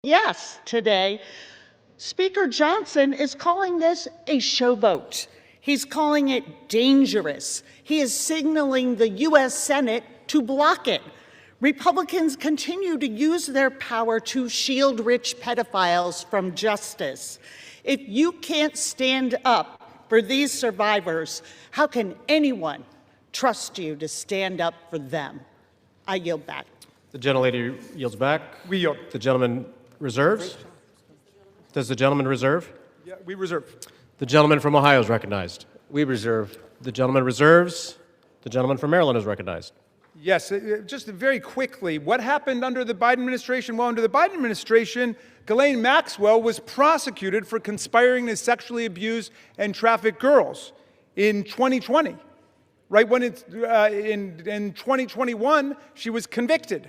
yes today. Speaker Johnson is calling this a showboat. He's calling it dangerous. He is signaling the U.S. Senate to block it. Republicans continue to use their power to shield rich pedophiles from justice. If you can't stand up for these survivors, how can anyone trust you to stand up for them? I yield back. The gentlelady yields back. We yield. The gentleman reserves. Does the gentleman reserve? Yeah, we reserve. The gentleman from Ohio is recognized. We reserve. The gentleman reserves. The gentleman from Maryland is recognized. Yes, just very quickly, what happened under the Biden administration? Well, under the Biden administration, Ghislaine Maxwell was prosecuted for conspiring to sexually abuse and traffic girls in 2020. Right when in 2021, she was convicted.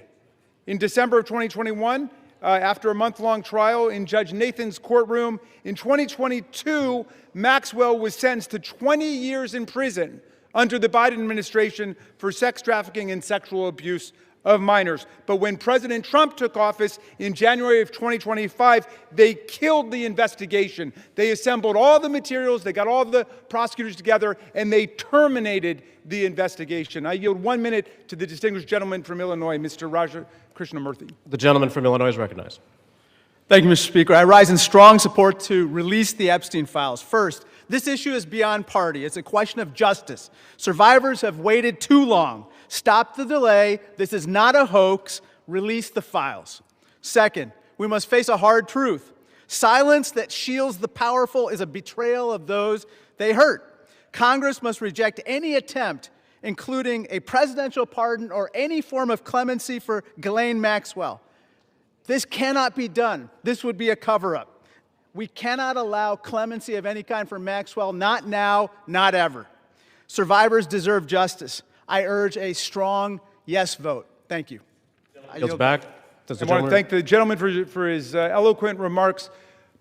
In December of 2021, after a month-long trial in Judge Nathan's courtroom, in 2022, Maxwell was sentenced to 20 years in prison under the Biden administration for sex trafficking and sexual abuse of minors. But when President Trump took office in January of 2025, they killed the investigation. They assembled all the materials, they got all the prosecutors together, and they terminated the investigation. I yield 1 minute to the distinguished gentleman from Illinois, Mr. Raja Krishnamurthy. The gentleman from Illinois is recognized. Thank you, Mr. Speaker. I rise in strong support to release the Epstein files. First, this issue is beyond party. It's a question of justice. Survivors have waited too long. Stop the delay. This is not a hoax. Release the files. Second, we must face a hard truth. Silence that shields the powerful is a betrayal of those they hurt. Congress must reject any attempt, including a presidential pardon or any form of clemency for Ghislaine Maxwell. This cannot be done. This would be a cover-up. We cannot allow clemency of any kind for Maxwell, not now, not ever. Survivors deserve justice. I urge a strong yes vote. Thank you. Yields back. Does the I want to thank the gentleman for his eloquent remarks.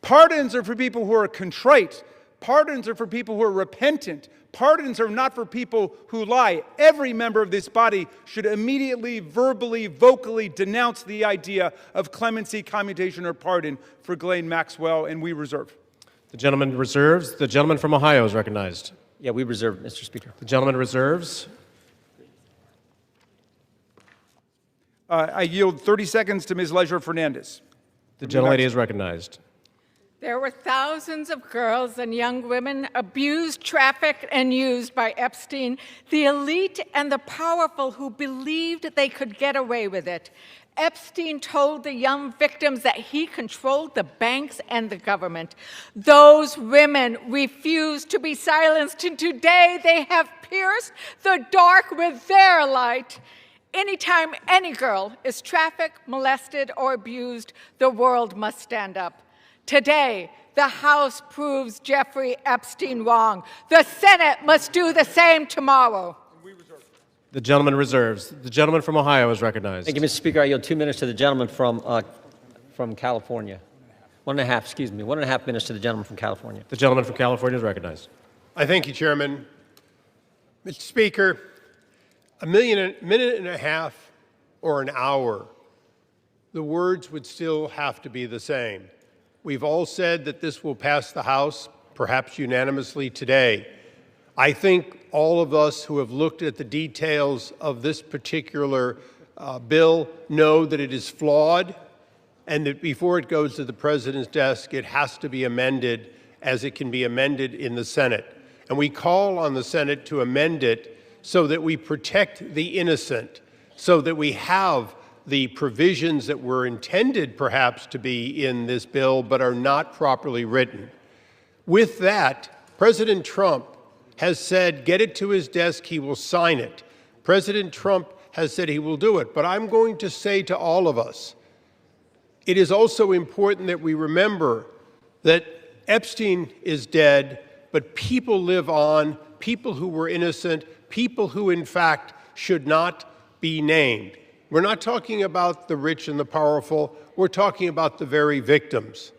Pardons are for people who are contrite. Pardons are for people who are repentant. Pardons are not for people who lie. Every member of this body should immediately, verbally, vocally denounce the idea of clemency, commutation, or pardon for Ghislaine Maxwell, and we reserve. The gentleman reserves. The gentleman from Ohio is recognized. Yeah, we reserve, Mr. Speaker. The gentleman reserves. I yield 30 seconds to Ms. Leisure Fernandez. The gentlelady is recognized. There were thousands of girls and young women abused, trafficked, and used by Epstein, the elite and the powerful who believed they could get away with it. Epstein told the young victims that he controlled the banks and the government. Those women refused to be silenced, and today they have pierced the dark with their light. Anytime any girl is trafficked, molested, or abused, the world must stand up. Today, the House proves Jeffrey Epstein wrong. The Senate must do the same tomorrow. The gentleman reserves. The gentleman from Ohio is recognized. Thank you, Mr. Speaker. I yield 2 minutes to the gentleman from California. 1.5 minutes to the gentleman from California. The gentleman from California is recognized. I thank you, Chairman. Mr. Speaker, a minute and a half or an hour, the words would still have to be the same. We've all said that this will pass the House, perhaps unanimously today. I think all of us who have looked at the details of this particular bill know that it is flawed and that before it goes to the President's desk, it has to be amended as it can be amended in the Senate. And we call on the Senate to amend it so that we protect the innocent, so that we have the provisions that were intended perhaps to be in this bill but are not properly written. With that, President Trump has said, get it to his desk, he will sign it. President Trump has said he will do it. But I'm going to say to all of us, it is also important that we remember that Epstein is dead, but people live on, people who were innocent, people who in fact should not be named. We're not talking about the rich and the powerful, we're talking about the very victims.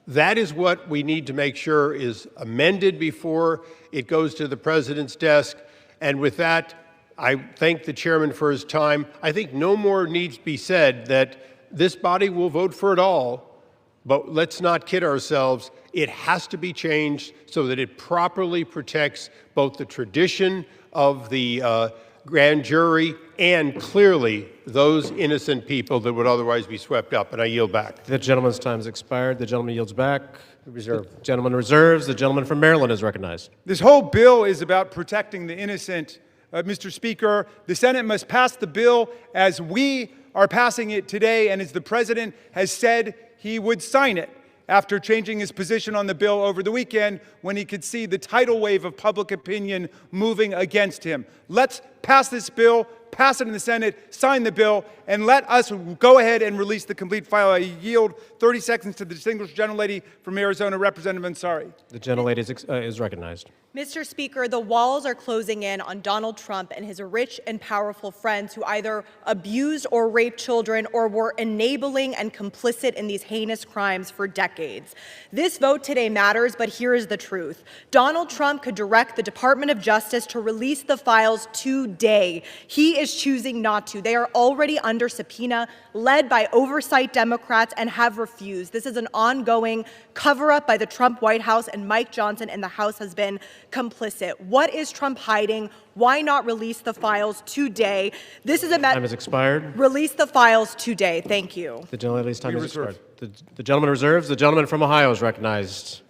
That is what we need to make sure is amended before it goes to the President's desk. And with that, I thank the chairman for his time. I think no more needs to be said that this body will vote for it all, But let's not kid ourselves. It has to be changed so that it properly protects both the tradition of the grand jury and clearly those innocent people that would otherwise be swept up. And I yield back. The gentleman's time has expired. The gentleman yields back. Reserve. The gentleman reserves. The gentleman from Maryland is recognized. This whole bill is about protecting the innocent. Mr. Speaker, the Senate must pass the bill as we are passing it today and as the President has said he would sign it after changing his position on the bill over the weekend when he could see the tidal wave of public opinion moving against him. Let's pass this bill, pass it in the Senate, sign the bill, and let us go ahead and release the complete file. I yield 30 seconds to the distinguished gentlelady from Arizona, Representative Ansari. The gentlelady is recognized. Mr. Speaker, the walls are closing in on Donald Trump and his rich and powerful friends who either abused or raped children or were enabling and complicit in these heinous crimes for decades. This vote today matters, but here is the truth. Donald Trump could direct the Department of Justice to release the files today. He is choosing not to. They are already under subpoena, led by oversight Democrats, and have refused. This is an ongoing cover-up by the Trump White House, and Mike Johnson and the House has been complicit. What is Trump hiding? Why not release the files today? This is a Time has expired. Release the files today. Thank you. The gentlelady's time has expired. The gentleman reserves. The gentleman from Ohio is recognized.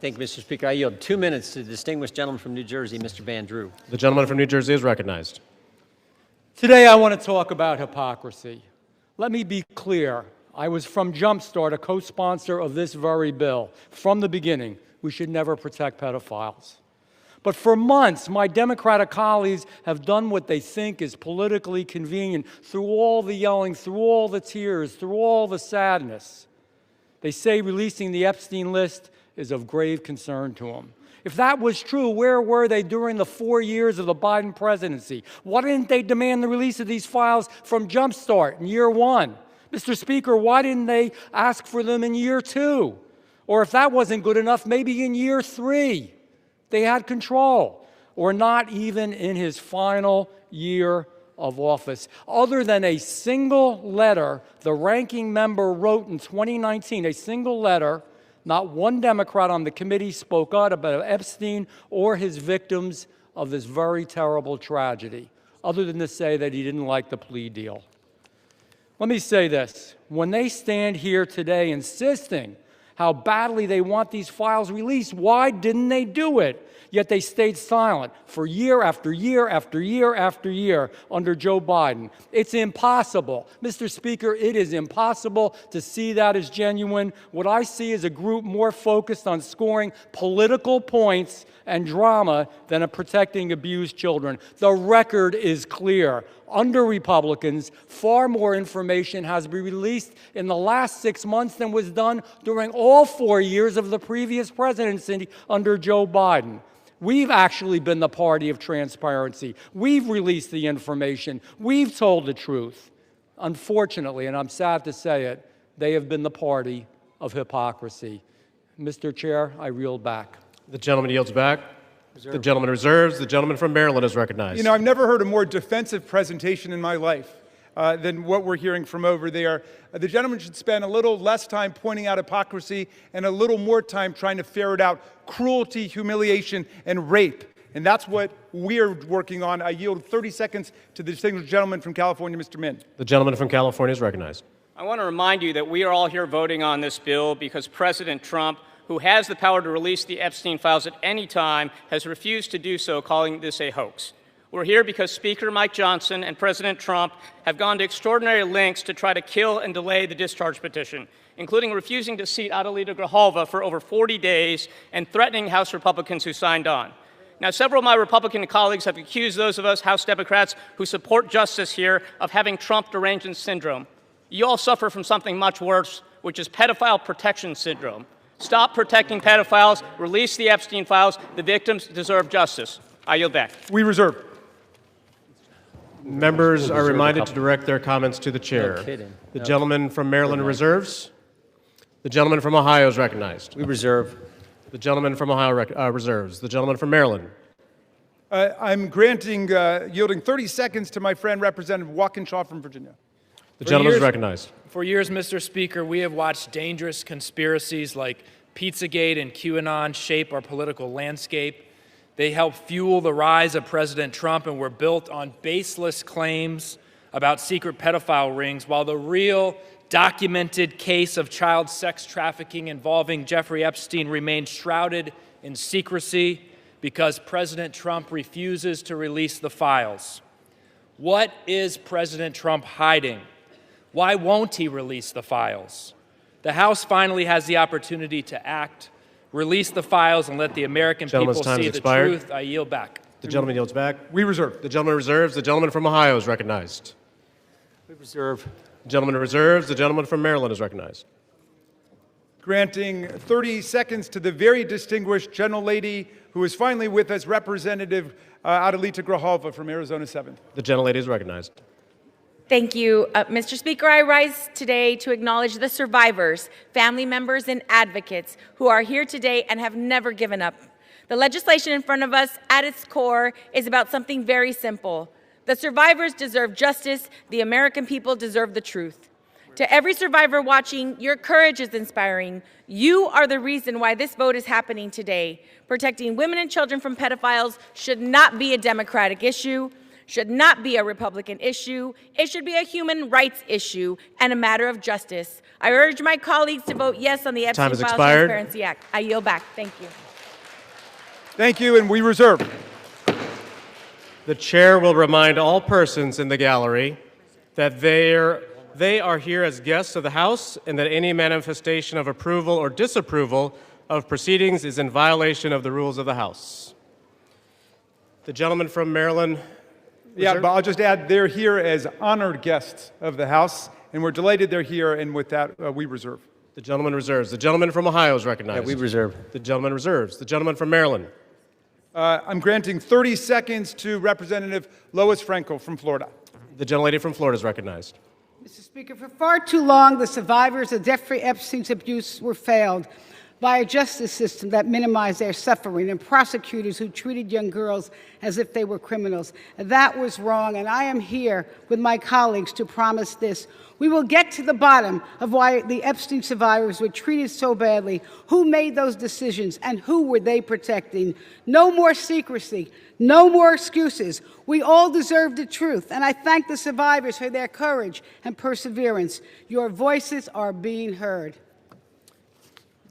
Thank you, Mr. Speaker. I yield 2 minutes to the distinguished gentleman from New Jersey, Mr. Van Drew. The gentleman from New Jersey is recognized. Today I want to talk about hypocrisy. Let me be clear. I was from Jumpstart, a co-sponsor of this very bill. From the beginning, we should never protect pedophiles. But for months, my Democratic colleagues have done what they think is politically convenient through all the yelling, through all the tears, through all the sadness. They say releasing the Epstein list is of grave concern to them. If that was true, where were they during the 4 years of the Biden presidency? Why didn't they demand the release of these files from Jumpstart in year 1? Mr. Speaker, why didn't they ask for them in year 2? Or if that wasn't good enough, maybe in year 3. They had control. Or not even in his final year of office. Other than a single letter the ranking member wrote in 2019, a single letter, not one Democrat on the committee spoke out about Epstein or his victims of this very terrible tragedy, other than to say that he didn't like the plea deal. Let me say this. When they stand here today insisting how badly they want these files released, why didn't they do it? Yet they stayed silent for year after year after year after year under Joe Biden. It's impossible. Mr. Speaker, it is impossible to see that as genuine. What I see is a group more focused on scoring political points and drama than on protecting abused children. The record is clear. Under Republicans, far more information has been released in the last 6 months than was done during all 4 years of the previous presidency under Joe Biden. We've actually been the party of transparency. We've released the information. We've told the truth. Unfortunately, and I'm sad to say it, they have been the party of hypocrisy. Mr. Chair, I reel back. The gentleman yields back. The gentleman reserves. The gentleman from Maryland is recognized. You know, I've never heard a more defensive presentation in my life than what we're hearing from over there. The gentleman should spend a little less time pointing out hypocrisy and a little more time trying to ferret out cruelty, humiliation, and rape. And that's what we're working on. I yield 30 seconds to the distinguished gentleman from California, Mr. Min. The gentleman from California is recognized. I want to remind you that we are all here voting on this bill because President Trump, who has the power to release the Epstein files at any time, has refused to do so, calling this a hoax. We're here because Speaker Mike Johnson and President Trump have gone to extraordinary lengths to try to kill and delay the discharge petition, including refusing to seat Adelita Grijalva for over 40 days and threatening House Republicans who signed on. Now, several of my Republican colleagues have accused those of us House Democrats who support justice here of having Trump derangement syndrome. You all suffer from something much worse, which is pedophile protection syndrome. Stop protecting pedophiles. Release the Epstein files. The victims deserve justice. I yield back. We reserve. Members are reminded to direct their comments to the chair. No kidding. The gentleman from Maryland reserves. The gentleman from Ohio is recognized. We reserve. The gentleman from Ohio reserves. The gentleman from Maryland. I'm yielding 30 seconds to my friend, Representative Walkinshaw from Virginia. The gentleman is recognized. For years, Mr. Speaker, we have watched dangerous conspiracies like Pizzagate and QAnon shape our political landscape. They help fuel the rise of President Trump and were built on baseless claims about secret pedophile rings, while the real documented case of child sex trafficking involving Jeffrey Epstein remains shrouded in secrecy because President Trump refuses to release the files. What is President Trump hiding? Why won't he release the files? The House finally has the opportunity to act, release the files, and let the American people see the truth. I yield back. The gentleman yields back. We reserve. The gentleman reserves. The gentleman from Ohio is recognized. We reserve. The gentleman reserves. The gentleman from Maryland is recognized. Granting 30 seconds to the very distinguished gentlelady who is finally with us, Representative Adelita Grijalva from Arizona 7th. The gentlelady is recognized. Thank you, Mr. Speaker. I rise today to acknowledge the survivors, family members, and advocates who are here today and have never given up. The legislation in front of us, at its core, is about something very simple. The survivors deserve justice. The American people deserve the truth. To every survivor watching, your courage is inspiring. You are the reason why this vote is happening today. Protecting women and children from pedophiles should not be a Democratic issue, should not be a Republican issue. It should be a human rights issue and a matter of justice. I urge my colleagues to vote yes on the Epstein Files Transparency Act. I yield back. Thank you. Thank you, and we reserve. The chair will remind all persons in the gallery that they are here as guests of the House and that any manifestation of approval or disapproval of proceedings is in violation of the rules of the House. The gentleman from Maryland. Yeah, but I'll just add they're here as honored guests of the House, and we're delighted they're here, and with that, we reserve. The gentleman reserves. The gentleman from Ohio is recognized. Yeah, we reserve. The gentleman reserves. The gentleman from Maryland. I'm granting 30 seconds to Representative Lois Frankel from Florida. The gentlelady from Florida is recognized. Mr. Speaker, for far too long, the survivors of Jeffrey Epstein's abuse were failed by a justice system that minimized their suffering and prosecutors who treated young girls as if they were criminals. That was wrong, and I am here with my colleagues to promise this. We will get to the bottom of why the Epstein survivors were treated so badly, who made those decisions, and who were they protecting. No more secrecy, no more excuses. We all deserve the truth, and I thank the survivors for their courage and perseverance. Your voices are being heard.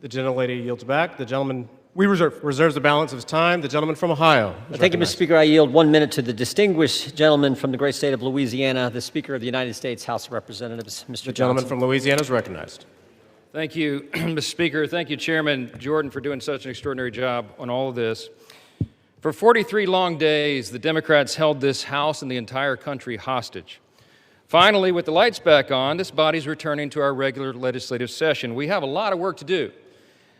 The gentlelady yields back. The gentleman reserves the balance of his time. The gentleman from Ohio. Thank you, Mr. Speaker. I yield 1 minute to the distinguished gentleman from the great state of Louisiana, the Speaker of the United States House of Representatives, Mr. The gentleman from Louisiana is recognized. Thank you, Mr. Speaker. Thank you, Chairman Jordan, for doing such an extraordinary job on all of this. For 43 long days, the Democrats held this House and the entire country hostage. Finally, with the lights back on, this body's returning to our regular legislative session. We have a lot of work to do.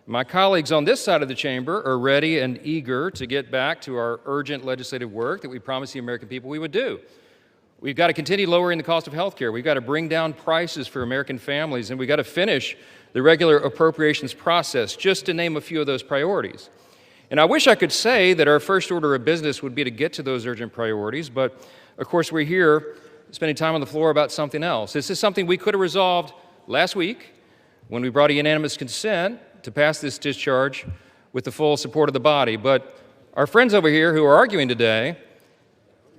My colleagues on this side of the chamber are ready and eager to get back to our urgent legislative work that we promised the American people we would do. We've got to continue lowering the cost of health care. We've got to bring down prices for American families, and we've got to finish the regular appropriations process, just to name a few of those priorities. And I wish I could say that our first order of business would be to get to those urgent priorities, but of course we're here spending time on the floor about something else. This is something we could have resolved last week when we brought a unanimous consent to pass this discharge with the full support of the body. But our friends over here who are arguing today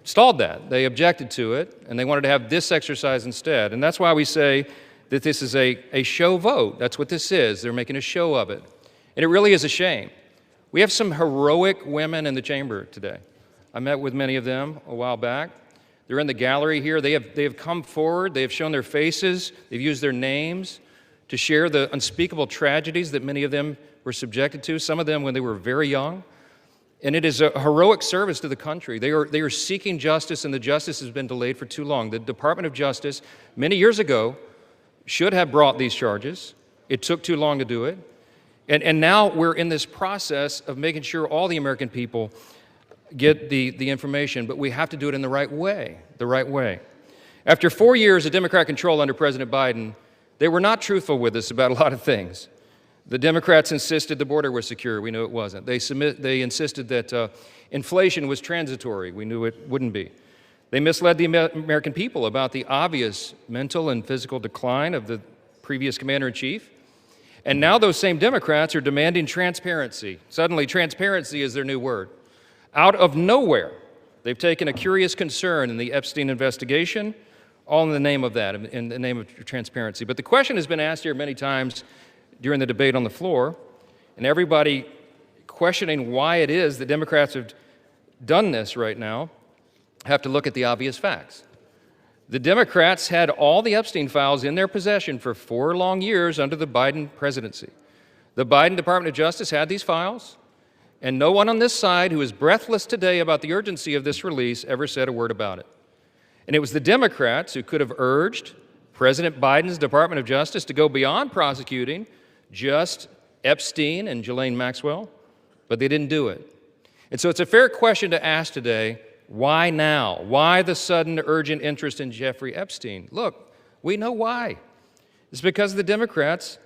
stalled that. They objected to it, and they wanted to have this exercise instead. And that's why we say that this is a show vote. That's what this is. They're making a show of it. And it really is a shame. We have some heroic women in the chamber today. I met with many of them a while back. They're in the gallery here. They have come forward. They have shown their faces. They've used their names to share the unspeakable tragedies that many of them were subjected to, some of them when they were very young. And it is a heroic service to the country. They are seeking justice, and the justice has been delayed for too long. The Department of Justice, many years ago, should have brought these charges. It took too long to do it. And now we're in this process of making sure all the American people get the information, but we have to do it in the right way, After 4 years of Democrat control under President Biden, they were not truthful with us about a lot of things. The Democrats insisted the border was secure. We knew it wasn't. They insisted that inflation was transitory. We knew it wouldn't be. They misled the American people about the obvious mental and physical decline of the previous commander-in-chief. And now those same Democrats are demanding transparency. Suddenly, transparency is their new word. Out of nowhere, they've taken a curious concern in the Epstein investigation, all in the name of that, in the name of transparency. But the question has been asked here many times during the debate on the floor, and everybody questioning why it is that Democrats have done this right now have to look at the obvious facts. The Democrats had all the Epstein files in their possession for 4 long years under the Biden presidency. The Biden Department of Justice had these files, and no one on this side who is breathless today about the urgency of this release ever said a word about it. And it was the Democrats who could have urged President Biden's Department of Justice to go beyond prosecuting just Epstein and Ghislaine Maxwell, but they didn't do it. And so it's a fair question to ask today, why now? Why the sudden urgent interest in Jeffrey Epstein? Look, we know why. It's because the Democrats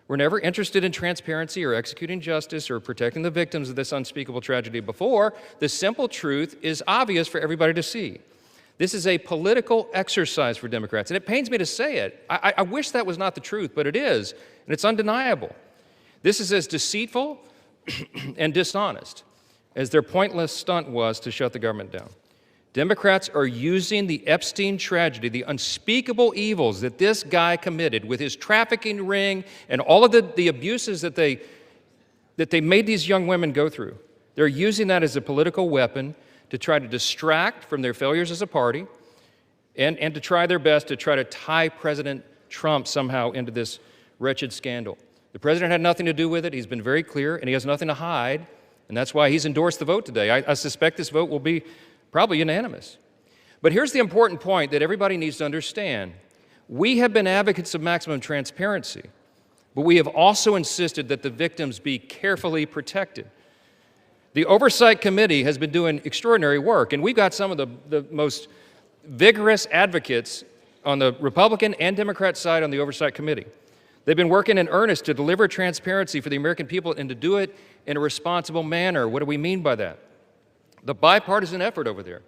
were never interested in transparency or executing justice or protecting the victims of this unspeakable tragedy before. The simple truth is obvious for everybody to see. This is a political exercise for Democrats, and it pains me to say it. I wish that was not the truth, but it is, and it's undeniable. This is as deceitful and dishonest as their pointless stunt was to shut the government down. Democrats are using the Epstein tragedy, the unspeakable evils that this guy committed with his trafficking ring and all of the abuses that they made these young women go through. They're using that as a political weapon to try to distract from their failures as a party and to try their best to try to tie President Trump somehow into this wretched scandal. The president had nothing to do with it. He's been very clear, and he has nothing to hide. And that's why he's endorsed the vote today. I suspect this vote will be probably unanimous. But here's the important point that everybody needs to understand. We have been advocates of maximum transparency, but we have also insisted that the victims be carefully protected. The Oversight Committee has been doing extraordinary work, and we've got some of the most vigorous advocates on the Republican and Democrat side on the Oversight Committee. They've been working in earnest to deliver transparency for the American people and to do it in a responsible manner. What do we mean by that? The bipartisan effort over there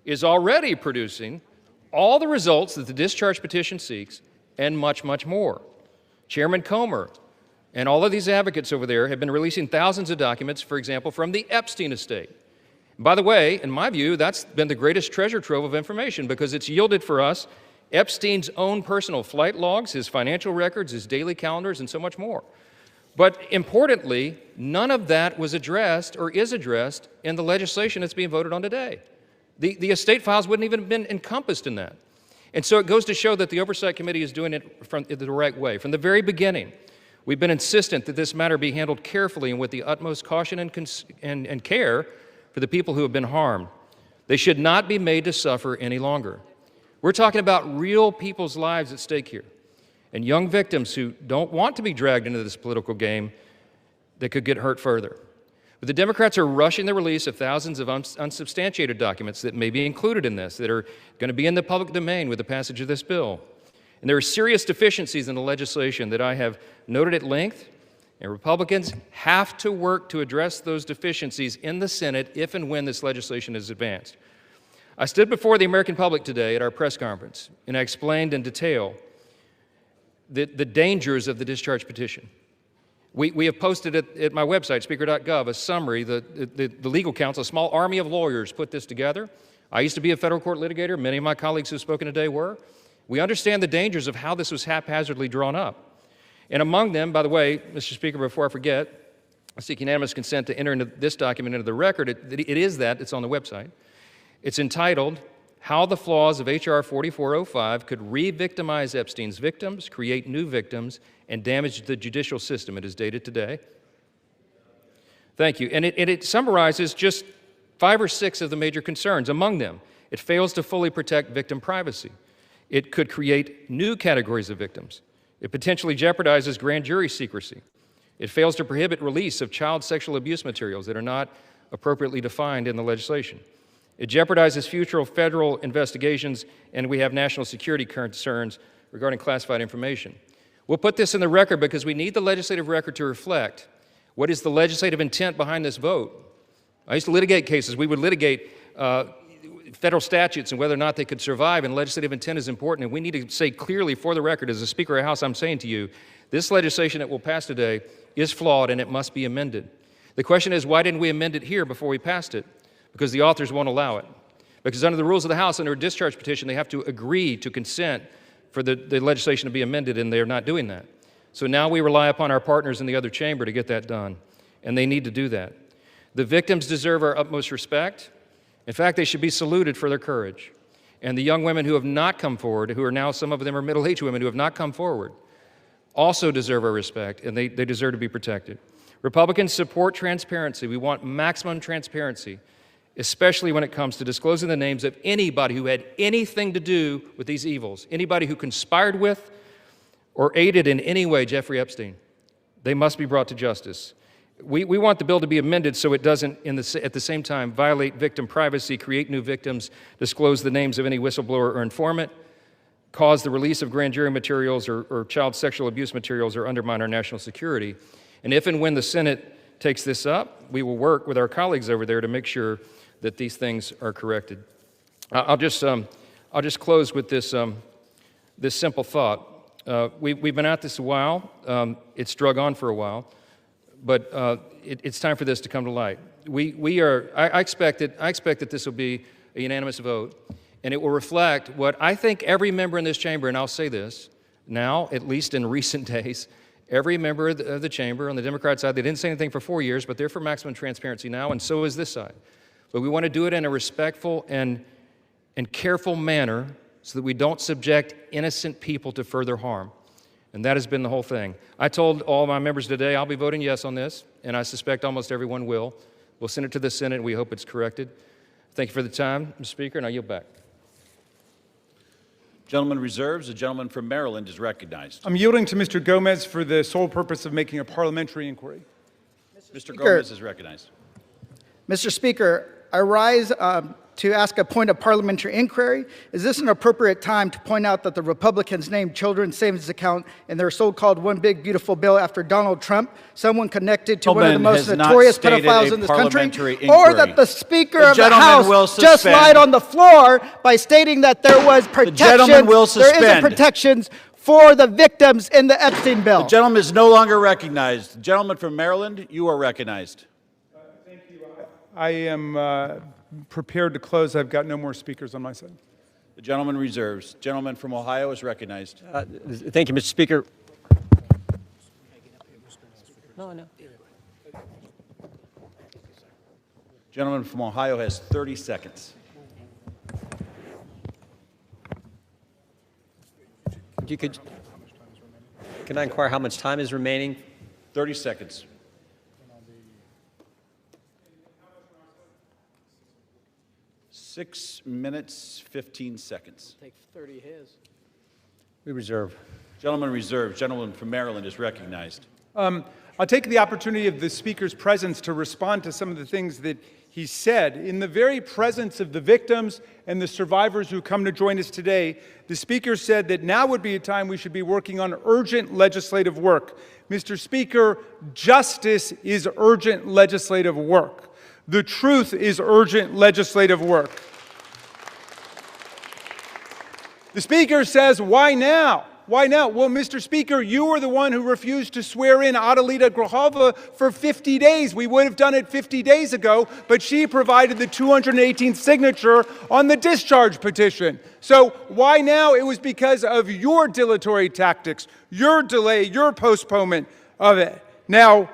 is already producing all the results that the discharge petition seeks and much, much more. Chairman Comer and all of these advocates over there have been releasing thousands of documents, for example, from the Epstein estate. By the way, in my view, that's been the greatest treasure trove of information because it's yielded for us Epstein's own personal flight logs, his financial records, his daily calendars, and so much more. But importantly, none of that was addressed or is addressed in the legislation that's being voted on today. The estate files wouldn't even have been encompassed in that. And so it goes to show that the Oversight Committee is doing it the right way. From the very beginning, we've been insistent that this matter be handled carefully and with the utmost caution and care for the people who have been harmed. They should not be made to suffer any longer. We're talking about real people's lives at stake here, and young victims who don't want to be dragged into this political game that could get hurt further. But the Democrats are rushing the release of thousands of unsubstantiated documents that may be included in this, that are going to be in the public domain with the passage of this bill. And there are serious deficiencies in the legislation that I have noted at length, and Republicans have to work to address those deficiencies in the Senate if and when this legislation is advanced. I stood before the American public today at our press conference, and I explained in detail the dangers of the discharge petition. We have posted at my website, speaker.gov, a summary. The legal counsel, a small army of lawyers, put this together. I used to be a federal court litigator. Many of my colleagues who have spoken today were. We understand the dangers of how this was haphazardly drawn up. And among them, by the way, Mr. Speaker, before I forget, I seek unanimous consent to enter into this document into the record. It's on the website. It's entitled, How the Flaws of H.R. 4405 Could Re-Victimize Epstein's Victims, Create New Victims, and Damage the Judicial System. It is dated today. Thank you. And it summarizes just 5 or 6 of the major concerns. Among them, it fails to fully protect victim privacy. It could create new categories of victims. It potentially jeopardizes grand jury secrecy. It fails to prohibit release of child sexual abuse materials that are not appropriately defined in the legislation. It jeopardizes future federal investigations, and we have national security concerns regarding classified information. We'll put this in the record because we need the legislative record to reflect what is the legislative intent behind this vote. I used to litigate cases. We would litigate federal statutes and whether or not they could survive, and legislative intent is important. And we need to say clearly for the record, as the Speaker of the House, I'm saying to you, this legislation that will pass today is flawed and it must be amended. The question is, why didn't we amend it here before we passed it? Because the authors won't allow it. Because under the rules of the House, under a discharge petition, they have to agree to consent for the legislation to be amended, and they're not doing that. So now we rely upon our partners in the other chamber to get that done, and they need to do that. The victims deserve our utmost respect. In fact, they should be saluted for their courage. And the young women who have not come forward, who are now, some of them are middle-aged women who have not come forward, also deserve our respect, and they deserve to be protected. Republicans support transparency. We want maximum transparency, especially when it comes to disclosing the names of anybody who had anything to do with these evils, anybody who conspired with or aided in any way Jeffrey Epstein. They must be brought to justice. We want the bill to be amended so it doesn't, at the same time, violate victim privacy, create new victims, disclose the names of any whistleblower or informant, cause the release of grand jury materials or child sexual abuse materials, or undermine our national security. And if and when the Senate takes this up, we will work with our colleagues over there to make sure that these things are corrected. I'll just close with this simple thought. We've been at this a while. It's drug on for a while, but it's time for this to come to light. I expect that this will be a unanimous vote, and it will reflect what I think every member in this chamber, and I'll say this now, at least in recent days, every member of the chamber on the Democrat side, they didn't say anything for 4 years, but they're for maximum transparency now, and so is this side. But we want to do it in a respectful and careful manner so that we don't subject innocent people to further harm. And that has been the whole thing. I told all my members today I'll be voting yes on this, and I suspect almost everyone will. We'll send it to the Senate, and we hope it's corrected. Thank you for the time, Mr. Speaker, and I yield back. Gentleman reserves. The gentleman from Maryland is recognized. I'm yielding to Mr. Gomez for the sole purpose of making a parliamentary inquiry. Mr. Gomez is recognized. Mr. Speaker, I rise to ask a point of parliamentary inquiry. Is this an appropriate time to point out that the Republicans named children's savings account in their so-called one big beautiful bill after Donald Trump, someone connected to one of the most notorious pedophiles in this country, or that the Speaker of the House just lied on the floor by stating that there was protections, there isn't protections for the victims in the Epstein bill. The gentleman is no longer recognized. The gentleman from Maryland, you are recognized. Thank you. I am prepared to close. I've got no more speakers on my side. The gentleman reserves. Gentleman from Ohio is recognized. Thank you, Mr. Speaker. No. Gentleman from Ohio has 30 seconds. Can I inquire how much time is remaining? 30 seconds. Six minutes, 15 seconds. Take 30 his. We reserve. Gentleman reserved. Gentleman from Maryland is recognized. I'll take the opportunity of the Speaker's presence to respond to some of the things that he said. In the very presence of the victims and the survivors who come to join us today, the Speaker said that now would be a time we should be working on urgent legislative work. Mr. Speaker, justice is urgent legislative work. The truth is urgent legislative work. The Speaker says, why now? Why now? Well, Mr. Speaker, you were the one who refused to swear in Adelita Grajova for 50 days. We would have done it 50 days ago, but she provided the 218th signature on the discharge petition. So why now? It was because of your dilatory tactics, your delay, your postponement of it. Now,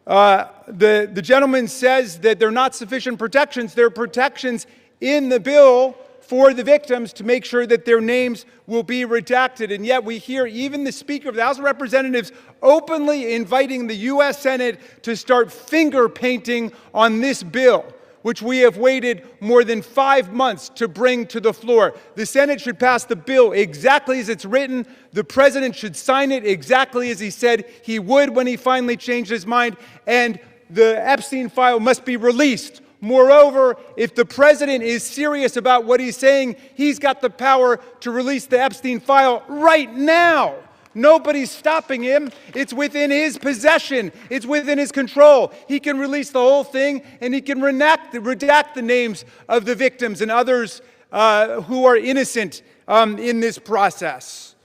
the gentleman says that there are not sufficient protections. There are protections in the bill for the victims to make sure that their names will be redacted. And yet we hear even the Speaker of the House of Representatives openly inviting the U.S. Senate to start finger painting on this bill, which we have waited more than 5 months to bring to the floor. The Senate should pass the bill exactly as it's written. The President should sign it exactly as he said he would when he finally changed his mind. And the Epstein file must be released. Moreover, if the President is serious about what he's saying, he's got the power to release the Epstein file right now. Nobody's stopping him. It's within his possession. It's within his control. He can release the whole thing, and he can redact the names of the victims and others who are innocent in this process.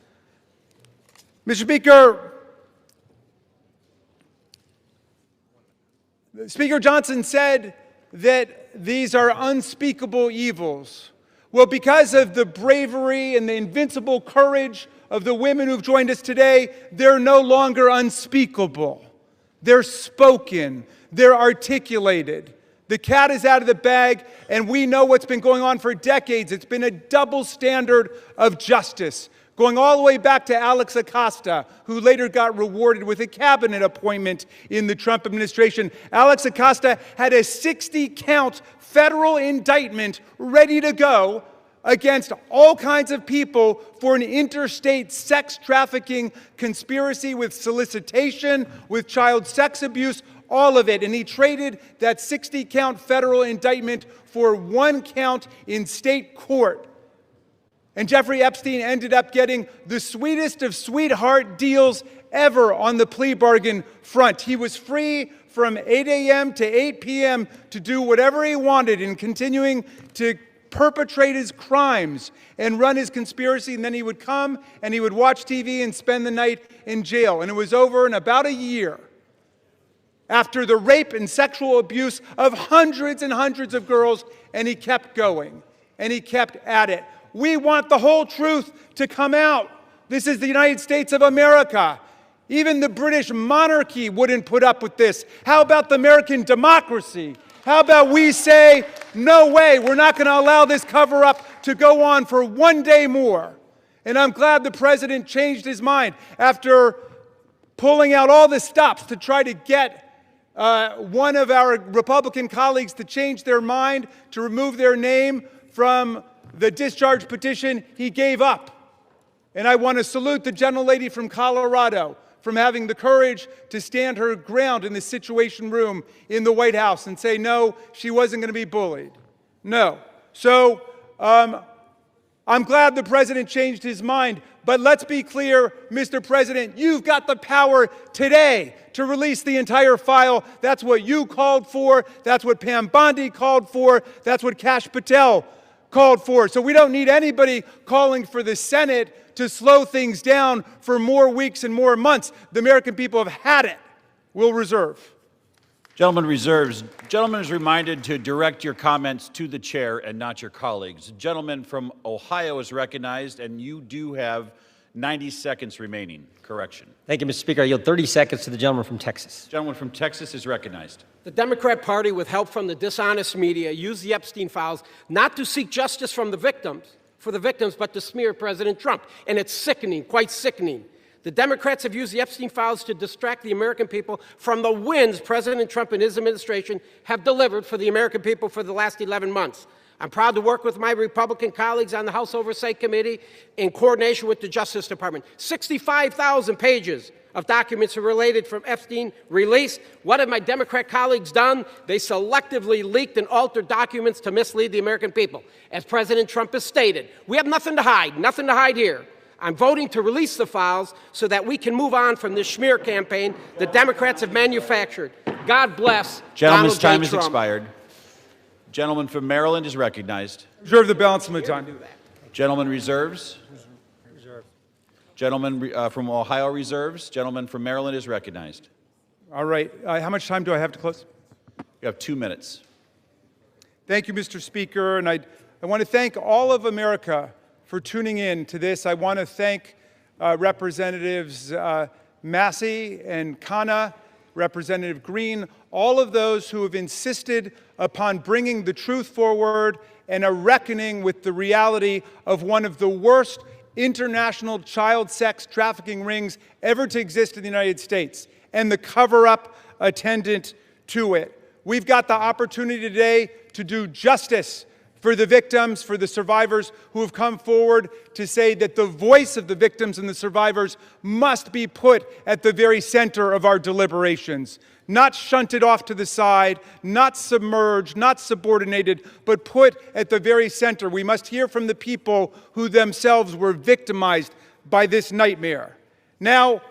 Mr. Speaker, Speaker Johnson said that these are unspeakable evils. Well, because of the bravery and the invincible courage of the women who've joined us today, they're no longer unspeakable. They're spoken. They're articulated. The cat is out of the bag, and we know what's been going on for decades. It's been a double standard of justice, going all the way back to Alex Acosta, who later got rewarded with a cabinet appointment in the Trump administration. Alex Acosta had a 60-count federal indictment ready to go against all kinds of people for an interstate sex trafficking conspiracy with solicitation, with child sex abuse, all of it. And he traded that 60-count federal indictment for 1 count in state court. And Jeffrey Epstein ended up getting the sweetest of sweetheart deals ever on the plea bargain front. He was free from 8 a.m. to 8 p.m. to do whatever he wanted and continuing to perpetrate his crimes and run his conspiracy. And then he would come and he would watch TV and spend the night in jail. And it was over in about a year after the rape and sexual abuse of hundreds and hundreds of girls. And he kept going and he kept at it. We want the whole truth to come out. This is the United States of America. Even the British monarchy wouldn't put up with this. How about the American democracy? How about we say, no way, we're not going to allow this cover-up to go on for 1 day more. And I'm glad the president changed his mind after pulling out all the stops to try to get one of our Republican colleagues to change their mind, to remove their name from the discharge petition. He gave up. And I want to salute the gentlelady from Colorado from having the courage to stand her ground in the Situation Room in the White House and say, no, she wasn't going to be bullied. No. So I'm glad the president changed his mind. But let's be clear, Mr. President, you've got the power today to release the entire file. That's what you called for. That's what Pam Bondi called for. That's what Kash Patel called for. So we don't need anybody calling for the Senate to slow things down for more weeks and more months. The American people have had it. We'll reserve. Gentleman reserves. Gentleman is reminded to direct your comments to the chair and not your colleagues. The gentleman from Ohio is recognized, and you do have 90 seconds remaining. Correction. Thank you, Mr. Speaker. I yield 30 seconds to the gentleman from Texas. Gentleman from Texas is recognized. The Democrat Party, with help from the dishonest media, used the Epstein files not to seek justice from the victims, but to smear President Trump. And it's sickening, quite sickening. The Democrats have used the Epstein files to distract the American people from the wins President Trump and his administration have delivered for the American people for the last 11 months. I'm proud to work with my Republican colleagues on the House Oversight Committee in coordination with the Justice Department. 65,000 pages of documents are related from Epstein released. What have my Democrat colleagues done? They selectively leaked and altered documents to mislead the American people. As President Trump has stated, we have nothing to hide here. I'm voting to release the files so that we can move on from this smear campaign the Democrats have manufactured. God bless Gentleman's Donald J. time has Trump. expired. Gentleman from Maryland is recognized. Reserve the balance of my time. Gentleman reserves. Gentleman from Ohio reserves. Gentleman from Maryland is recognized. All right. How much time do I have to close? You have 2 minutes. Thank you, Mr. Speaker. And I want to thank all of America for tuning in to this. I want to thank Representatives Massey and Khanna, Representative Green, all of those who have insisted upon bringing the truth forward and a reckoning with the reality of one of the worst international child sex trafficking rings ever to exist in the United States and the cover-up attendant to it. We've got the opportunity today to do justice for the victims, for the survivors who have come forward to say that the voice of the victims and the survivors must be put at the very center of our deliberations. Not shunted off to the side, not submerged, not subordinated, but put at the very center. We must hear from the people who themselves were victimized by this nightmare. Now,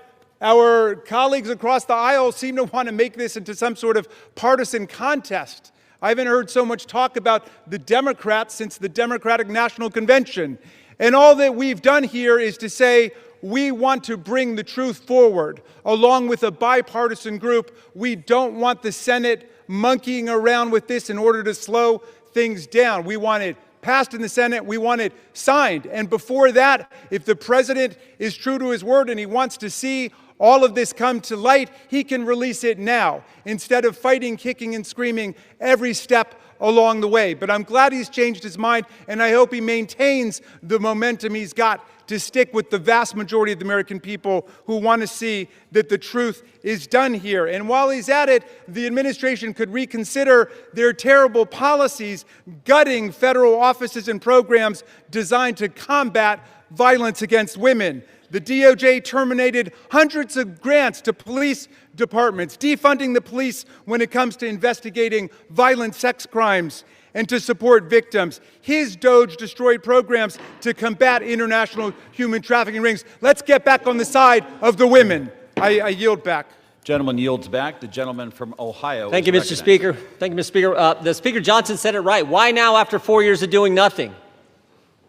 our colleagues across the aisle seem to want to make this into some sort of partisan contest. I haven't heard so much talk about the Democrats since the Democratic National Convention. And all that we've done here is to say we want to bring the truth forward, along with a bipartisan group. We don't want the Senate monkeying around with this in order to slow things down. We want it passed in the Senate. We want it signed. And before that, if the president is true to his word and he wants to see all of this come to light, he can release it now instead of fighting, kicking, and screaming every step along the way. But I'm glad he's changed his mind, and I hope he maintains the momentum he's got to stick with the vast majority of the American people who want to see that the truth is done here. And while he's at it, the administration could reconsider their terrible policies gutting federal offices and programs designed to combat violence against women. The DOJ terminated hundreds of grants to police departments, defunding the police when it comes to investigating violent sex crimes and to support victims. His DOJ destroyed programs to combat international human trafficking rings. Let's get back on the side of the women. I yield back. Gentleman yields back. The gentleman from Ohio. Thank you, Mr. Speaker. Thank you, Mr. Speaker. The Speaker Johnson said it right. Why now after 4 years of doing nothing?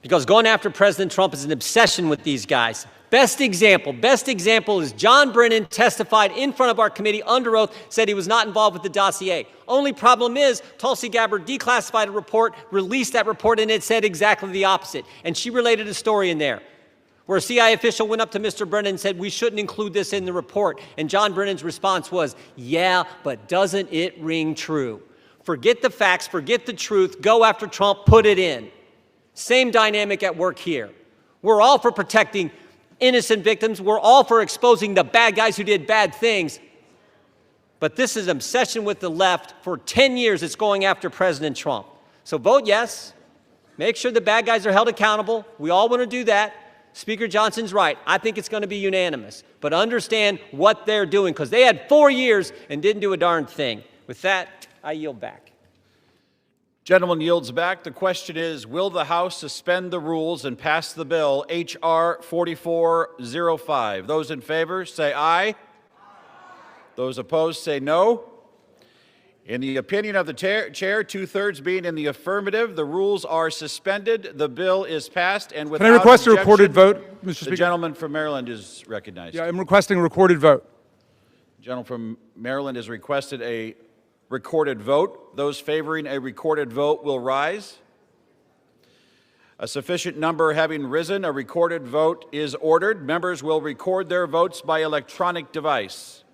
Because going after President Trump is an obsession with these guys. Best example is John Brennan testified in front of our committee under oath, said he was not involved with the dossier. Only problem is Tulsi Gabbard declassified a report, released that report, and it said exactly the opposite. And she related a story in there where a CIA official went up to Mr. Brennan and said, we shouldn't include this in the report. And John Brennan's response was, yeah, but doesn't it ring true? Forget the facts, forget the truth, go after Trump, put it in. Same dynamic at work here. We're all for protecting innocent victims. We're all for exposing the bad guys who did bad things. But this is an obsession with the left. For 10 years, it's going after President Trump. So vote yes. Make sure the bad guys are held accountable. We all want to do that. Speaker Johnson's right. I think it's going to be unanimous. But understand what they're doing, because they had 4 years and didn't do a darn thing. With that, I yield back. Gentleman yields back. The question is, will the House suspend the rules and pass the bill H.R. 4405? Those in favor say aye. Those opposed say no. In the opinion of the chair, two-thirds being in the affirmative, the rules are suspended. The bill is passed, and without Can I request a recorded objection, vote, Mr. Speaker? The gentleman from Maryland is recognized. Yeah, I'm requesting a recorded vote. The gentleman from Maryland has requested a recorded vote. Those favoring a recorded vote will rise. A sufficient number having risen, a recorded vote is ordered. Members will record their votes by electronic device.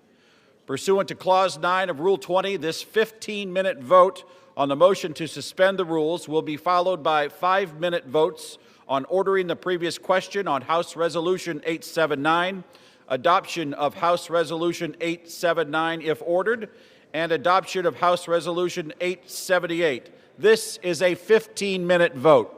Pursuant to Clause 9 of Rule 20, this 15-minute vote on the motion to suspend the rules will be followed by 5-minute votes on ordering the previous question on House Resolution 879, adoption of House Resolution 879 if ordered, and adoption of House Resolution 878. This is a 15-minute vote.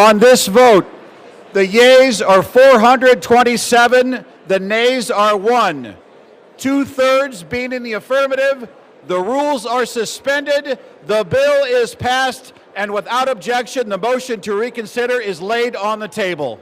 On this vote, the yeas are 427, the nays are 1. 2/3 being in the affirmative, the rules are suspended, the bill is passed, and without objection, the motion to reconsider is laid on the table.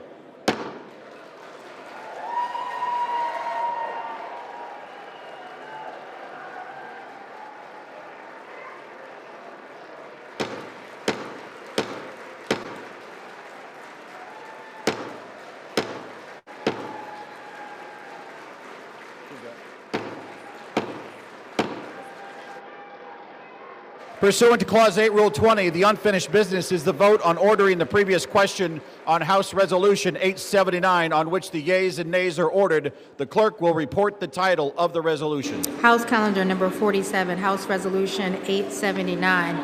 Pursuant to Clause 8, Rule 20, the unfinished business is the vote on ordering the previous question on House Resolution 879, on which the yeas and nays are ordered. The clerk will report the title of the resolution. House Calendar Number 47, House Resolution 879.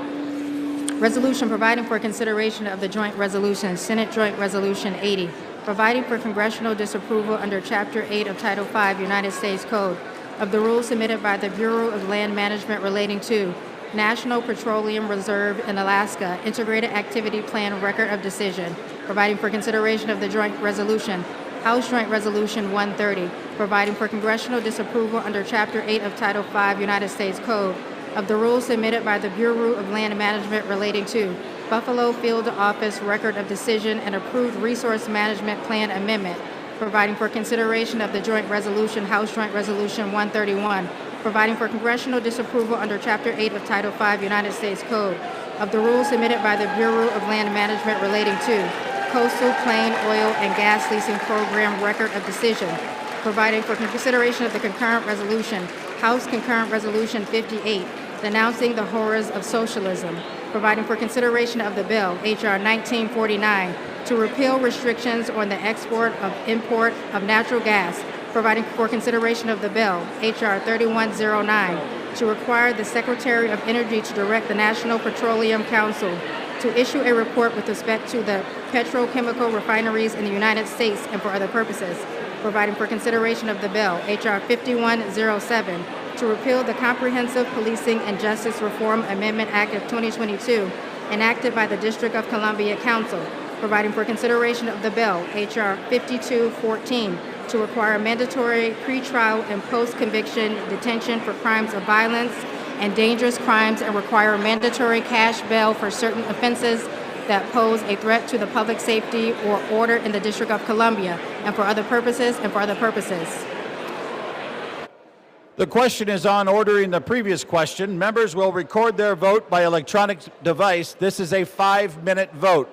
Resolution providing for consideration of the joint resolution, Senate Joint Resolution 80, providing for congressional disapproval under Chapter 8 of Title 5 United States Code of the rules submitted by the Bureau of Land Management relating to National Petroleum Reserve in Alaska Integrated Activity Plan Record of Decision, providing for consideration of the joint resolution, House Joint Resolution 130, providing for congressional disapproval under Chapter 8 of Title 5 United States Code of the rules submitted by the Bureau of Land Management relating to Buffalo Field Office Record of Decision and approved Resource Management Plan Amendment, providing for consideration of the joint resolution, House Joint Resolution 131, providing for congressional disapproval under Chapter 8 of Title 5 United States Code of the rules submitted by the Bureau of Land Management relating to Coastal Plain Oil and Gas Leasing Program Record of Decision, providing for consideration of the concurrent resolution, House Concurrent Resolution 58, denouncing the horrors of socialism, providing for consideration of the bill, H.R. 1949, to repeal restrictions on the export of import of natural gas, providing for consideration of the bill, H.R. 3109, to require the Secretary of Energy to direct the National Petroleum Council to issue a report with respect to the petrochemical refineries in the United States and for other purposes, providing for consideration of the bill, H.R. 5107, to repeal the Comprehensive Policing and Justice Reform Amendment Act of 2022, enacted by the District of Columbia Council, providing for consideration of the bill, H.R. 5214, to require mandatory pretrial and post-conviction detention for crimes of violence and dangerous crimes and require mandatory cash bail for certain offenses that pose a threat to the public safety or order in the District of Columbia, and for other purposes, The question is on ordering the previous question. Members will record their vote by electronic device. This is a 5-minute vote.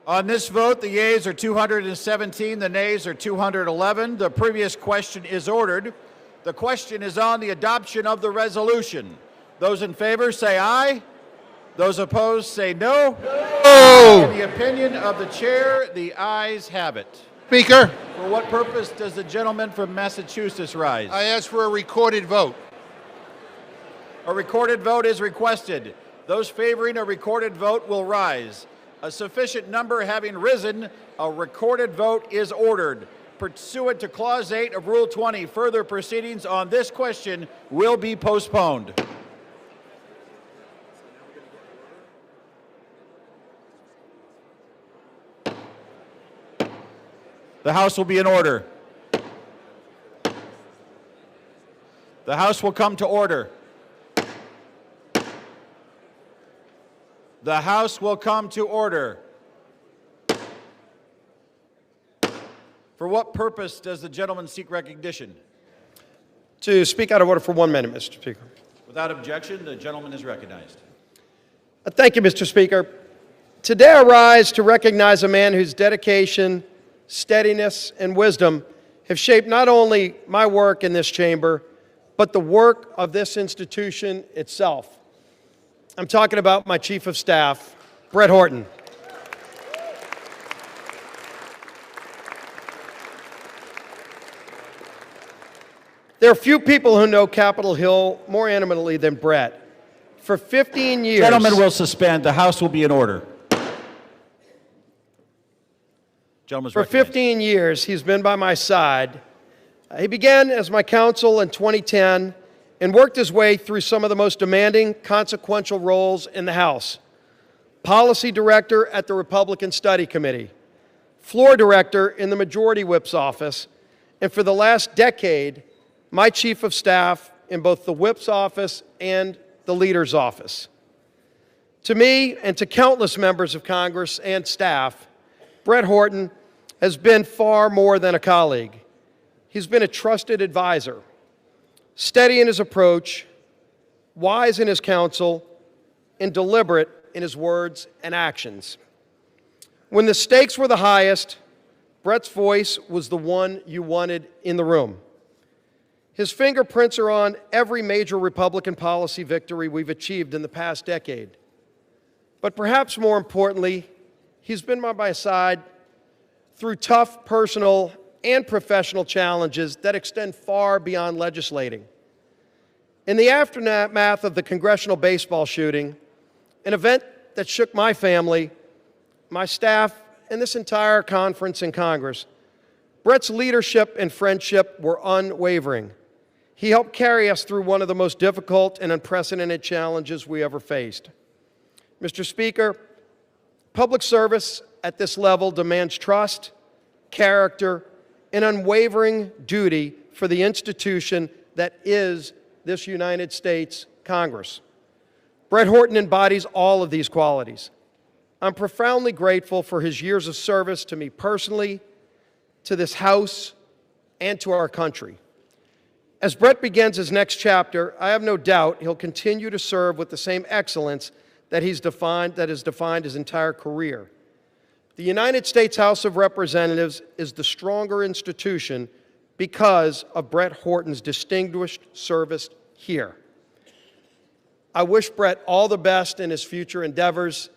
On this vote, the yeas are 217, the nays are 211. The previous question is ordered. The question is on the adoption of the resolution. Those in favor say aye. Those opposed say no. No. In the opinion of the chair, the ayes have it. Speaker, For what purpose does the gentleman from Massachusetts rise? I ask for a recorded vote. A recorded vote is requested. Those favoring a recorded vote will rise. A sufficient number having risen, a recorded vote is ordered. Pursuant to Clause 8 of Rule 20, further proceedings on this question will be postponed. The House will be in order. The House will come to order. The House will come to order. For what purpose does the gentleman seek recognition? To speak out of order for 1 minute, Mr. Speaker. Without objection, the gentleman is recognized. Thank you, Mr. Speaker. Today I rise to recognize a man whose dedication, steadiness, and wisdom have shaped not only my work in this chamber, but the work of this institution itself. I'm talking about my Chief of Staff, Brett Horton. There are few people who know Capitol Hill more intimately than Brett. For 15 years... Gentlemen will suspend. The House will be in order. For 15 years, he's been by my side. He began as my counsel in 2010 and worked his way through some of the most demanding, consequential roles in the House. Policy Director at the Republican Study Committee, Floor Director in the Majority Whip's office, and for the last decade, my Chief of Staff in both the Whip's office and the Leader's office. To me and to countless members of Congress and staff, Brett Horton has been far more than a colleague. He's been a trusted advisor, steady in his approach, wise in his counsel, and deliberate in his words and actions. When the stakes were the highest, Brett's voice was the one you wanted in the room. His fingerprints are on every major Republican policy victory we've achieved in the past decade. But perhaps more importantly, he's been by my side through tough personal and professional challenges that extend far beyond legislating. In the aftermath of the congressional baseball shooting, an event that shook my family, my staff, and this entire conference in Congress, Brett's leadership and friendship were unwavering. He helped carry us through one of the most difficult and unprecedented challenges we ever faced. Mr. Speaker, public service at this level demands trust, character, and unwavering duty for the institution that is this United States Congress. Brett Horton embodies all of these qualities. I'm profoundly grateful for his years of service to me personally, to this House, and to our country. As Brett begins his next chapter, I have no doubt he'll continue to serve with the same excellence that has defined his entire career. The United States House of Representatives is the stronger institution because of Brett Horton's distinguished service here. I wish Brett all the best in his future endeavors,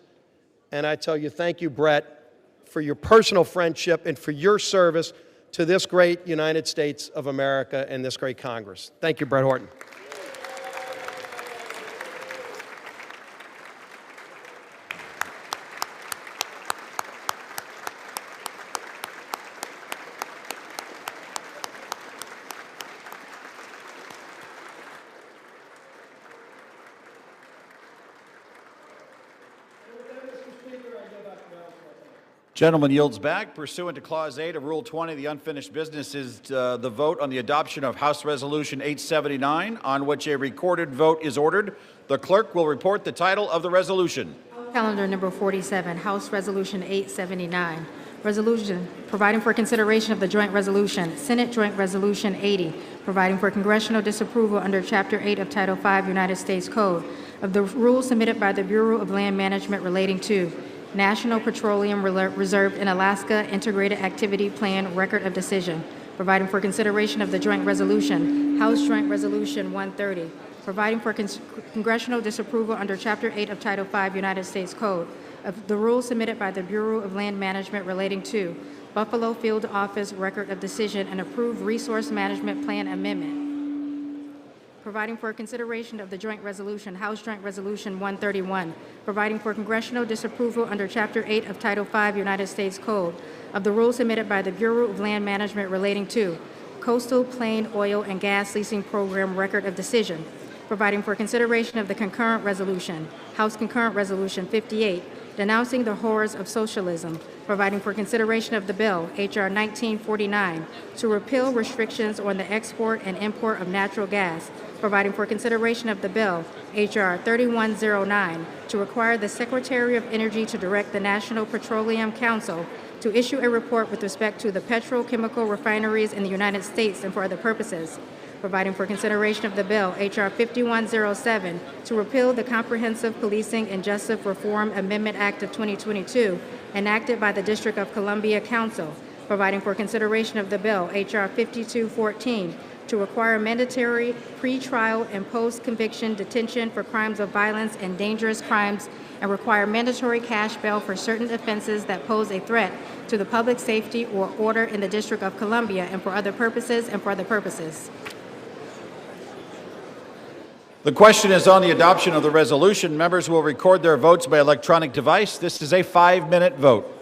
and I tell you, thank you, Brett, for your personal friendship and for your service to this great United States of America and this great Congress. Thank you, Brett Horton. Gentleman yields back. Pursuant to Clause 8 of Rule 20, the unfinished business is the vote on the adoption of House Resolution 879, on which a recorded vote is ordered. The clerk will report the title of the resolution. Calendar number 47, House Resolution 879. Resolution providing for consideration of the joint resolution, Senate Joint Resolution 80, providing for congressional disapproval under Chapter 8 of Title 5 United States Code of the rules submitted by the Bureau of Land Management relating to National Petroleum Reserve in Alaska Integrated Activity Plan Record of Decision, providing for consideration of the joint resolution, House Joint Resolution 130, providing for congressional disapproval under Chapter 8 of Title 5 United States Code of the rules submitted by the Bureau of Land Management relating to Buffalo Field Office Record of Decision and approved Resource Management Plan Amendment, providing for consideration of the joint resolution, House Joint Resolution 131, providing for congressional disapproval under Chapter 8 of Title 5 United States Code of the rules submitted by the Bureau of Land Management relating to Coastal Plain Oil and Gas Leasing Program Record of Decision, providing for consideration of the concurrent resolution, House Concurrent Resolution 58, denouncing the horrors of socialism, providing for consideration of the bill, H.R. 1949, to repeal restrictions on the export and import of natural gas, providing for consideration of the bill, H.R. 3109, to require the Secretary of Energy to direct the National Petroleum Council to issue a report with respect to the petrochemical refineries in the United States and for other purposes, providing for consideration of the bill, H.R. 5107, to repeal the Comprehensive Policing and Justice Reform Amendment Act of 2022, enacted by the District of Columbia Council, providing for consideration of the bill, H.R. 5214, to require mandatory pre-trial and post-conviction detention for crimes of violence and dangerous crimes and require mandatory cash bail for certain offenses that pose a threat to the public safety or order in the District of Columbia and for other purposes and for other purposes. The question is on the adoption of the resolution. Members will record their votes by electronic device. This is a 5-minute vote.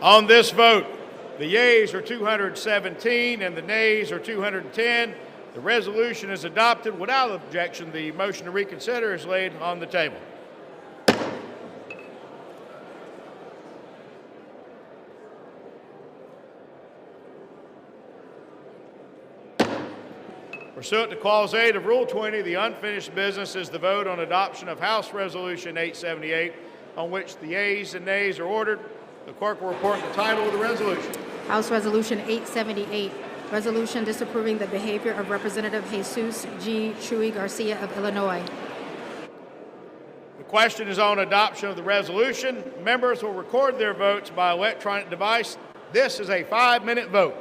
On this vote, the yeas are 217 and the nays are 210. The resolution is adopted without objection. The motion to reconsider is laid on the table. Pursuant to Clause 8 of Rule 20, the unfinished business is the vote on adoption of House Resolution 878, on which the yeas and nays are ordered. The clerk will report the title of the resolution. House Resolution 878, resolution disapproving the behavior of Representative Jesus G. Chuy Garcia of Illinois. The question is on adoption of the resolution. Members will record their votes by electronic device. This is a 5-minute vote.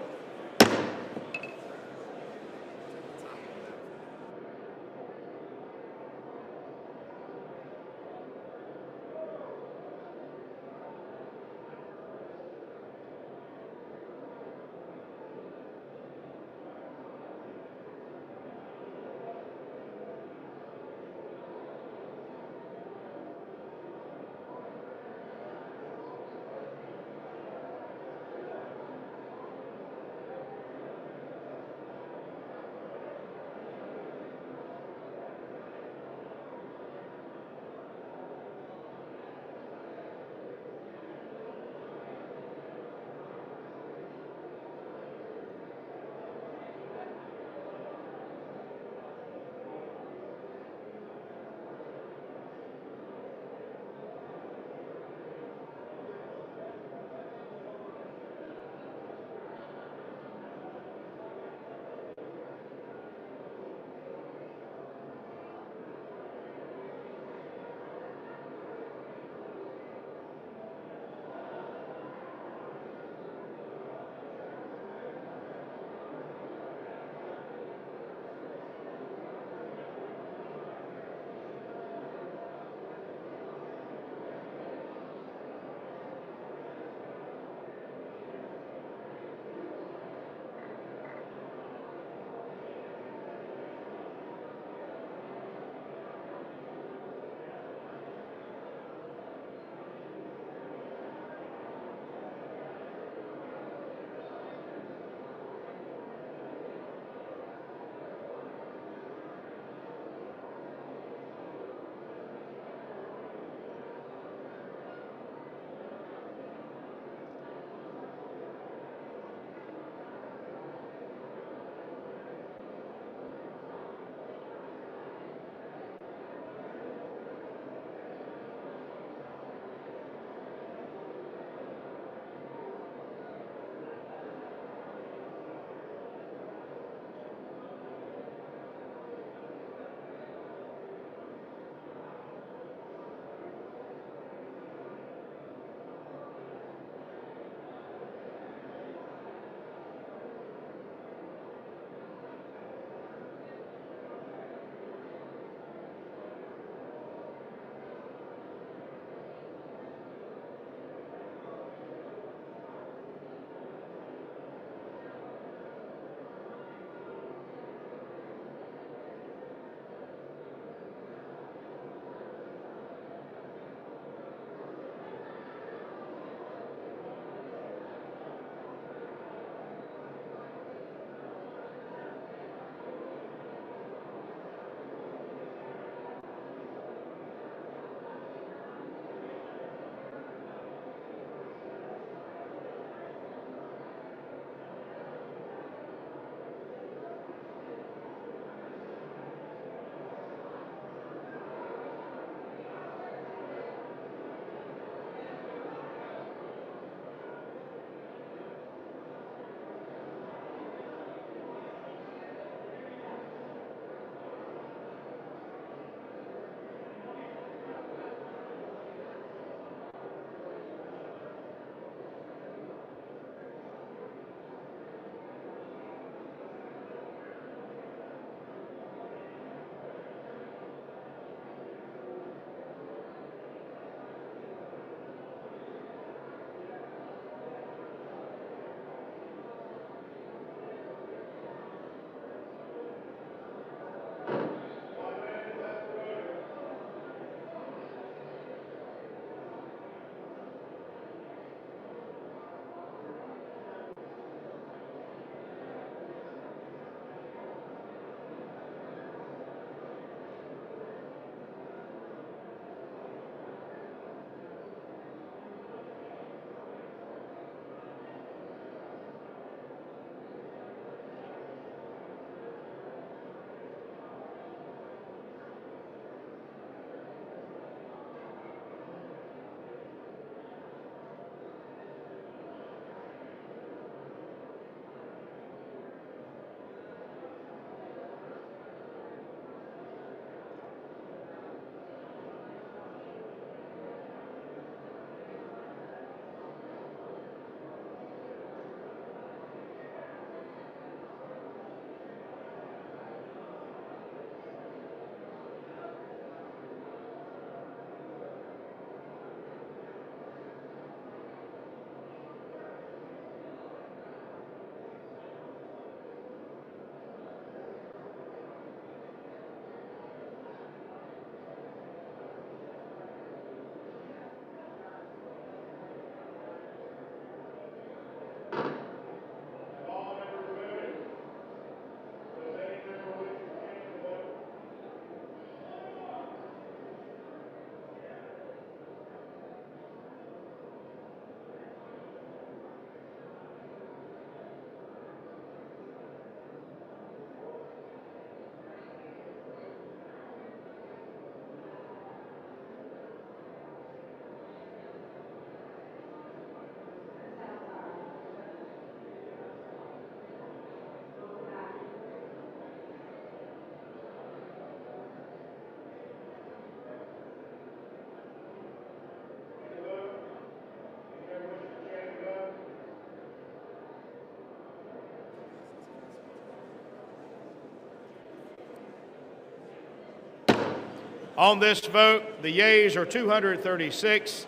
On this vote, the yeas are 236,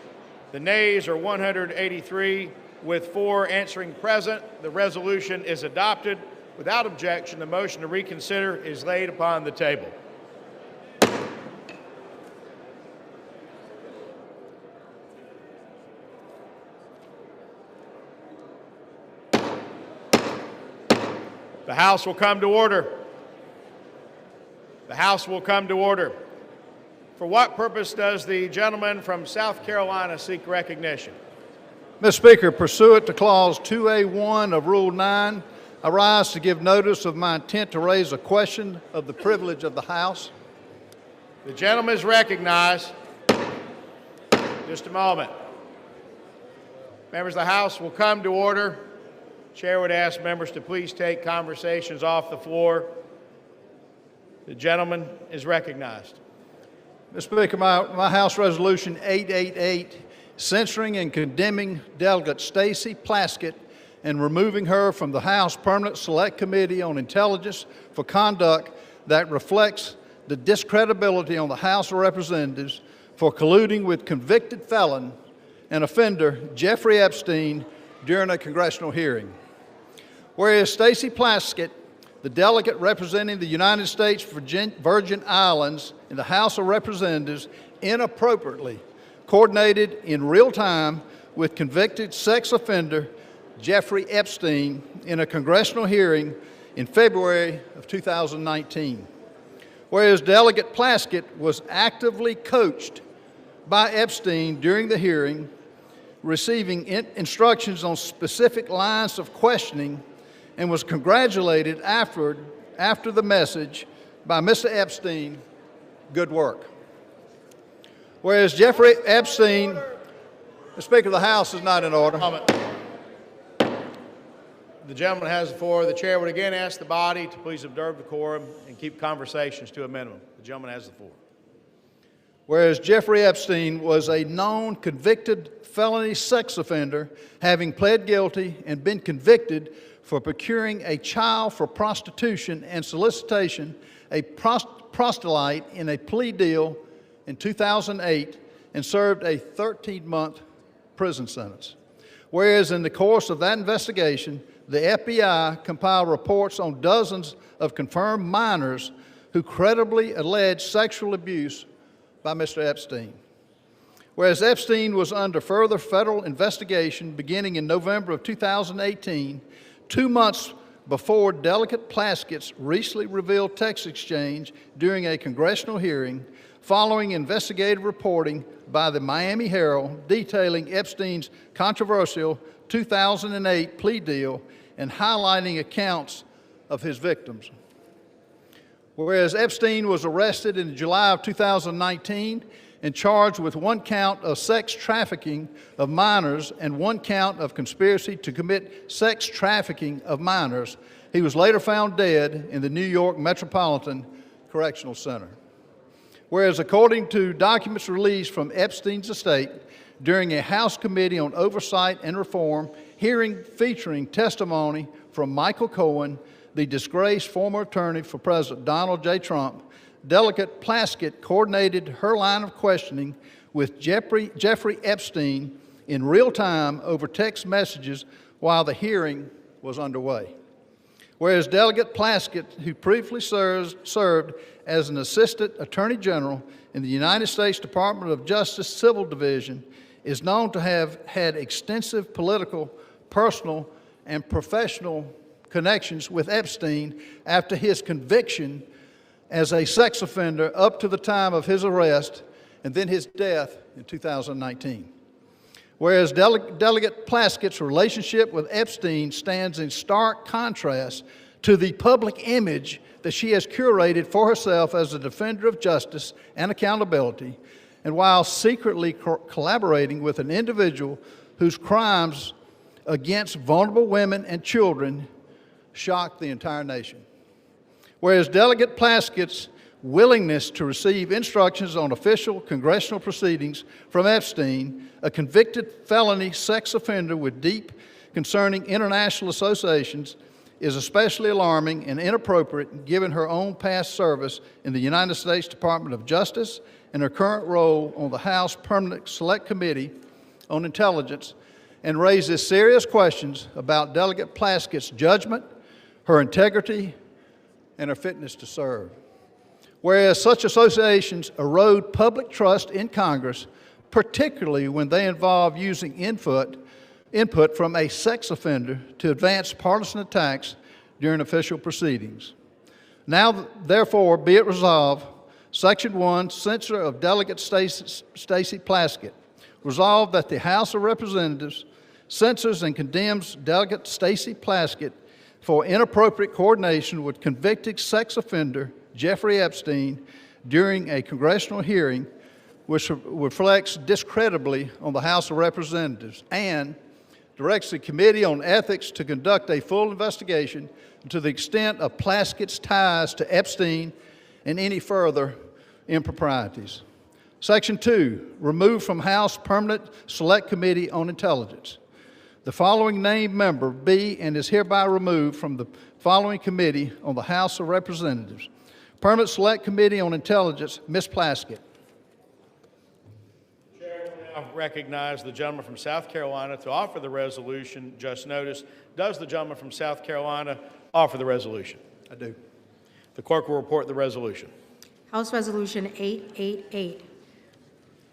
the nays are 183, with 4 answering present. The resolution is adopted. Without objection, the motion to reconsider is laid upon the table. The House will come to order. The House will come to order. For what purpose does the gentleman from South Carolina seek recognition? Mr. Speaker, pursuant to Clause 2A1 of Rule 9, I rise to give notice of my intent to raise a question of the privilege of the House. The gentleman is recognized. Just a moment. Members of the House will come to order. Chair would ask members to please take conversations off the floor. The gentleman is recognized. Mr. Speaker, my House Resolution 888, censoring and condemning Delegate Stacey Plaskett and removing her from the House Permanent Select Committee on Intelligence for conduct that reflects the discredibility on the House of Representatives for colluding with convicted felon and offender Jeffrey Epstein during a congressional hearing. Whereas Stacey Plaskett, the delegate representing the United States Virgin Islands in the House of Representatives, inappropriately coordinated in real time with convicted sex offender Jeffrey Epstein in a congressional hearing in February of 2019. Whereas Delegate Plaskett was actively coached by Epstein during the hearing, receiving instructions on specific lines of questioning, and was congratulated after the message by Mr. Epstein, good work. Whereas Jeffrey Epstein, the Speaker of the House is not in order. The gentleman has the floor. The chair would again ask the body to please observe decorum and keep conversations to a minimum. The gentleman has the floor. Whereas Jeffrey Epstein was a known convicted felony sex offender, having pled guilty and been convicted for procuring a child for prostitution and solicitation, a proselyte in a plea deal in 2008, and served a 13-month prison sentence. Whereas in the course of that investigation, the FBI compiled reports on dozens of confirmed minors who credibly alleged sexual abuse by Mr. Epstein. Whereas Epstein was under further federal investigation beginning in November of 2018, 2 months before Delegate Plaskett's recently revealed text exchange during a congressional hearing, following investigative reporting by the Miami Herald detailing Epstein's controversial 2008 plea deal and highlighting accounts of his victims. Whereas Epstein was arrested in July of 2019 and charged with 1 count of sex trafficking of minors and 1 count of conspiracy to commit sex trafficking of minors, he was later found dead in the New York Metropolitan Correctional Center. Whereas according to documents released from Epstein's estate during a House Committee on Oversight and Reform hearing featuring testimony from Michael Cohen, the disgraced former attorney for President Donald J. Trump, Delegate Plaskett coordinated her line of questioning with Jeffrey Epstein in real time over text messages while the hearing was underway. Whereas Delegate Plaskett, who previously served as an Assistant Attorney General in the United States Department of Justice Civil Division, is known to have had extensive political, personal, and professional connections with Epstein after his conviction as a sex offender up to the time of his arrest and then his death in 2019. Whereas Delegate Plaskett's relationship with Epstein stands in stark contrast to the public image that she has curated for herself as a defender of justice and accountability, and while secretly collaborating with an individual whose crimes against vulnerable women and children shocked the entire nation. Whereas Delegate Plaskett's willingness to receive instructions on official congressional proceedings from Epstein, a convicted felony sex offender with deep concerning international associations, is especially alarming and inappropriate given her own past service in the United States Department of Justice and her current role on the House Permanent Select Committee on Intelligence, and raises serious questions about Delegate Plaskett's judgment, her integrity, and her fitness to serve. Whereas such associations erode public trust in Congress, particularly when they involve using input from a sex offender to advance partisan attacks during official proceedings. Now, therefore, be it resolved, Section 1, Censure of Delegate Stacey Plaskett. Resolved that the House of Representatives censors and condemns Delegate Stacey Plaskett for inappropriate coordination with convicted sex offender Jeffrey Epstein during a congressional hearing which reflects discreditably on the House of Representatives, and directs the Committee on Ethics to conduct a full investigation to the extent of Plaskett's ties to Epstein and any further improprieties. Section 2, remove from House Permanent Select Committee on Intelligence. The following named member be and is hereby removed from the following committee on the House of Representatives. Permanent Select Committee on Intelligence, Ms. Plaskett. The chair will now recognize the gentleman from South Carolina to offer the resolution just noticed. Does the gentleman from South Carolina offer the resolution? I do. The clerk will report the resolution. House Resolution 888.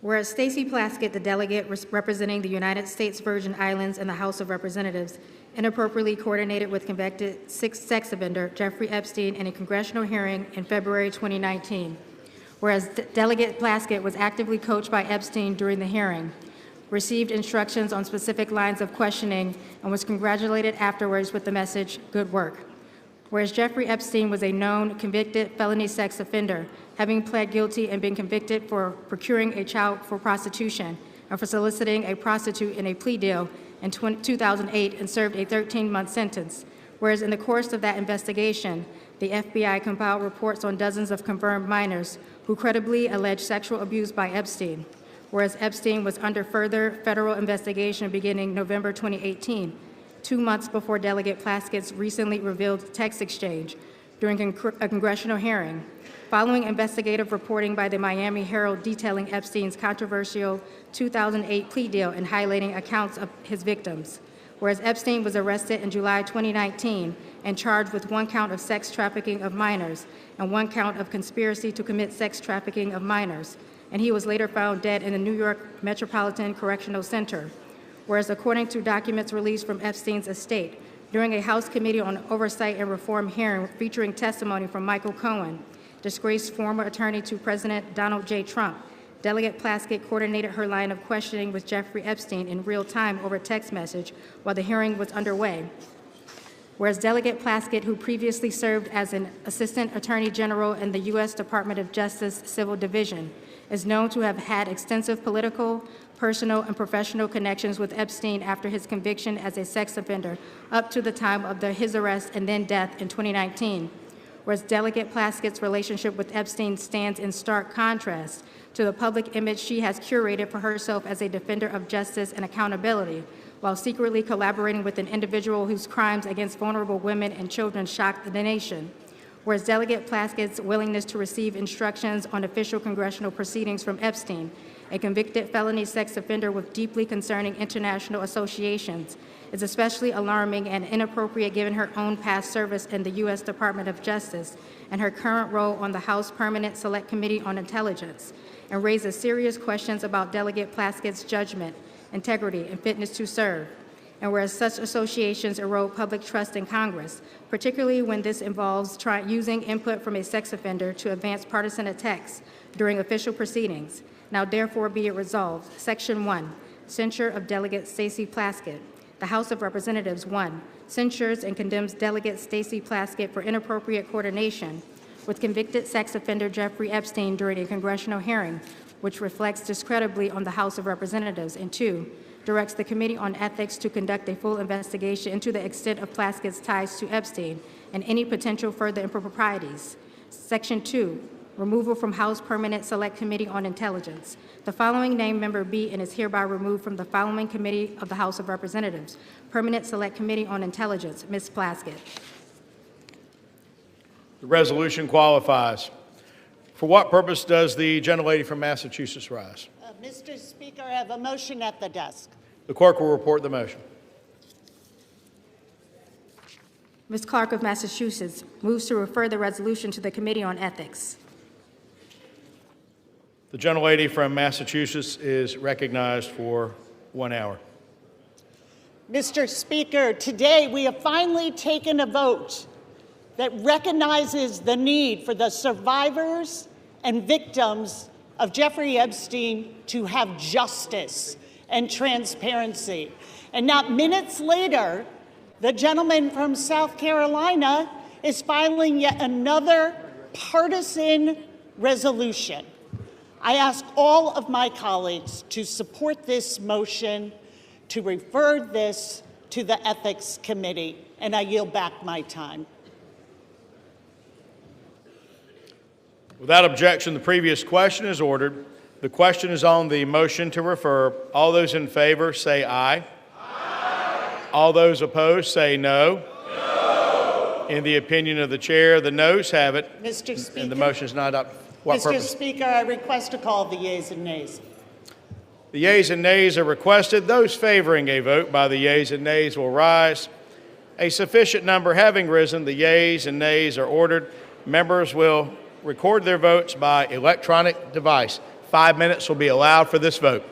Whereas Stacey Plaskett, the delegate representing the United States Virgin Islands in the House of Representatives, inappropriately coordinated with convicted sex offender Jeffrey Epstein in a congressional hearing in February 2019. Whereas Delegate Plaskett was actively coached by Epstein during the hearing, received instructions on specific lines of questioning, and was congratulated afterwards with the message, "Good work." Whereas Jeffrey Epstein was a known convicted felony sex offender, having pled guilty and been convicted for procuring a child for prostitution and for soliciting a prostitute in a plea deal in 2008 and served a 13-month sentence. Whereas in the course of that investigation, the FBI compiled reports on dozens of confirmed minors who credibly alleged sexual abuse by Epstein. Whereas Epstein was under further federal investigation beginning November 2018, 2 months before Delegate Plaskett's recently revealed text exchange during a congressional hearing, following investigative reporting by the Miami Herald detailing Epstein's controversial 2008 plea deal and highlighting accounts of his victims. Whereas Epstein was arrested in July 2019 and charged with 1 count of sex trafficking of minors and 1 count of conspiracy to commit sex trafficking of minors, and he was later found dead in the New York Metropolitan Correctional Center. Whereas according to documents released from Epstein's estate, during a House Committee on Oversight and Reform hearing featuring testimony from Michael Cohen, disgraced former attorney to President Donald J. Trump, Delegate Plaskett coordinated her line of questioning with Jeffrey Epstein in real time over text message while the hearing was underway. Whereas Delegate Plaskett, who previously served as an Assistant Attorney General in the U.S. Department of Justice Civil Division, is known to have had extensive political, personal, and professional connections with Epstein after his conviction as a sex offender up to the time of his arrest and then death in 2019. Whereas Delegate Plaskett's relationship with Epstein stands in stark contrast to the public image she has curated for herself as a defender of justice and accountability, while secretly collaborating with an individual whose crimes against vulnerable women and children shocked the nation. Whereas Delegate Plaskett's willingness to receive instructions on official congressional proceedings from Epstein, a convicted felony sex offender with deeply concerning international associations, is especially alarming and inappropriate given her own past service in the U.S. Department of Justice and her current role on the House Permanent Select Committee on Intelligence, and raises serious questions about Delegate Plaskett's judgment, integrity, and fitness to serve. And whereas such associations erode public trust in Congress, particularly when this involves using input from a sex offender to advance partisan attacks during official proceedings, now therefore be it resolved. Section 1, Censure of Delegate Stacey Plaskett. The House of Representatives, 1, censures and condemns Delegate Stacey Plaskett for inappropriate coordination with convicted sex offender Jeffrey Epstein during a congressional hearing, which reflects discreditably on the House of Representatives, and 2, directs the Committee on Ethics to conduct a full investigation into the extent of Plaskett's ties to Epstein and any potential further improprieties. Section 2, removal from House Permanent Select Committee on Intelligence. The following named member be and is hereby removed from the following committee of the House of Representatives. Permanent Select Committee on Intelligence, Ms. Plaskett. The resolution qualifies. For what purpose does the gentlelady from Massachusetts rise? Mr. Speaker, I have a motion at the desk. The clerk will report the motion. Ms. Clark of Massachusetts moves to refer the resolution to the Committee on Ethics. The gentlelady from Massachusetts is recognized for 1 hour. Mr. Speaker, today we have finally taken a vote that recognizes the need for the survivors and victims of Jeffrey Epstein to have justice and transparency. And not minutes later, the gentleman from South Carolina is filing yet another partisan resolution. I ask all of my colleagues to support this motion to refer this to the Ethics Committee, and I yield back my time. Without objection, the previous question is ordered. The question is on the motion to refer. All those in favor say aye. Aye. All those opposed say no. No. In the opinion of the chair, the noes have it. Mr. Speaker, and the motion is not up. What Mr. purpose? Speaker, I request to call the yeas and nays. The yeas and nays are requested. Those favoring a vote by the yeas and nays will rise. A sufficient number having risen, the yeas and nays are ordered. Members will record their votes by electronic device. 5 minutes will be allowed for this vote.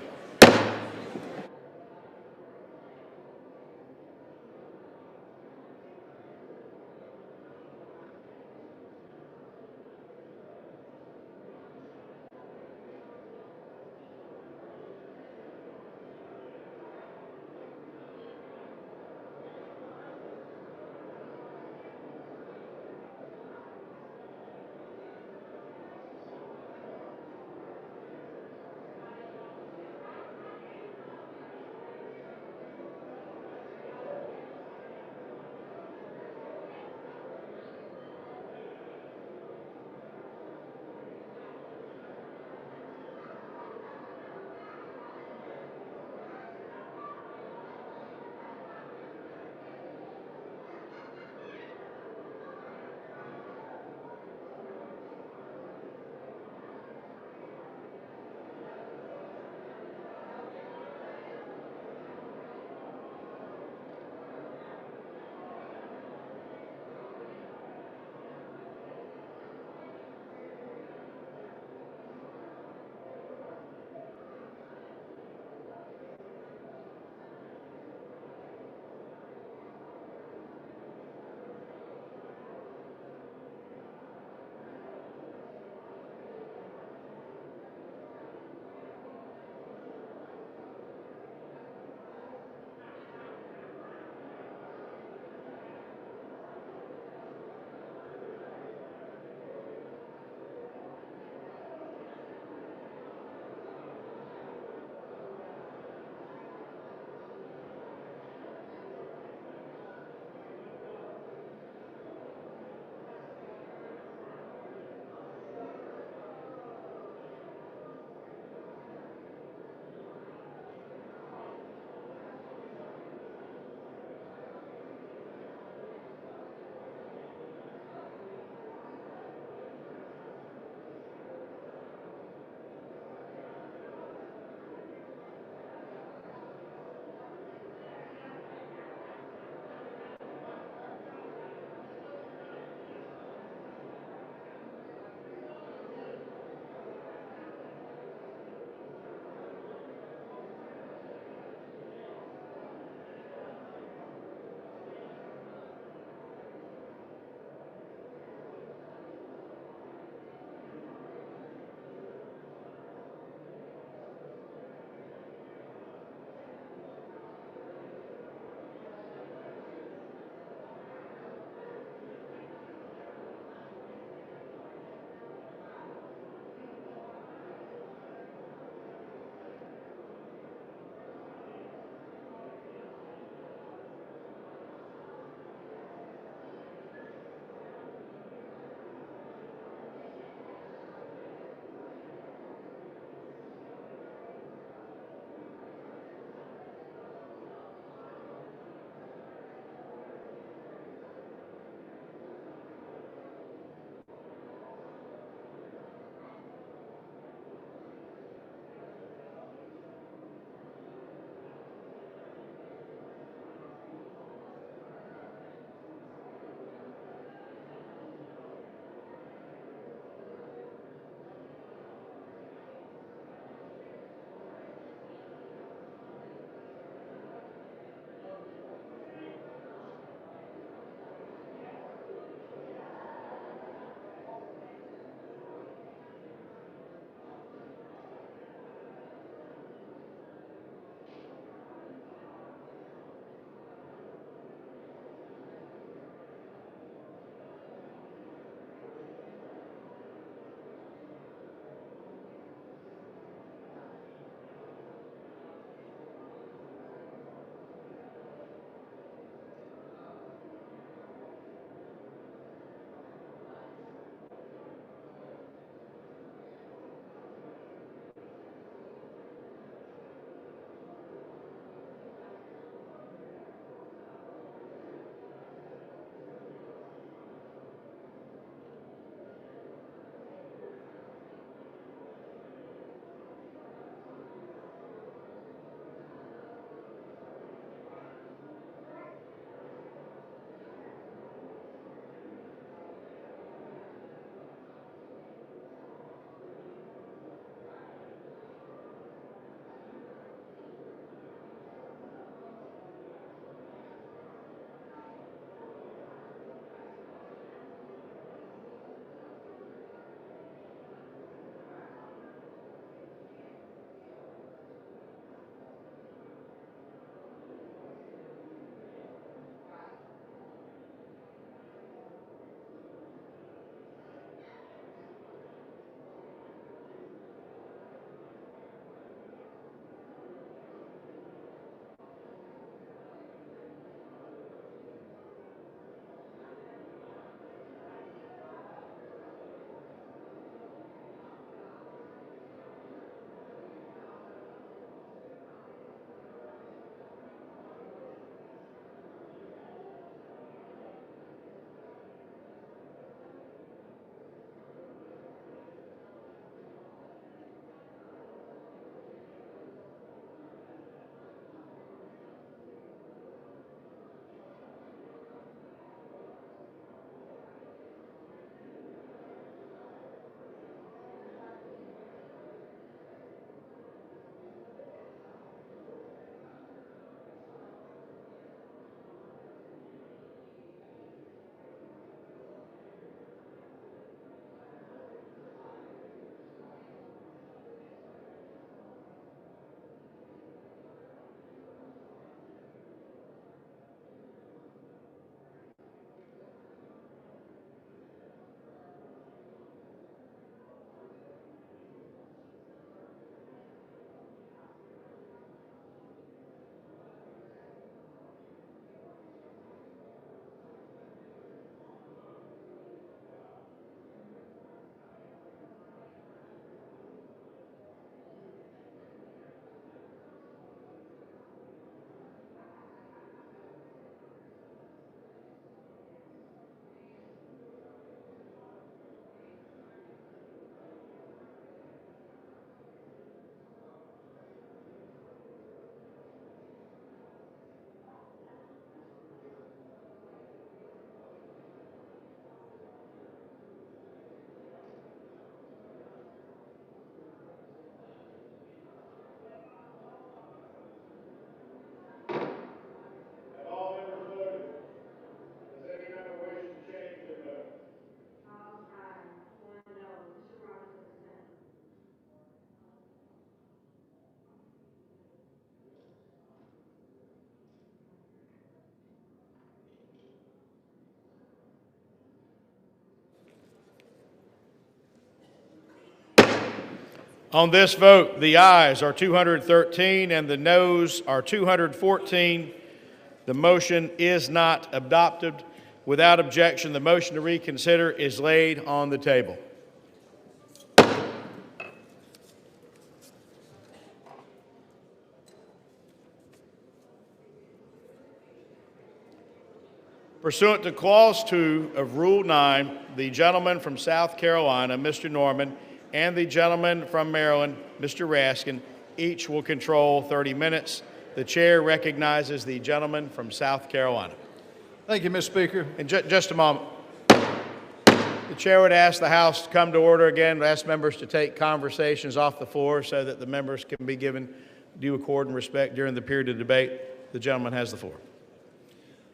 On this vote, the ayes are 213 and the noes are 214. The motion is not adopted. Without objection, the motion to reconsider is laid on the table. Pursuant to Clause 2 of Rule 9, the gentleman from South Carolina, Mr. Norman, and the gentleman from Maryland, Mr. Raskin, each will control 30 minutes. The chair recognizes the gentleman from South Carolina. Thank you, Mr. Speaker. And just a moment. The chair would ask the House to come to order again, ask members to take conversations off the floor so that the members can be given due accord and respect during the period of debate. The gentleman has the floor.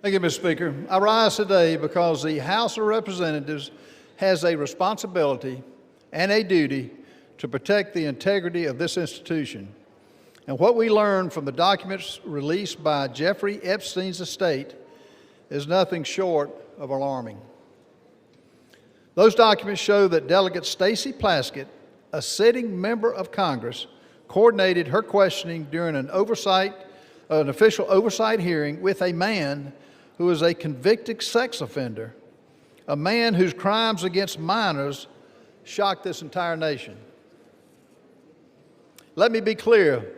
Thank you, Mr. Speaker. I rise today because the House of Representatives has a responsibility and a duty to protect the integrity of this institution. And what we learned from the documents released by Jeffrey Epstein's estate is nothing short of alarming. Those documents show that Delegate Stacey Plaskett, a sitting member of Congress, coordinated her questioning during an official oversight hearing with a man who is a convicted sex offender, a man whose crimes against minors shocked this entire nation. Let me be clear,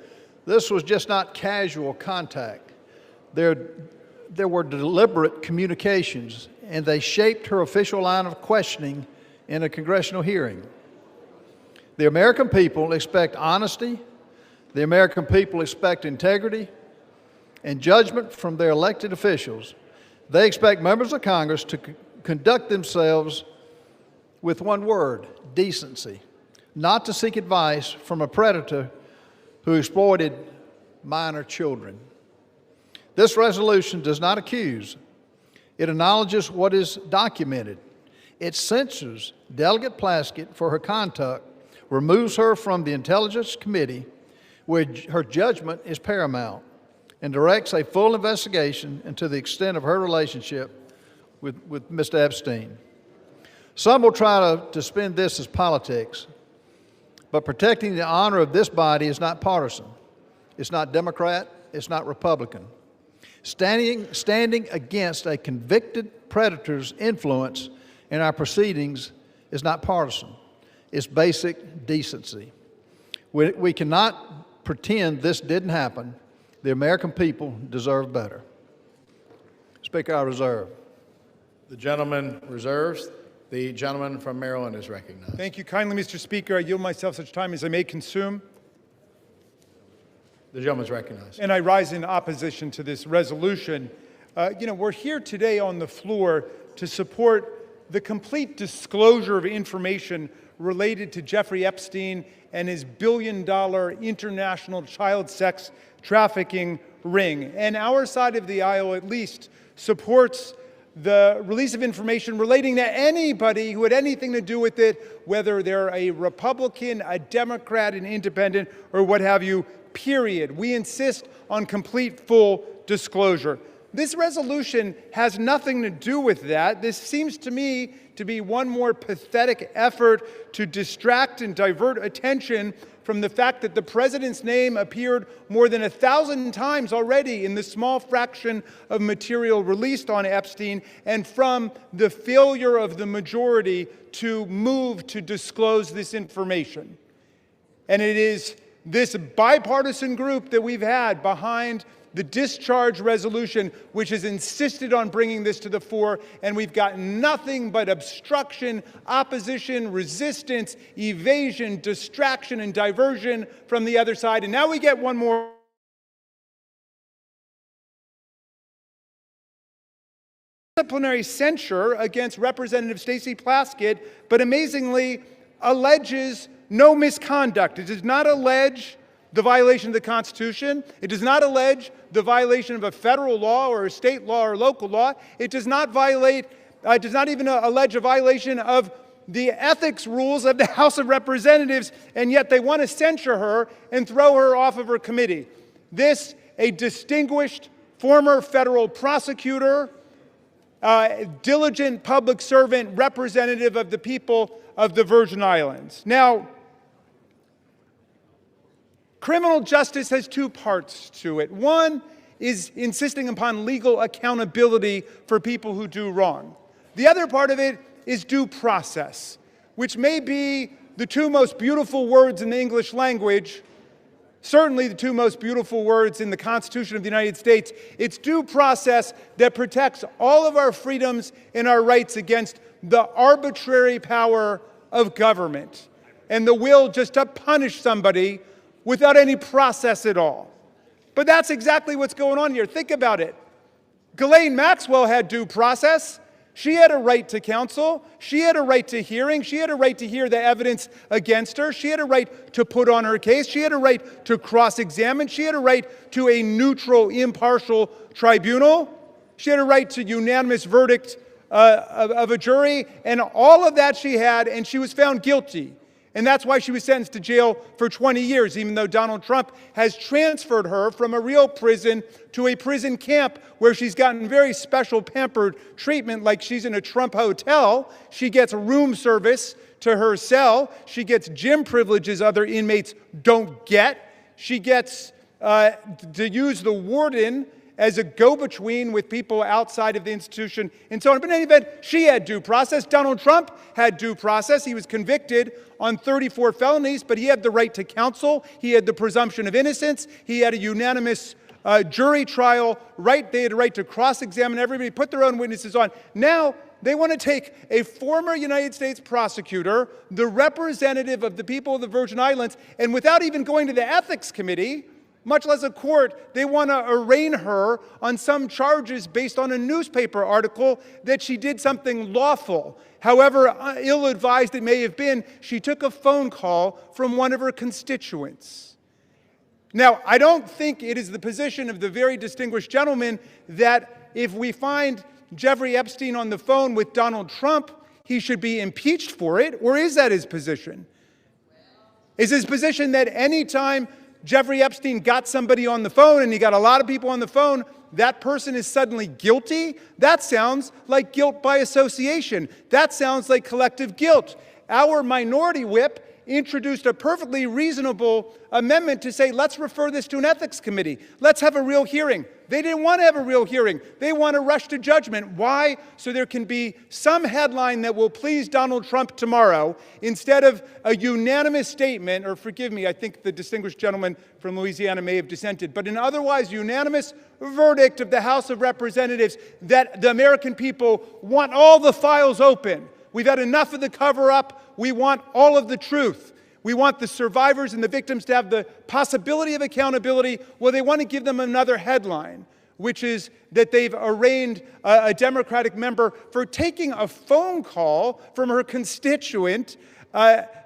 this was just not casual contact. There were deliberate communications, and they shaped her official line of questioning in a congressional hearing. The American people expect honesty, the American people expect integrity and judgment from their elected officials. They expect members of Congress to conduct themselves with one word: decency, not to seek advice from a predator who exploited minor children. This resolution does not accuse. It acknowledges what is documented. It censures Delegate Plaskett for her conduct, removes her from the Intelligence Committee, where her judgment is paramount, and directs a full investigation into the extent of her relationship with Mr. Epstein. Some will try to spin this as politics, but protecting the honor of this body is not partisan. It's not Democrat, it's not Republican. Standing against a convicted predator's influence in our proceedings is not partisan. It's basic decency. We cannot pretend this didn't happen. The American people deserve better. Speaker, I reserve. The gentleman reserves. The gentleman from Maryland is recognized. Thank you kindly, Mr. Speaker. I yield myself such time as I may consume. The gentleman is recognized. And I rise in opposition to this resolution. We're here today on the floor to support the complete disclosure of information related to Jeffrey Epstein and his billion-dollar international child sex trafficking ring. And our side of the aisle, at least, supports the release of information relating to anybody who had anything to do with it, whether they're a Republican, a Democrat, an independent, or what have you, period. We insist on complete, full disclosure. This resolution has nothing to do with that. This seems to me to be one more pathetic effort to distract and divert attention from the fact that the president's name appeared more than 1,000 times already in the small fraction of material released on Epstein, and from the failure of the majority to move to disclose this information. And it is this bipartisan group that we've had behind the discharge resolution which has insisted on bringing this to the fore, and we've got nothing but obstruction, opposition, resistance, evasion, distraction, and diversion from the other side. And now we get one more disciplinary censure against Representative Stacey Plaskett, but amazingly alleges no misconduct. It does not allege the violation of the Constitution. It does not allege the violation of a federal law or a state law or local law. It does not even allege a violation of the ethics rules of the House of Representatives, and yet they want to censure her and throw her off of her committee. This, a distinguished former federal prosecutor, diligent public servant, representative of the people of the Virgin Islands. Now, Criminal justice has two parts to it. One is insisting upon legal accountability for people who do wrong. The other part of it is due process, which may be the two most beautiful words in the English language, certainly the two most beautiful words in the Constitution of the United States. It's due process that protects all of our freedoms and our rights against the arbitrary power of government and the will just to punish somebody without any process at all. But that's exactly what's going on here. Think about it. Ghislaine Maxwell had due process. She had a right to counsel. She had a right to hearing. She had a right to hear the evidence against her. She had a right to put on her case. She had a right to cross-examine. She had a right to a neutral, impartial tribunal. She had a right to unanimous verdict of a jury. And all of that she had, and she was found guilty. And that's why she was sentenced to jail for 20 years, even though Donald Trump has transferred her from a real prison to a prison camp where she's gotten very special pampered treatment, like she's in a Trump hotel. She gets room service to her cell. She gets gym privileges other inmates don't get. She gets to use the warden as a go-between with people outside of the institution and so on. But in any event, she had due process. Donald Trump had due process. He was convicted on 34 felonies, but he had the right to counsel. He had the presumption of innocence. He had a unanimous jury trial. They had a right to cross-examine everybody, put their own witnesses on. Now, they want to take a former United States prosecutor, the representative of the people of the Virgin Islands, and without even going to the ethics committee, much less a court, they want to arraign her on some charges based on a newspaper article that she did something lawful. However ill-advised it may have been, she took a phone call from one of her constituents. Now, I don't think it is the position of the very distinguished gentleman that if we find Jeffrey Epstein on the phone with Donald Trump, he should be impeached for it, or is that his position? Is his position that any time Jeffrey Epstein got somebody on the phone, and he got a lot of people on the phone, that person is suddenly guilty? That sounds like guilt by association. That sounds like collective guilt. Our minority whip introduced a perfectly reasonable amendment to say, let's refer this to an ethics committee. Let's have a real hearing. They didn't want to have a real hearing. They want to rush to judgment. Why? So there can be some headline that will please Donald Trump tomorrow instead of a unanimous statement, or forgive me, I think the distinguished gentleman from Louisiana may have dissented, but an otherwise unanimous verdict of the House of Representatives that the American people want all the files open. We've had enough of the cover-up. We want all of the truth. We want the survivors and the victims to have the possibility of accountability. Well, they want to give them another headline, which is that they've arraigned a Democratic member for taking a phone call from her constituent,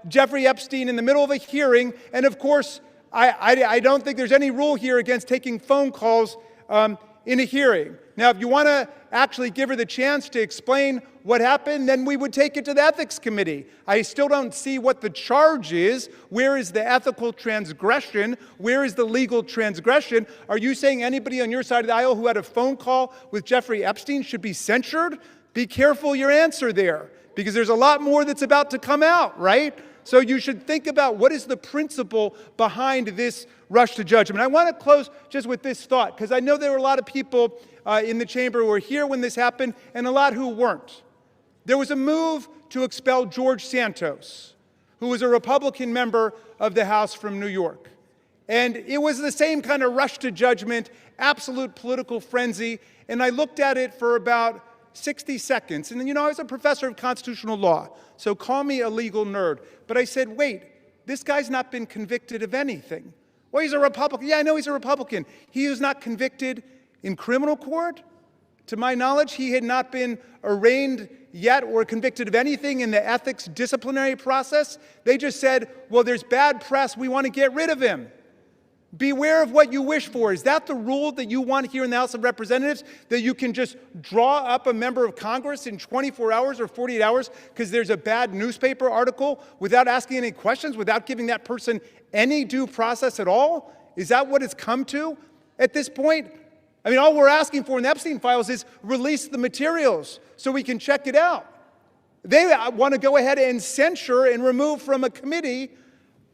Jeffrey Epstein, in the middle of a hearing. And of course, I don't think there's any rule here against taking phone calls in a hearing. Now, if you want to actually give her the chance to explain what happened, then we would take it to the ethics committee. I still don't see what the charge is. Where is the ethical transgression? Where is the legal transgression? Are you saying anybody on your side of the aisle who had a phone call with Jeffrey Epstein should be censured? Be careful your answer there, because there's a lot more that's about to come out, right? So you should think about what is the principle behind this rush to judgment. I want to close just with this thought, because I know there were a lot of people in the chamber who were here when this happened, and a lot who weren't. There was a move to expel George Santos, who was a Republican member of the House from New York. And it was the same kind of rush to judgment, absolute political frenzy. And I looked at it for about 60 seconds. And, I was a professor of constitutional law, so call me a legal nerd. But I said, wait, this guy's not been convicted of anything. Well, he's a Republican. Yeah, I know he's a Republican. He was not convicted in criminal court. To my knowledge, he had not been arraigned yet or convicted of anything in the ethics disciplinary process. They just said, well, there's bad press. We want to get rid of him. Beware of what you wish for. Is that the rule that you want here in the House of Representatives? That you can just draw up a member of Congress in 24 hours or 48 hours because there's a bad newspaper article without asking any questions, without giving that person any due process at all? Is that what it's come to at this point? I mean, all we're asking for in the Epstein files is release the materials so we can check it out. They want to go ahead and censure and remove from a committee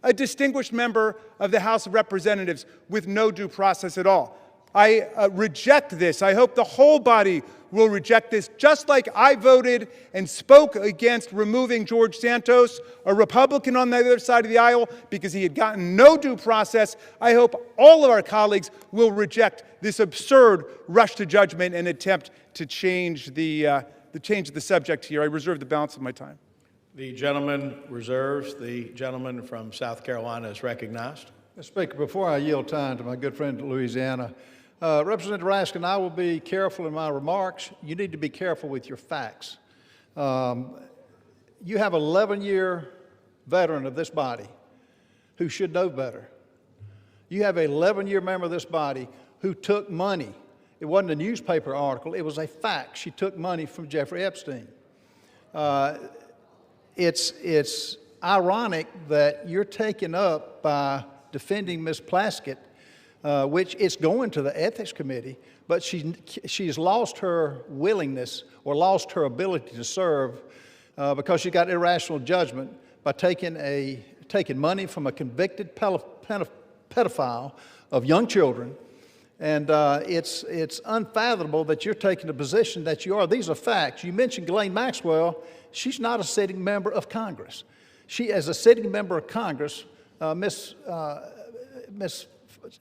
a distinguished member of the House of Representatives with no due process at all. I reject this. I hope the whole body will reject this, just like I voted and spoke against removing George Santos, a Republican on the other side of the aisle, because he had gotten no due process. I hope all of our colleagues will reject this absurd rush to judgment and attempt to change the subject here. I reserve the balance of my time. The gentleman reserves. The gentleman from South Carolina is recognized. Mr. Speaker, before I yield time to my good friend Louisiana, Representative Raskin, I will be careful in my remarks. You need to be careful with your facts. You have an 11-year veteran of this body who should know better. You have an 11-year member of this body who took money. It wasn't a newspaper article. It was a fact. She took money from Jeffrey Epstein. It's ironic that you're taken up by defending Ms. Plaskett, which is going to the Ethics Committee, but she's lost her willingness or lost her ability to serve because she got irrational judgment by taking money from a convicted pedophile of young children. And it's unfathomable that you're taking the position that you are. These are facts. You mentioned Ghislaine Maxwell. She's not a sitting member of Congress. She, as a sitting member of Congress,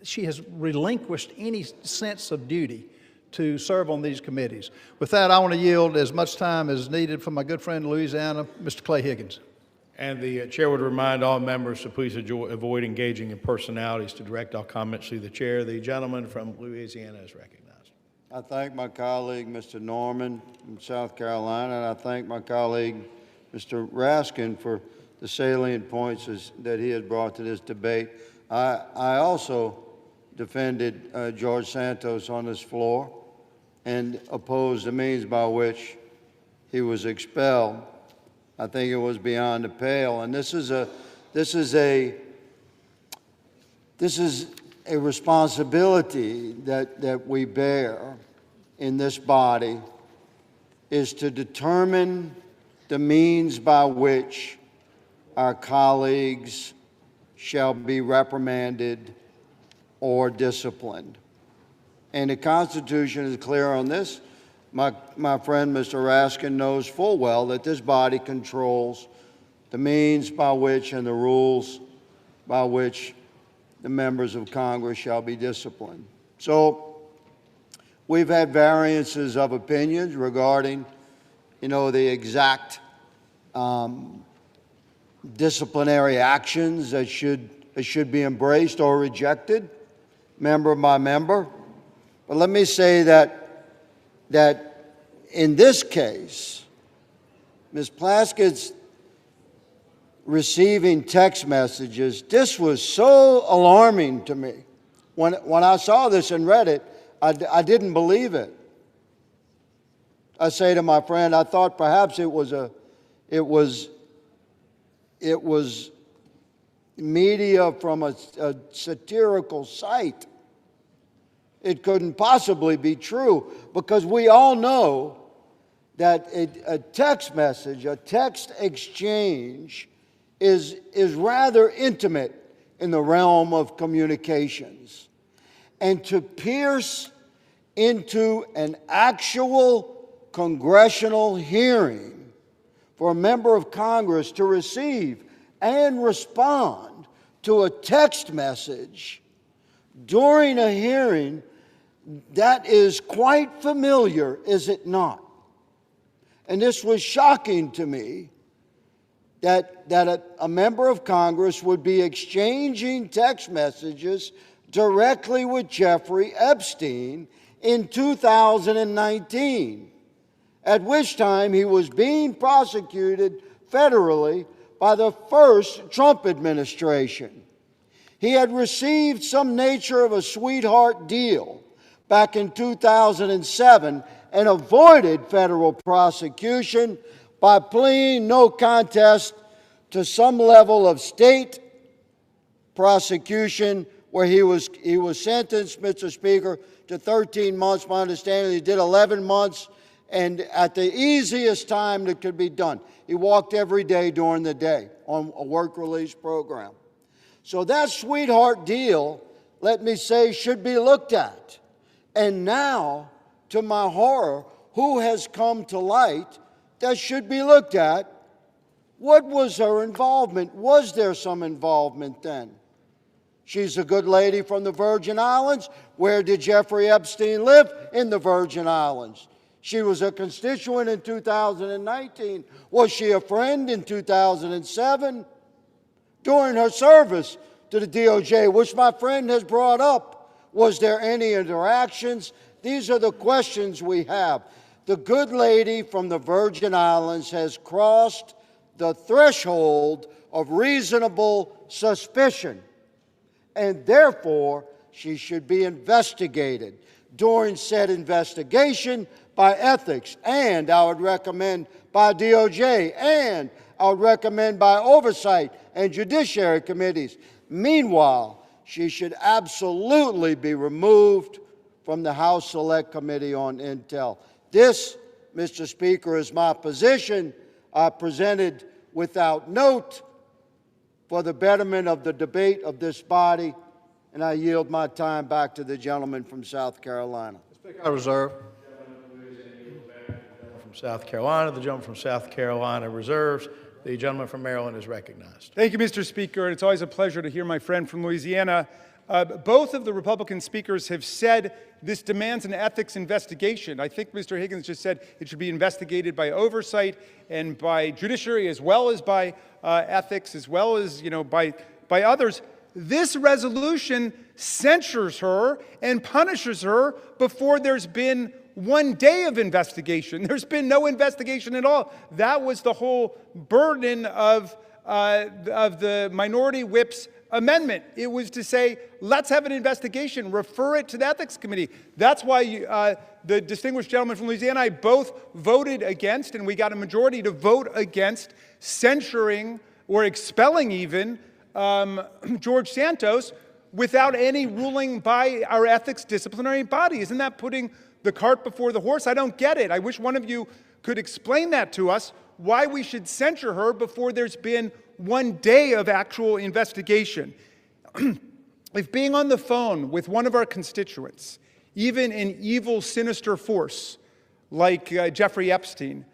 she has relinquished any sense of duty to serve on these committees. With that, I want to yield as much time as needed for my good friend Louisiana, Mr. Clay Higgins. And the chair would remind all members to please avoid engaging in personalities to direct all comments through the chair. The gentleman from Louisiana is recognized. I thank my colleague, Mr. Norman from South Carolina, and I thank my colleague, Mr. Raskin, for the salient points that he has brought to this debate. I also defended George Santos on this floor and opposed the means by which he was expelled. I think it was beyond the pale, and this is a responsibility that we bear in this body, is to determine the means by which our colleagues shall be reprimanded or disciplined. And the Constitution is clear on this. My friend Mr. Raskin knows full well that this body controls the means by which and the rules by which the members of Congress shall be disciplined. So we've had variances of opinions regarding, the exact disciplinary actions that should be embraced or rejected, member by member. But let me say that in this case, Ms. Plaskett's receiving text messages, this was so alarming to me. When I saw this and read it, I didn't believe it. I say to my friend, I thought perhaps it was media from a satirical site. It couldn't possibly be true, because we all know that a text message, a text exchange is rather intimate in the realm of communications. And to pierce into an actual congressional hearing for a member of Congress to receive and respond to a text message during a hearing, that is quite familiar, is it not? And this was shocking to me, that a member of Congress would be exchanging text messages directly with Jeffrey Epstein in 2019, at which time he was being prosecuted federally by the first Trump administration. He had received some nature of a sweetheart deal back in 2007 and avoided federal prosecution by pleading no contest to some level of state prosecution, where he was sentenced, Mr. Speaker, to 13 months. My understanding, he did 11 months, and at the easiest time that could be done. He walked every day during the day on a work release program. So that sweetheart deal, let me say, should be looked at. And now, to my horror, who has come to light that should be looked at? What was her involvement? Was there some involvement then? She's a good lady from the Virgin Islands. Where did Jeffrey Epstein live? In the Virgin Islands. She was a constituent in 2019. Was she a friend in 2007? During her service to the DOJ, which my friend has brought up, was there any interactions? These are the questions we have. The good lady from the Virgin Islands has crossed the threshold of reasonable suspicion, and therefore she should be investigated. During said investigation by ethics, and I would recommend by DOJ, and I would recommend by oversight and judiciary committees. Meanwhile, she should absolutely be removed from the House Select Committee on Intel. This, Mr. Speaker, is my position. I presented without note for the betterment of the debate of this body, and I yield my time back to the gentleman from South Carolina. Speaker, I reserve. From South Carolina, the gentleman from South Carolina reserves. The gentleman from Maryland is recognized. Thank you, Mr. Speaker. It's always a pleasure to hear my friend from Louisiana. Both of the Republican speakers have said this demands an ethics investigation. I think Mr. Higgins just said it should be investigated by oversight and by judiciary, as well as by ethics, as well as by others. This resolution censures her and punishes her before there's been 1 day of investigation. There's been no investigation at all. That was the whole burden of the minority whip's amendment. It was to say, let's have an investigation, refer it to the Ethics Committee. That's why the distinguished gentleman from Louisiana and I both voted against, and we got a majority to vote against censuring or expelling even George Santos without any ruling by our ethics disciplinary body. Isn't that putting the cart before the horse? I don't get it. I wish one of you could explain that to us, why we should censure her before there's been 1 day of actual investigation. If being on the phone with one of our constituents, even an evil, sinister force like Jeffrey Epstein,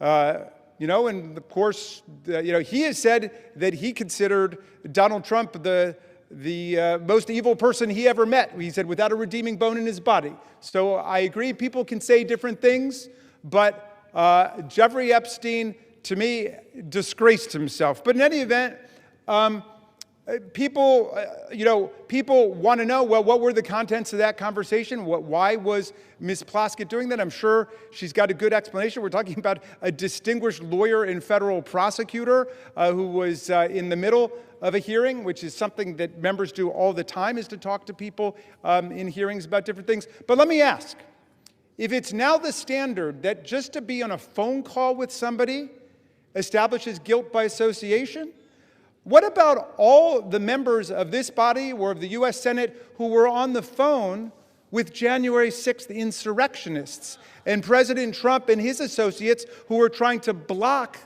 and of course, he has said that he considered Donald Trump the most evil person he ever met. He said, without a redeeming bone in his body. So I agree, people can say different things, but Jeffrey Epstein, to me, disgraced himself. But in any event, people want to know, well, what were the contents of that conversation? Why was Ms. Plaskett doing that? I'm sure she's got a good explanation. We're talking about a distinguished lawyer and federal prosecutor who was in the middle of a hearing, which is something that members do all the time, is to talk to people in hearings about different things. But let me ask, if it's now the standard that just to be on a phone call with somebody establishes guilt by association, what about all the members of this body or of the U.S. Senate who were on the phone with January 6th insurrectionists and President Trump and his associates who were trying to block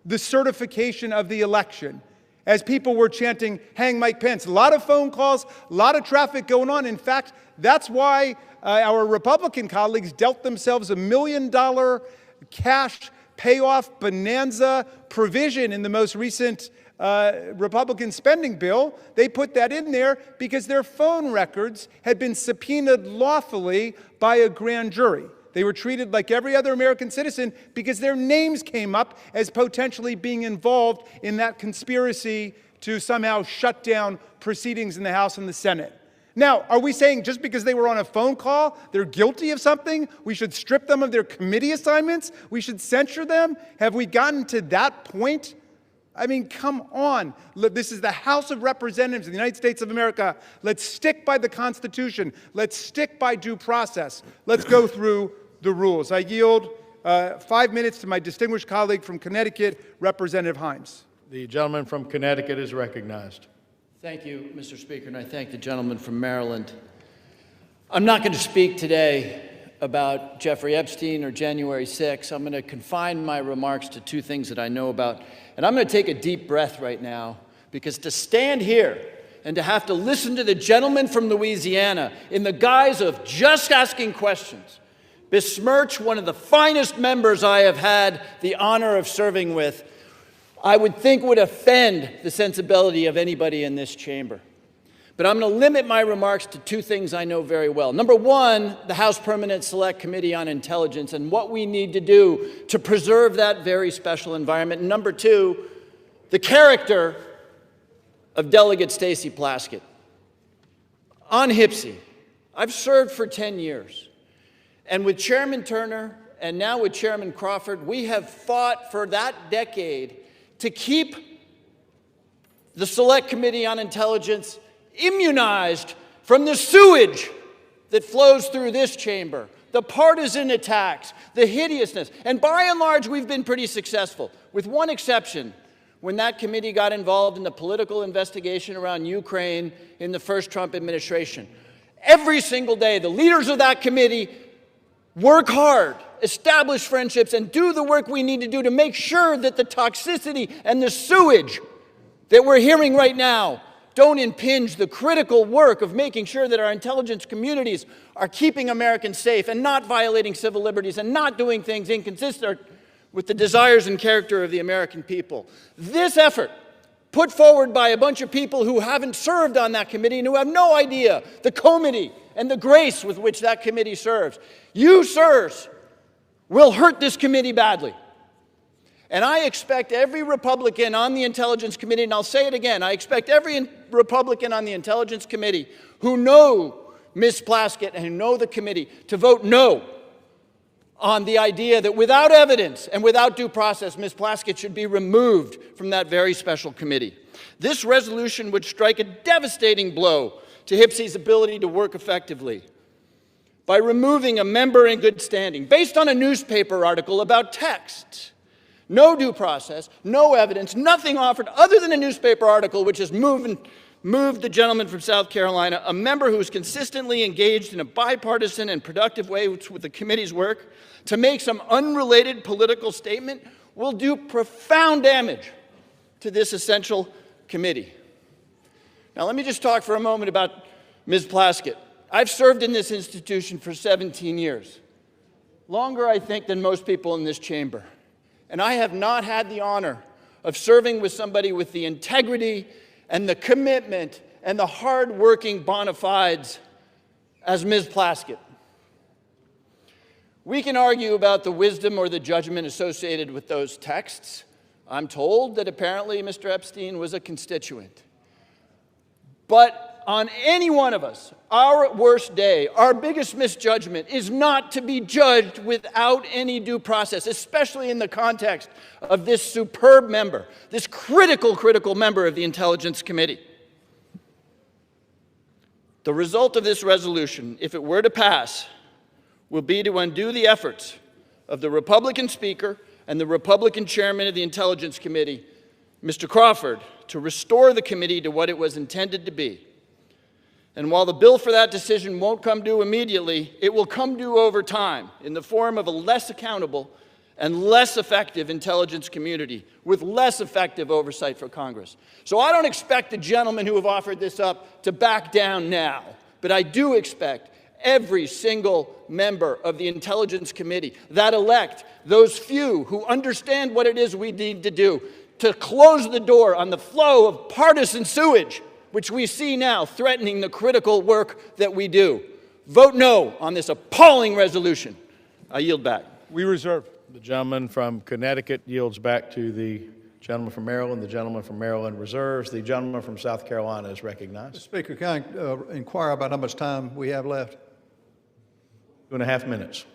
the certification of the election as people were chanting, "Hang Mike Pence"? A lot of phone calls, a lot of traffic going on. In fact, that's why our Republican colleagues dealt themselves $1 million cash payoff bonanza provision in the most recent Republican spending bill. They put that in there because their phone records had been subpoenaed lawfully by a grand jury. They were treated like every other American citizen because their names came up as potentially being involved in that conspiracy to somehow shut down proceedings in the House and the Senate. Now, are we saying just because they were on a phone call, they're guilty of something, we should strip them of their committee assignments? We should censure them? Have we gotten to that point? I mean, come on. This is the House of Representatives of the United States of America. Let's stick by the Constitution. Let's stick by due process. Let's go through the rules. I yield 5 minutes to my distinguished colleague from Connecticut, Representative Himes. The gentleman from Connecticut is recognized. Thank you, Mr. Speaker, and I thank the gentleman from Maryland. I'm not going to speak today about Jeffrey Epstein or January 6th. I'm going to confine my remarks to two things that I know about. And I'm going to take a deep breath right now Because to stand here and to have to listen to the gentleman from Louisiana in the guise of just asking questions besmirch one of the finest members I have had the honor of serving with, I would think would offend the sensibility of anybody in this chamber. But I'm going to limit my remarks to two things I know very well. Number one, the House Permanent Select Committee on Intelligence and what we need to do to preserve that very special environment. And number two, the character of Delegate Stacey Plaskett. On HPSCI, I've served for 10 years. And with Chairman Turner and now with Chairman Crawford, we have fought for that decade to keep the Select Committee on Intelligence immunized from the sewage that flows through this chamber, the partisan attacks, the hideousness. And by and large, we've been pretty successful, with one exception, when that committee got involved in the political investigation around Ukraine in the first Trump administration. Every single day, the leaders of that committee work hard, establish friendships, and do the work we need to do to make sure that the toxicity and the sewage that we're hearing right now don't impinge the critical work of making sure that our intelligence communities are keeping Americans safe and not violating civil liberties and not doing things inconsistent with the desires and character of the American people. This effort, put forward by a bunch of people who haven't served on that committee and who have no idea the comity and the grace with which that committee serves. You, sirs, will hurt this committee badly. And I expect every Republican on the Intelligence Committee, and I'll say it again, I expect every Republican on the Intelligence Committee who know Ms. Plaskett and who know the committee to vote no on the idea that without evidence and without due process, Ms. Plaskett should be removed from that very special committee. This resolution would strike a devastating blow to HPSCI's ability to work effectively by removing a member in good standing based on a newspaper article about text. No due process, no evidence, nothing offered other than a newspaper article which has moved the gentleman from South Carolina, a member who is consistently engaged in a bipartisan and productive way with the committee's work, to make some unrelated political statement will do profound damage to this essential committee. Now, let me just talk for a moment about Ms. Plaskett. I've served in this institution for 17 years, longer, I think, than most people in this chamber. And I have not had the honor of serving with somebody with the integrity and the commitment and the hard-working bona fides as Ms. Plaskett. We can argue about the wisdom or the judgment associated with those texts. I'm told that apparently Mr. Epstein was a constituent. But on any one of us, our worst day, our biggest misjudgment is not to be judged without any due process, especially in the context of this superb member, this critical member of the Intelligence Committee. The result of this resolution, if it were to pass, will be to undo the efforts of the Republican Speaker and the Republican Chairman of the Intelligence Committee, Mr. Crawford, to restore the committee to what it was intended to be. And while the bill for that decision won't come due immediately, it will come due over time in the form of a less accountable and less effective intelligence community with less effective oversight for Congress. So I don't expect the gentlemen who have offered this up to back down now, but I do expect every single member of the Intelligence Committee, that elect those few who understand what it is we need to do, to close the door on the flow of partisan sewage which we see now threatening the critical work that we do. Vote no on this appalling resolution. I yield back. We reserve. The gentleman from Connecticut yields back to the gentleman from Maryland. The gentleman from Maryland reserves. The gentleman from South Carolina is recognized. Mr. Speaker, can I inquire about how much time we have left? 2.5 minutes.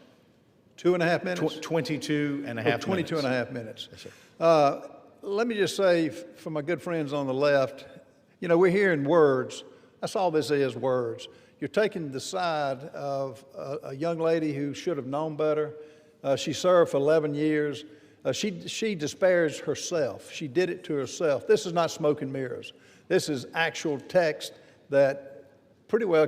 2.5 minutes? 22 and a half 22 minutes. and a half minutes. Yes, sir. Let me just say, for my good friends on the left, you know, we're hearing words. That's all this is, words. You're taking the side of a young lady who should have known better. She served for 11 years. She disparaged herself. She did it to herself. This is not smoke and mirrors. This is actual text that pretty well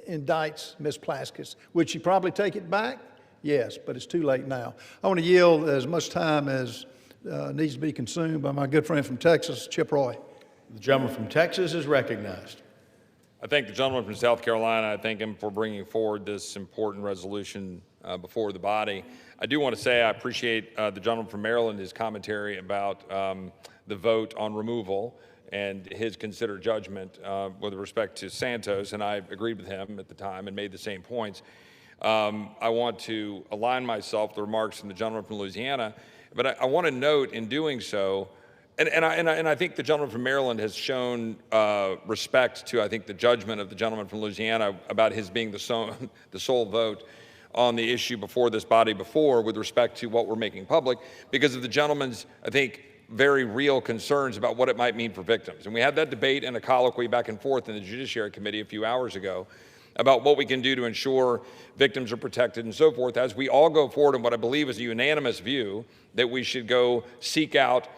indicts Ms. Plaskett. Would she probably take it back? Yes, but it's too late now. I want to yield as much time as needs to be consumed by my good friend from Texas, Chip Roy. The gentleman from Texas is recognized. I thank the gentleman from South Carolina. I thank him for bringing forward this important resolution before the body. I do want to say I appreciate the gentleman from Maryland, his commentary about the vote on removal and his considered judgment with respect to Santos, and I agreed with him at the time and made the same points. I want to align myself with the remarks from the gentleman from Louisiana, but I want to note in doing so, and I think the gentleman from Maryland has shown respect to, I think, the judgment of the gentleman from Louisiana about his being the sole vote on the issue before this body before with respect to what we're making public because of the gentleman's, I think, very real concerns about what it might mean for victims. And we had that debate and a colloquy back and forth in the Judiciary Committee a few hours ago about what we can do to ensure victims are protected and so forth as we all go forward in what I believe is a unanimous view that we should go seek out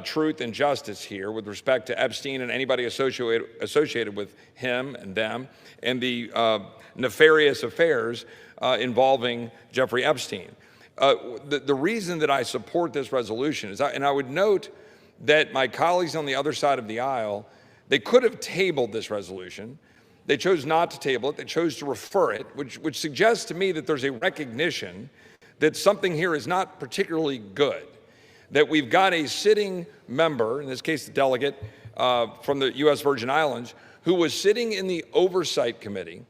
truth and justice here with respect to Epstein and anybody associated with him and them and the nefarious affairs involving Jeffrey Epstein. The reason that I support this resolution is, and I would note that my colleagues on the other side of the aisle, they could have tabled this resolution. They chose not to table it. They chose to refer it, which suggests to me that there's a recognition that something here is not particularly good, that we've got a sitting member, in this case the delegate from the U.S. Virgin Islands, who was sitting in the Oversight Committee.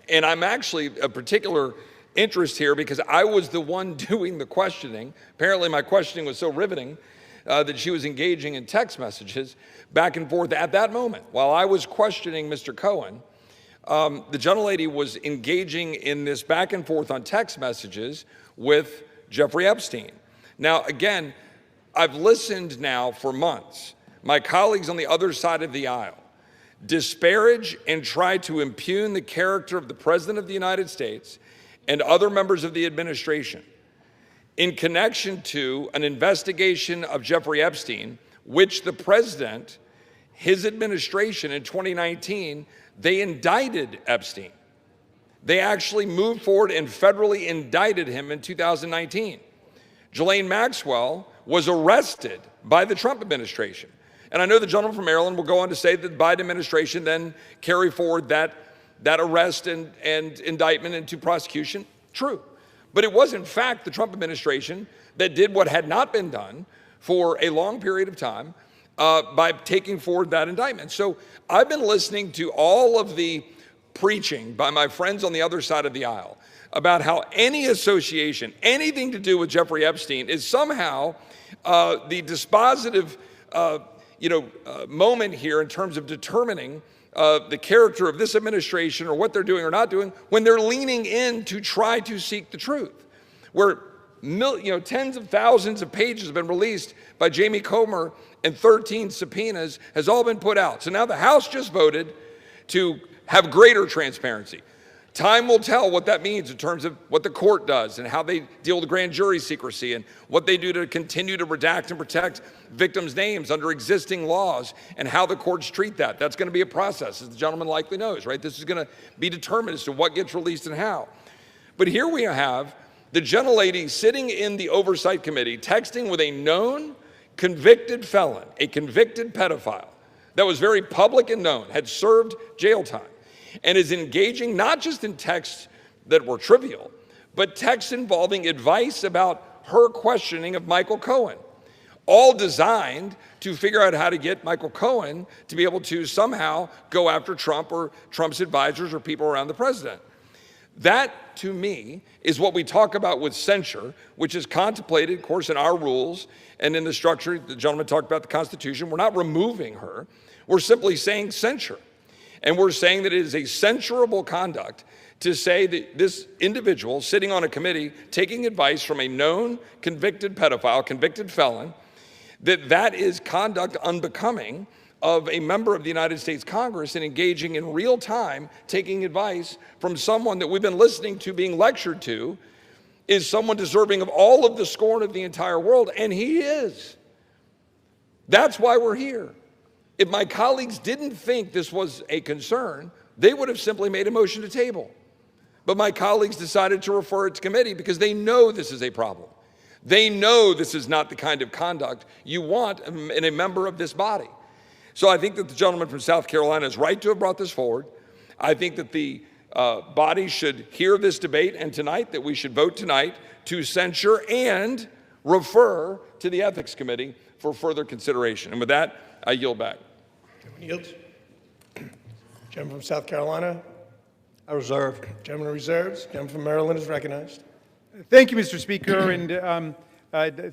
And I'm actually a particular interest here because I was the one doing the questioning. Apparently my questioning was so riveting that she was engaging in text messages back and forth at that moment. While I was questioning Mr. Cohen, the gentlelady was engaging in this back and forth on text messages with Jeffrey Epstein. Now, again, I've listened now for months. My colleagues on the other side of the aisle disparage and try to impugn the character of the President of the United States and other members of the administration in connection to an investigation of Jeffrey Epstein, which the President, his administration in 2019, they indicted Epstein. They actually moved forward and federally indicted him in 2019. Ghislaine Maxwell was arrested by the Trump administration. And I know the gentleman from Maryland will go on to say that the Biden administration then carried forward that arrest and indictment into prosecution. True. But it was, in fact, the Trump administration that did what had not been done for a long period of time by taking forward that indictment. So I've been listening to all of the preaching by my friends on the other side of the aisle about how any association, anything to do with Jeffrey Epstein is somehow the dispositive moment here in terms of determining the character of this administration or what they're doing or not doing when they're leaning in to try to seek the truth. Where tens of thousands of pages have been released by Jamie Comer and 13 subpoenas has all been put out. So now the House just voted to have greater transparency. Time will tell what that means in terms of what the court does and how they deal with grand jury secrecy and what they do to continue to redact and protect victims' names under existing laws and how the courts treat that. That's going to be a process, as the gentleman likely knows, right? This is going to be determined as to what gets released and how. But here we have the gentlelady sitting in the Oversight Committee texting with a known convicted felon, a convicted pedophile that was very public and known, had served jail time, and is engaging not just in texts that were trivial, but texts involving advice about her questioning of Michael Cohen, all designed to figure out how to get Michael Cohen to be able to somehow go after Trump or Trump's advisors or people around the president. That, to me, is what we talk about with censure, which is contemplated, of course, in our rules and in the structure. The gentleman talked about the Constitution. We're not removing her. We're simply saying censure. And we're saying that it is a censurable conduct to say that this individual sitting on a committee taking advice from a known convicted pedophile, convicted felon, that is conduct unbecoming of a member of the United States Congress and engaging in real time, taking advice from someone that we've been listening to being lectured to, is someone deserving of all of the scorn of the entire world, and he is. That's why we're here. If my colleagues didn't think this was a concern, they would have simply made a motion to table. But my colleagues decided to refer it to committee because they know this is a problem. They know this is not the kind of conduct you want in a member of this body. So I think that the gentleman from South Carolina is right to have brought this forward. I think that the body should hear this debate, and tonight that we should vote tonight to censure and refer to the Ethics Committee for further consideration. And with that, I yield back. Yields. Gentleman from South Carolina. I reserve. Gentleman reserves. Gentleman from Maryland is recognized. Thank you, Mr. Speaker, and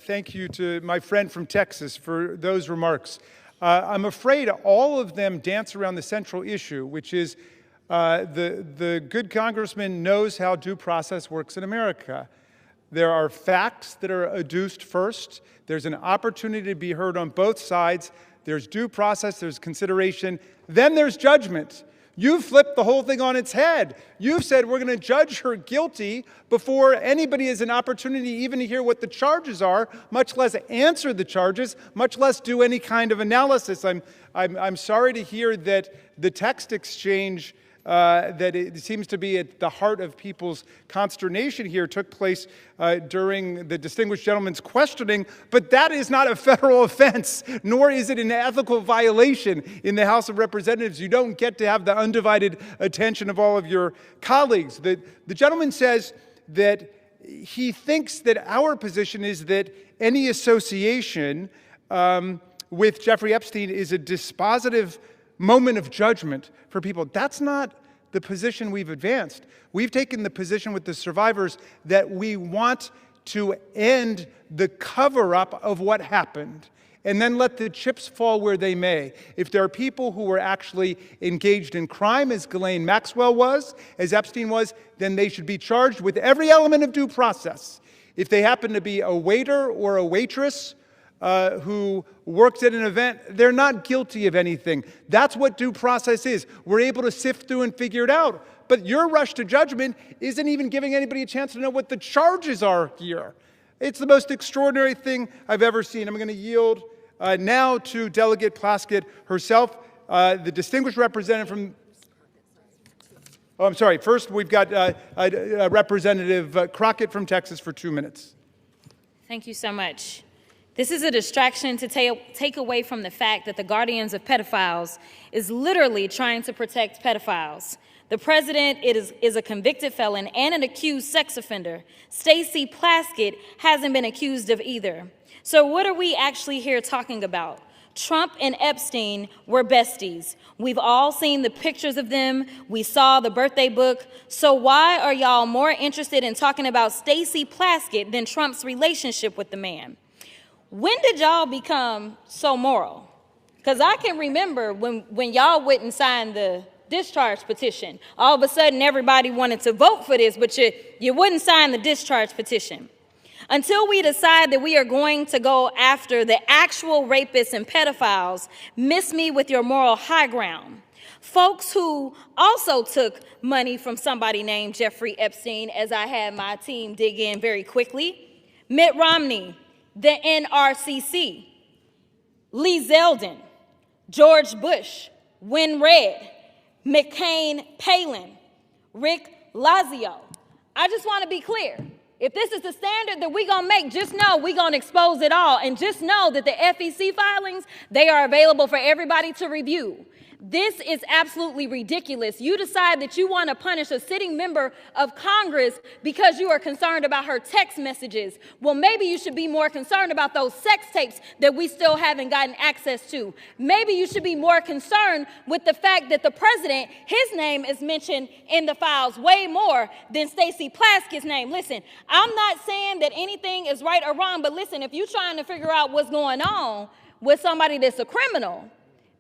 thank you to my friend from Texas for those remarks. I'm afraid all of them dance around the central issue, which is the good congressman knows how due process works in America. There are facts that are adduced first. There's an opportunity to be heard on both sides. There's due process, there's consideration, then there's judgment. You've flipped the whole thing on its head. You've said we're going to judge her guilty before anybody has an opportunity even to hear what the charges are, much less answer the charges, much less do any kind of analysis. I'm sorry to hear that the text exchange that it seems to be at the heart of people's consternation here took place during the distinguished gentleman's questioning, but that is not a federal offense, nor is it an ethical violation in the House of Representatives. You don't get to have the undivided attention of all of your colleagues. The gentleman says that he thinks that our position is that any association with Jeffrey Epstein is a dispositive moment of judgment for people. That's not the position we've advanced. We've taken the position with the survivors that we want to end the cover-up of what happened and then let the chips fall where they may. If there are people who were actually engaged in crime, as Ghislaine Maxwell was, as Epstein was, then they should be charged with every element of due process. If they happen to be a waiter or a waitress who worked at an event, they're not guilty of anything. That's what due process is. We're able to sift through and figure it out. But your rush to judgment isn't even giving anybody a chance to know what the charges are here. It's the most extraordinary thing I've ever seen. I'm going to yield now to Delegate Plaskett herself, the distinguished representative from... Oh, I'm sorry. First, we've got Representative Crockett from Texas for 2 minutes. Thank you so much. This is a distraction to take away from the fact that the Guardians of Pedophiles is literally trying to protect pedophiles. The president is a convicted felon and an accused sex offender. Stacey Plaskett hasn't been accused of either. So what are we actually here talking about? Trump and Epstein were besties. We've all seen the pictures of them. We saw the birthday book. So why are y'all more interested in talking about Stacey Plaskett than Trump's relationship with the man? When did y'all become so moral? Because I can remember when y'all wouldn't sign the discharge petition. All of a sudden, everybody wanted to vote for this, but you wouldn't sign the discharge petition. Until we decide that we are going to go after the actual rapists and pedophiles, miss me with your moral high ground. Folks who also took money from somebody named Jeffrey Epstein, as I had my team dig in very quickly. Mitt Romney, the NRCC, Lee Zeldin, George Bush, Win Red, McCain Palin, Rick Lazio. I just want to be clear. If this is the standard that we're going to make, just know we're going to expose it all. And just know that the FEC filings, they are available for everybody to review. This is absolutely ridiculous. You decide that you want to punish a sitting member of Congress because you are concerned about her text messages. Well, maybe you should be more concerned about those sex tapes that we still haven't gotten access to. Maybe you should be more concerned with the fact that the president, his name is mentioned in the files way more than Stacey Plaskett's name. Listen, I'm not saying that anything is right or wrong, but listen, if you're trying to figure out what's going on with somebody that's a criminal,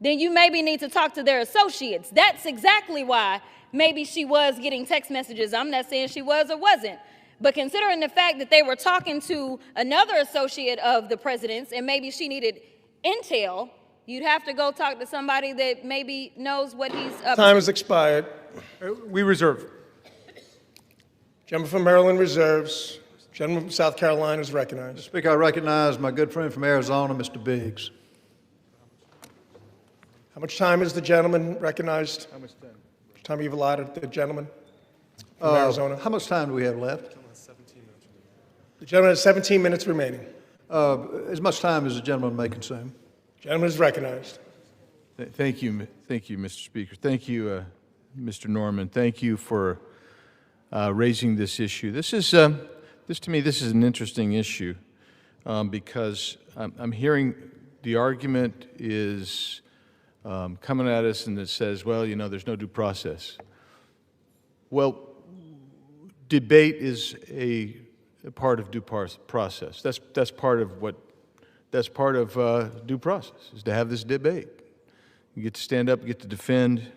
then you maybe need to talk to their associates. That's exactly why maybe she was getting text messages. I'm not saying she was or wasn't. But considering the fact that they were talking to another associate of the president's and maybe she needed intel, you'd have to go talk to somebody that maybe knows what he's up to. Time has expired. We reserve. Gentleman from Maryland reserves. Gentleman from South Carolina is recognized. Speaker, I recognize my good friend from Arizona, Mr. Biggs. How much time is the gentleman recognized? How much time? How much time you've allotted the gentleman from Arizona? How much time do we have left? The gentleman has 17 minutes remaining. As much time as the gentleman may consume. Gentleman is recognized. Thank you, Mr. Speaker. Thank you, Mr. Norman. Thank you for raising this issue. This to me, this is an interesting issue because I'm hearing the argument is coming at us and it says, well, you know, there's no due process. Well, debate is a part of due process. That's part of due process, is to have this debate. You get to stand up, you get to defend,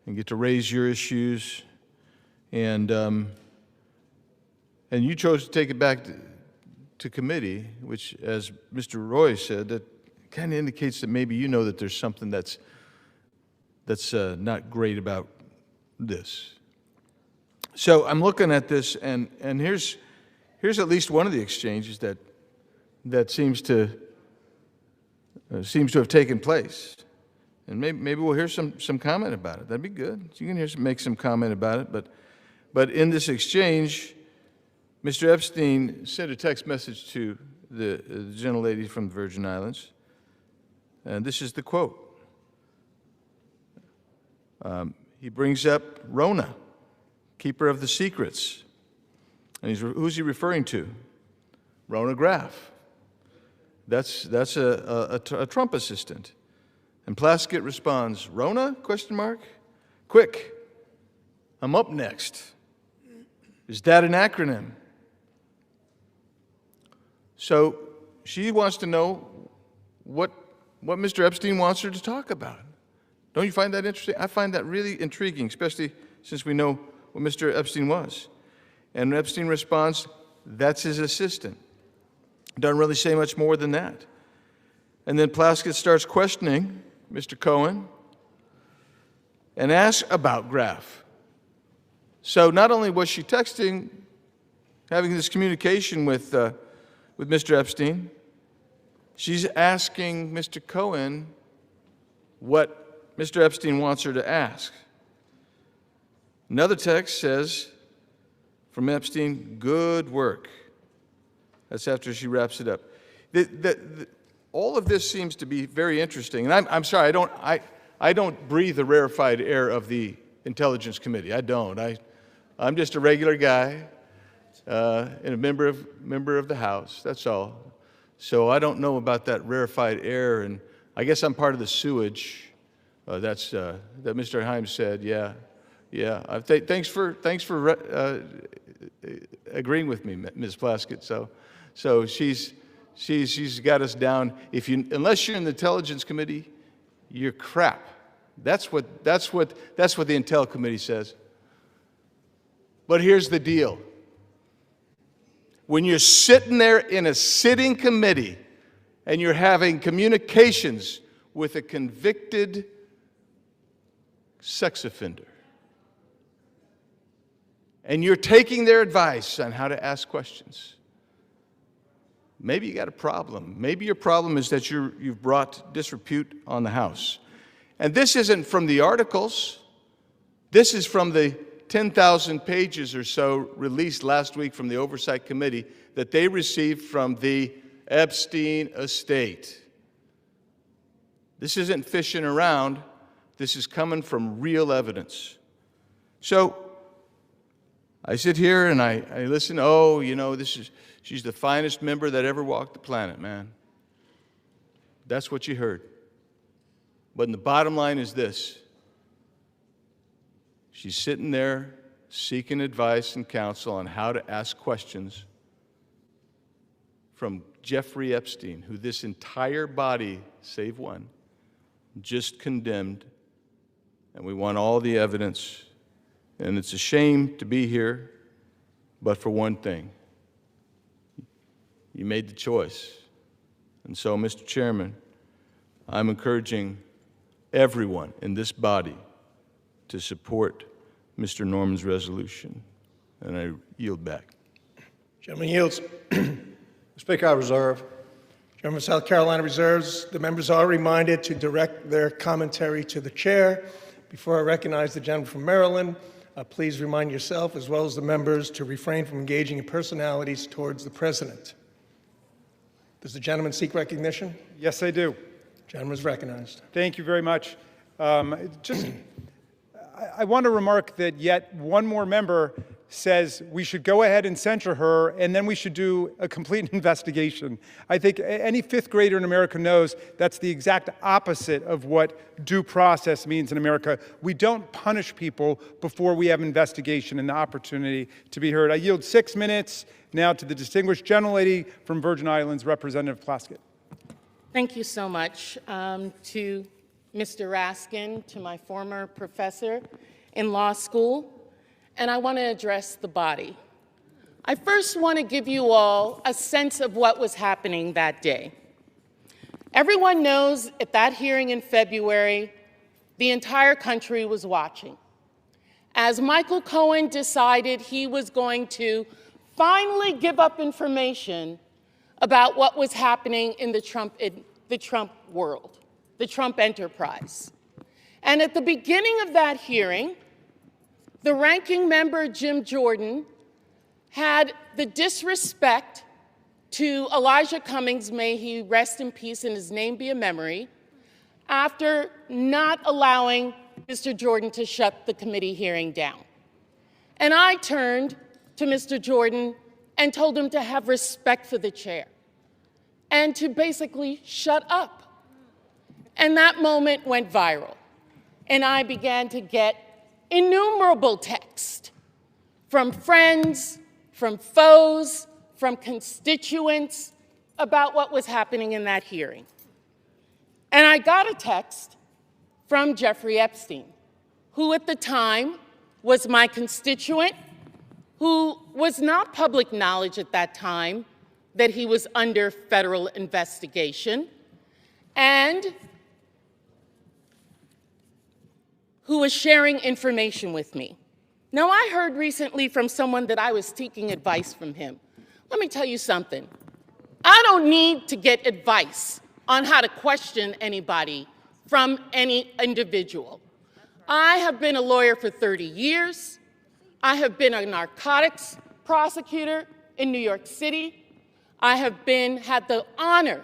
and get to raise your issues, and you chose to take it back to committee, which, as Mr. Roy said, that kind of indicates that maybe you know that there's something that's not great about this. So I'm looking at this, and here's at least one of the exchanges that seems to have taken place. And maybe we'll hear some comment about it. That'd be good. You can make some comment about it. But in this exchange, Mr. Epstein sent a text message to the gentlelady from the Virgin Islands, and this is the quote. He brings up Rona, keeper of the secrets. And who's he referring to? Rona Graff. That's a Trump assistant. And Plaskett responds, Rona, ? Quick, I'm up next. Is that an acronym? So she wants to know what Mr. Epstein wants her to talk about. Don't you find that interesting? I find that really intriguing, especially since we know what Mr. Epstein was. And Epstein responds, that's his assistant. Doesn't really say much more than that. And then Plaskett starts questioning Mr. Cohen and asks about Graff. So not only was she texting, having this communication with Mr. Epstein, she's asking Mr. Cohen what Mr. Epstein wants her to ask. Another text says from Epstein, good work. That's after she wraps it up. All of this seems to be very interesting. And I'm sorry, I don't breathe the rarefied air of the Intelligence Committee. I don't. I'm just a regular guy and a member of the House. That's all. So I don't know about that rarefied air, and I guess I'm part of the sewage. That Mr. Himes said. Yeah. Thanks for agreeing with me, Ms. Plaskett. So she's got us down. Unless you're in the Intelligence Committee, you're crap. That's what the Intel Committee says. But here's the deal. When you're sitting there in a sitting committee and you're having communications with a convicted sex offender, and you're taking their advice on how to ask questions, maybe you got a problem. Maybe your problem is that you've brought disrepute on the House. And this isn't from the articles. This is from the 10,000 pages or so released last week from the Oversight Committee that they received from the Epstein estate. This isn't fishing around. This is coming from real evidence. So I sit here and I listen. Oh, you know, she's the finest member that ever walked the planet, man. That's what you heard. But the bottom line is this. She's sitting there seeking advice and counsel on how to ask questions from Jeffrey Epstein, who this entire body, save one, just condemned. And we want all the evidence. And it's a shame to be here, but for one thing, you made the choice. And so, Mr. Chairman, I'm encouraging everyone in this body to support Mr. Norman's resolution, and I yield back. Gentleman yields. Speaker, I reserve. Gentleman of South Carolina reserves. The members are reminded to direct their commentary to the chair. Before I recognize the gentleman from Maryland, please remind yourself, as well as the members, to refrain from engaging in personalities towards the president. Does the gentleman seek recognition? Yes, I do. Gentleman is recognized. Thank you very much. I want to remark that yet one more member says we should go ahead and censure her, and then we should do a complete investigation. I think any fifth grader in America knows that's the exact opposite of what due process means in America. We don't punish people before we have investigation and the opportunity to be heard. I yield 6 minutes now to the distinguished gentlelady from Virgin Islands, Representative Plaskett. Thank you so much to Mr. Raskin, to my former professor in law school, and I want to address the body. I first want to give you all a sense of what was happening that day. Everyone knows at that hearing in February, the entire country was watching. As Michael Cohen decided he was going to finally give up information about what was happening in the Trump world, the Trump enterprise. And at the beginning of that hearing, the ranking member, Jim Jordan, had the disrespect to Elijah Cummings, may he rest in peace and his name be a memory, after not allowing Mr. Jordan to shut the committee hearing down. And I turned to Mr. Jordan and told him to have respect for the chair and to basically shut up. And that moment went viral. And I began to get innumerable texts from friends, from foes, from constituents about what was happening in that hearing. And I got a text from Jeffrey Epstein, who at the time was my constituent, who was not public knowledge at that time that he was under federal investigation, and who was sharing information with me. Now, I heard recently from someone that I was seeking advice from him. Let me tell you something. I don't need to get advice on how to question anybody from any individual. I have been a lawyer for 30 years. I have been a narcotics prosecutor in New York City. I have had the honor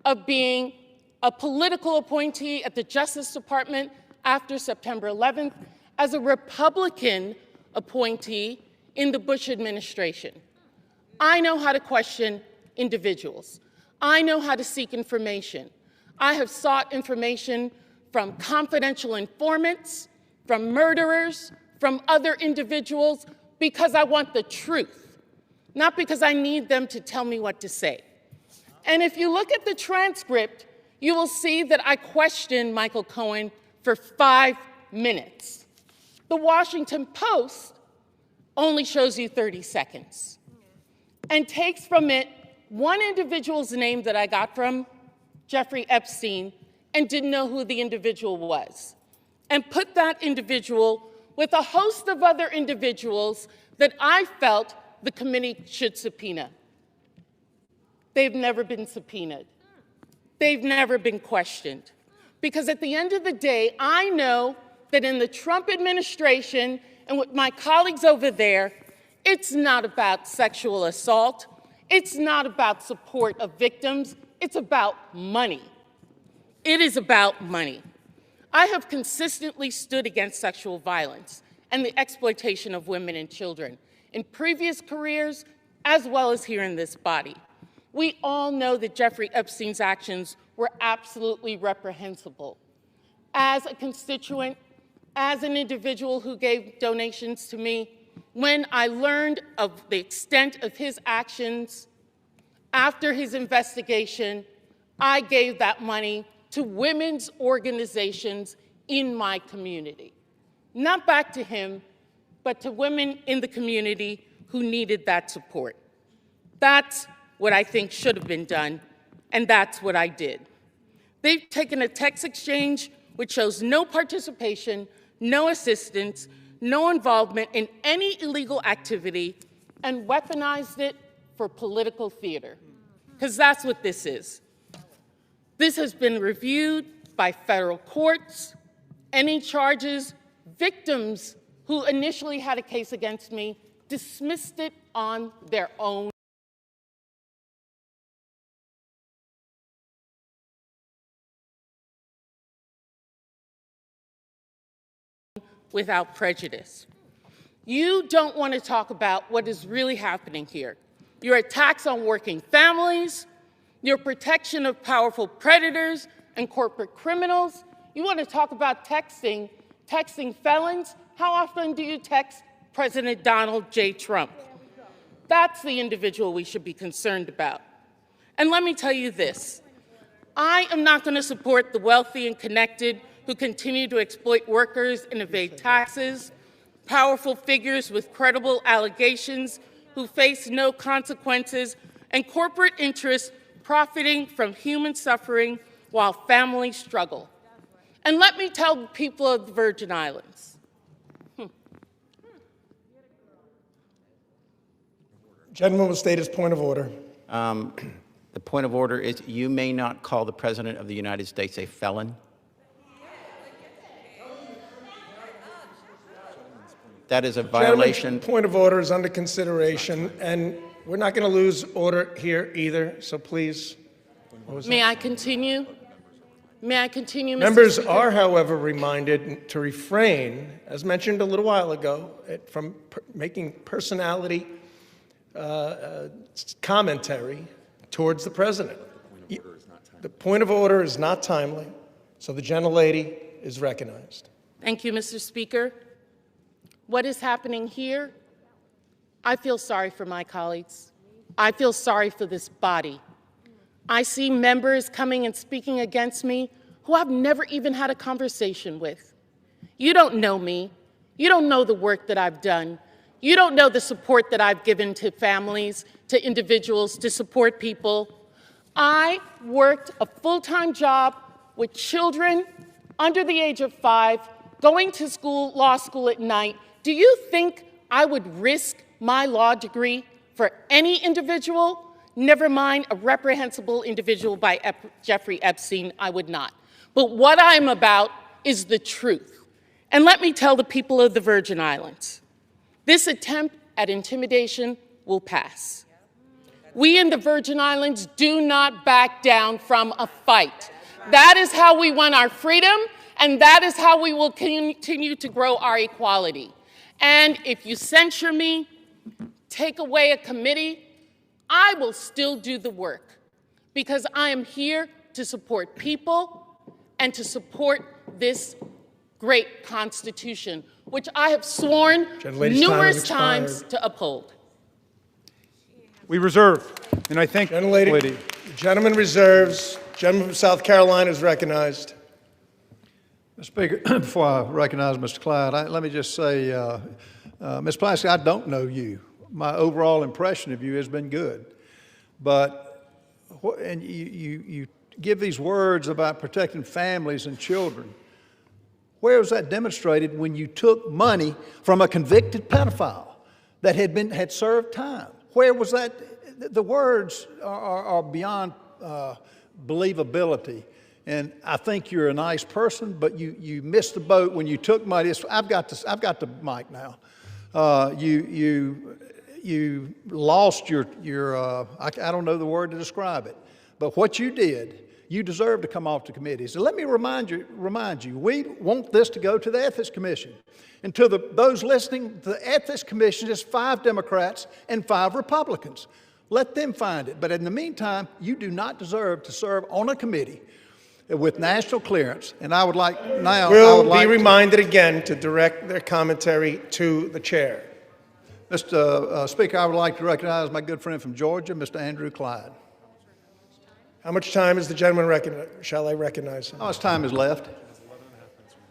of being a political appointee at the Justice Department after September 11th as a Republican appointee in the Bush administration. I know how to question individuals. I know how to seek information. I have sought information from confidential informants, from murderers, from other individuals, because I want the truth, not because I need them to tell me what to say. And if you look at the transcript, you will see that I questioned Michael Cohen for 5 minutes. The Washington Post only shows you 30 seconds and takes from it one individual's name that I got from Jeffrey Epstein and didn't know who the individual was, and put that individual with a host of other individuals that I felt the committee should subpoena. They've never been subpoenaed. They've never been questioned. Because at the end of the day, I know that in the Trump administration and with my colleagues over there, it's not about sexual assault. It's not about support of victims. It's about money. It is about money. I have consistently stood against sexual violence and the exploitation of women and children in previous careers as well as here in this body. We all know that Jeffrey Epstein's actions were absolutely reprehensible. As a constituent, as an individual who gave donations to me, when I learned of the extent of his actions after his investigation, I gave that money to women's organizations in my community. Not back to him, but to women in the community who needed that support. That's what I think should have been done, and that's what I did. They've taken a text exchange which shows no participation, no assistance, no involvement in any illegal activity, and weaponized it for political theater, because that's what this is. This has been reviewed by federal courts. Any charges, victims who initially had a case against me dismissed it on their own. without prejudice. You don't want to talk about what is really happening here. Your attacks on working families, your protection of powerful predators and corporate criminals. You want to talk about texting felons? How often do you text President Donald J. Trump? That's the individual we should be concerned about. And let me tell you this. I am not going to support the wealthy and connected who continue to exploit workers and evade taxes, powerful figures with credible allegations who face no consequences, and corporate interests profiting from human suffering while families struggle. And let me tell the people of the Virgin Islands. Gentleman will state his point of order. The point of order is you may not call the President of the United States a felon. That is a violation. Point of order is under consideration, and we're not going to lose order here either, so please. May I continue? May I continue, Mr. Members Speaker? are, however, reminded to refrain, as mentioned a little while ago, from making personality commentary towards the President. The point of order is not timely, so the gentlelady is recognized. Thank you, Mr. Speaker. What is happening here? I feel sorry for my colleagues. I feel sorry for this body. I see members coming and speaking against me who I've never even had a conversation with. You don't know me. You don't know the work that I've done. You don't know the support that I've given to families, to individuals, to support people. I worked a full-time job with children under the age of 5, going to school, law school at night. Do you think I would risk my law degree for any individual? Never mind a reprehensible individual by Jeffrey Epstein, I would not. But what I'm about is the truth. And let me tell the people of the Virgin Islands, this attempt at intimidation will pass. We in the Virgin Islands do not back down from a fight. That is how we won our freedom, and that is how we will continue to grow our equality. And if you censure me, take away a committee, I will still do the work because I am here to support people and to support this great Constitution, which I have sworn numerous times to uphold. We reserve, and I thank The gentleman reserves. Gentleman from South Carolina is recognized. Mr. Speaker, before I recognize Mr. Clyde, let me just say, Ms. Plasky, I don't know you. My overall impression of you has been good. But, and you give these words about protecting families and children. Where was that demonstrated when you took money from a convicted pedophile that had served time? Where was that? The words are beyond believability. And I think you're a nice person, but you missed the boat when you took money. I've got the mic now. You lost your I don't know the word to describe it, but what you did, you deserve to come off the committee. So let me remind you, we want this to go to the Ethics Commission. And to those listening, the Ethics Commission is 5 Democrats and 5 Republicans. Let them find it. But in the meantime, you do not deserve to serve on a committee with national clearance. And I would like now... Will be reminded again to direct their commentary to the chair. Mr. Speaker, I would like to recognize my good friend from Georgia, Mr. Andrew Clyde. How much time is the gentleman recognize? Shall I recognize him? How much time is left?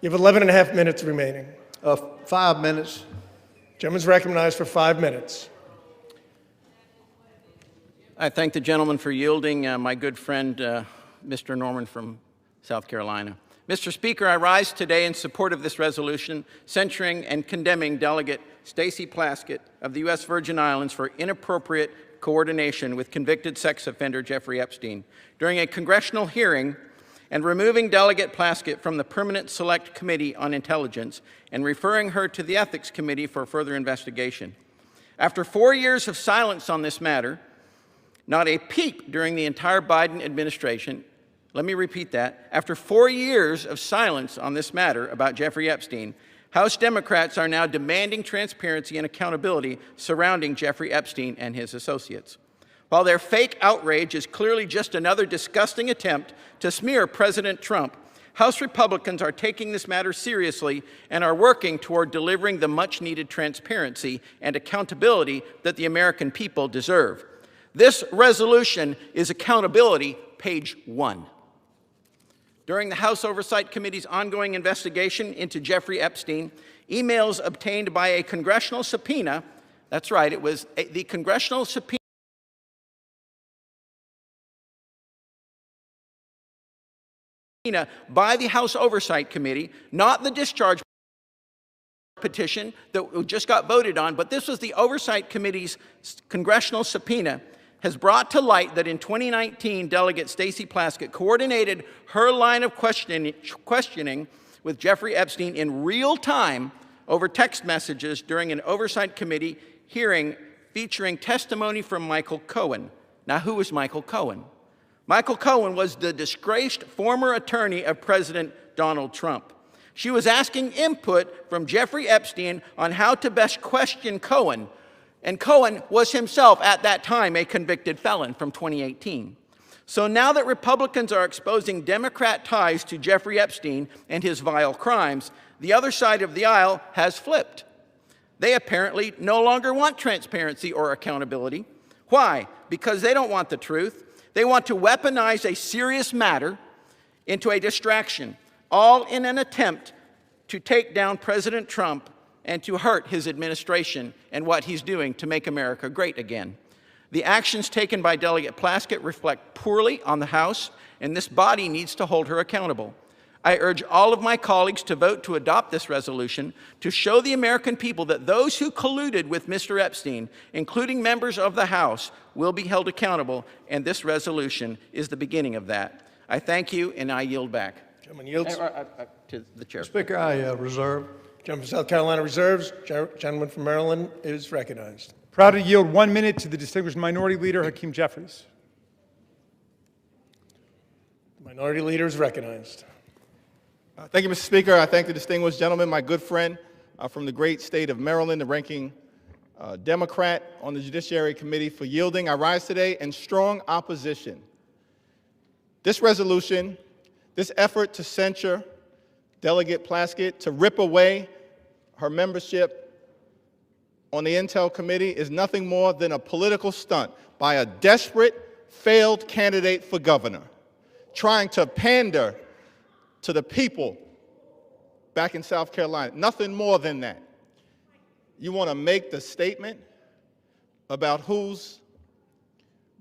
You have 11 and a half minutes remaining. 5 minutes. Gentleman's recognized for 5 minutes. I thank the gentleman for yielding. My good friend, Mr. Norman from South Carolina. Mr. Speaker, I rise today in support of this resolution censuring and condemning Delegate Stacey Plaskett of the U.S. Virgin Islands for inappropriate coordination with convicted sex offender Jeffrey Epstein during a congressional hearing and removing Delegate Plaskett from the Permanent Select Committee on Intelligence and referring her to the Ethics Committee for further investigation. After 4 years of silence on this matter, not a peep during the entire Biden administration, let me repeat that, after 4 years of silence on this matter about Jeffrey Epstein, House Democrats are now demanding transparency and accountability surrounding Jeffrey Epstein and his associates. While their fake outrage is clearly just another disgusting attempt to smear President Trump, House Republicans are taking this matter seriously and are working toward delivering the much-needed transparency and accountability that the American people deserve. This resolution is accountability, page 1. During the House Oversight Committee's ongoing investigation into Jeffrey Epstein, emails obtained by a congressional subpoena, that's right, it was the congressional subpoena by the House Oversight Committee, not the discharge petition that just got voted on, but this was the Oversight Committee's congressional subpoena, has brought to light that in 2019, Delegate Stacey Plaskett coordinated her line of questioning with Jeffrey Epstein in real time over text messages during an Oversight Committee hearing featuring testimony from Michael Cohen. Now, who is Michael Cohen? Michael Cohen was the disgraced former attorney of President Donald Trump. She was asking input from Jeffrey Epstein on how to best question Cohen, and Cohen was himself at that time a convicted felon from 2018. So now that Republicans are exposing Democrat ties to Jeffrey Epstein and his vile crimes, the other side of the aisle has flipped. They apparently no longer want transparency or accountability. Why? Because they don't want the truth. They want to weaponize a serious matter into a distraction, all in an attempt to take down President Trump and to hurt his administration and what he's doing to make America great again. The actions taken by Delegate Plaskett reflect poorly on the House, and this body needs to hold her accountable. I urge all of my colleagues to vote to adopt this resolution to show the American people that those who colluded with Mr. Epstein, including members of the House, will be held accountable, and this resolution is the beginning of that. I thank you, and I yield back. Gentleman yields. To the chair. Speaker, I reserve. Gentleman from South Carolina reserves. Gentleman from Maryland is recognized. Proud to yield 1 minute to the distinguished Minority Leader, Hakeem Jeffries. The Minority Leader is recognized. Thank you, Mr. Speaker. I thank the distinguished gentleman, my good friend from the great state of Maryland, the ranking Democrat on the Judiciary Committee, for yielding. I rise today in strong opposition. This resolution, this effort to censure Delegate Plaskett, to rip away her membership on the Intel Committee, is nothing more than a political stunt by a desperate, failed candidate for governor, trying to pander to the people back in South Carolina. Nothing more than that. You want to make the statement about who's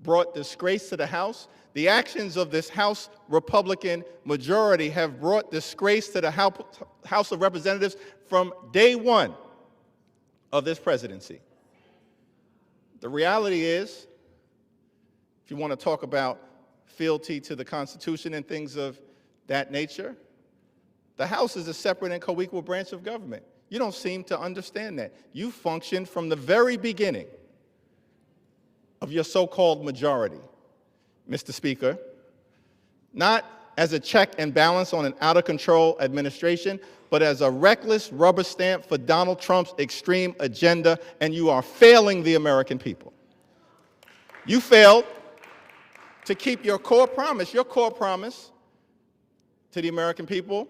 brought disgrace to the House? The actions of this House Republican majority have brought disgrace to the House of Representatives from day one of this presidency. The reality is, if you want to talk about fealty to the Constitution and things of that nature, the House is a separate and co-equal branch of government. You don't seem to understand that. You functioned from the very beginning of your so-called majority, Mr. Speaker, not as a check and balance on an out-of-control administration, but as a reckless rubber stamp for Donald Trump's extreme agenda, and you are failing the American people. You failed to keep your core promise. Your core promise to the American people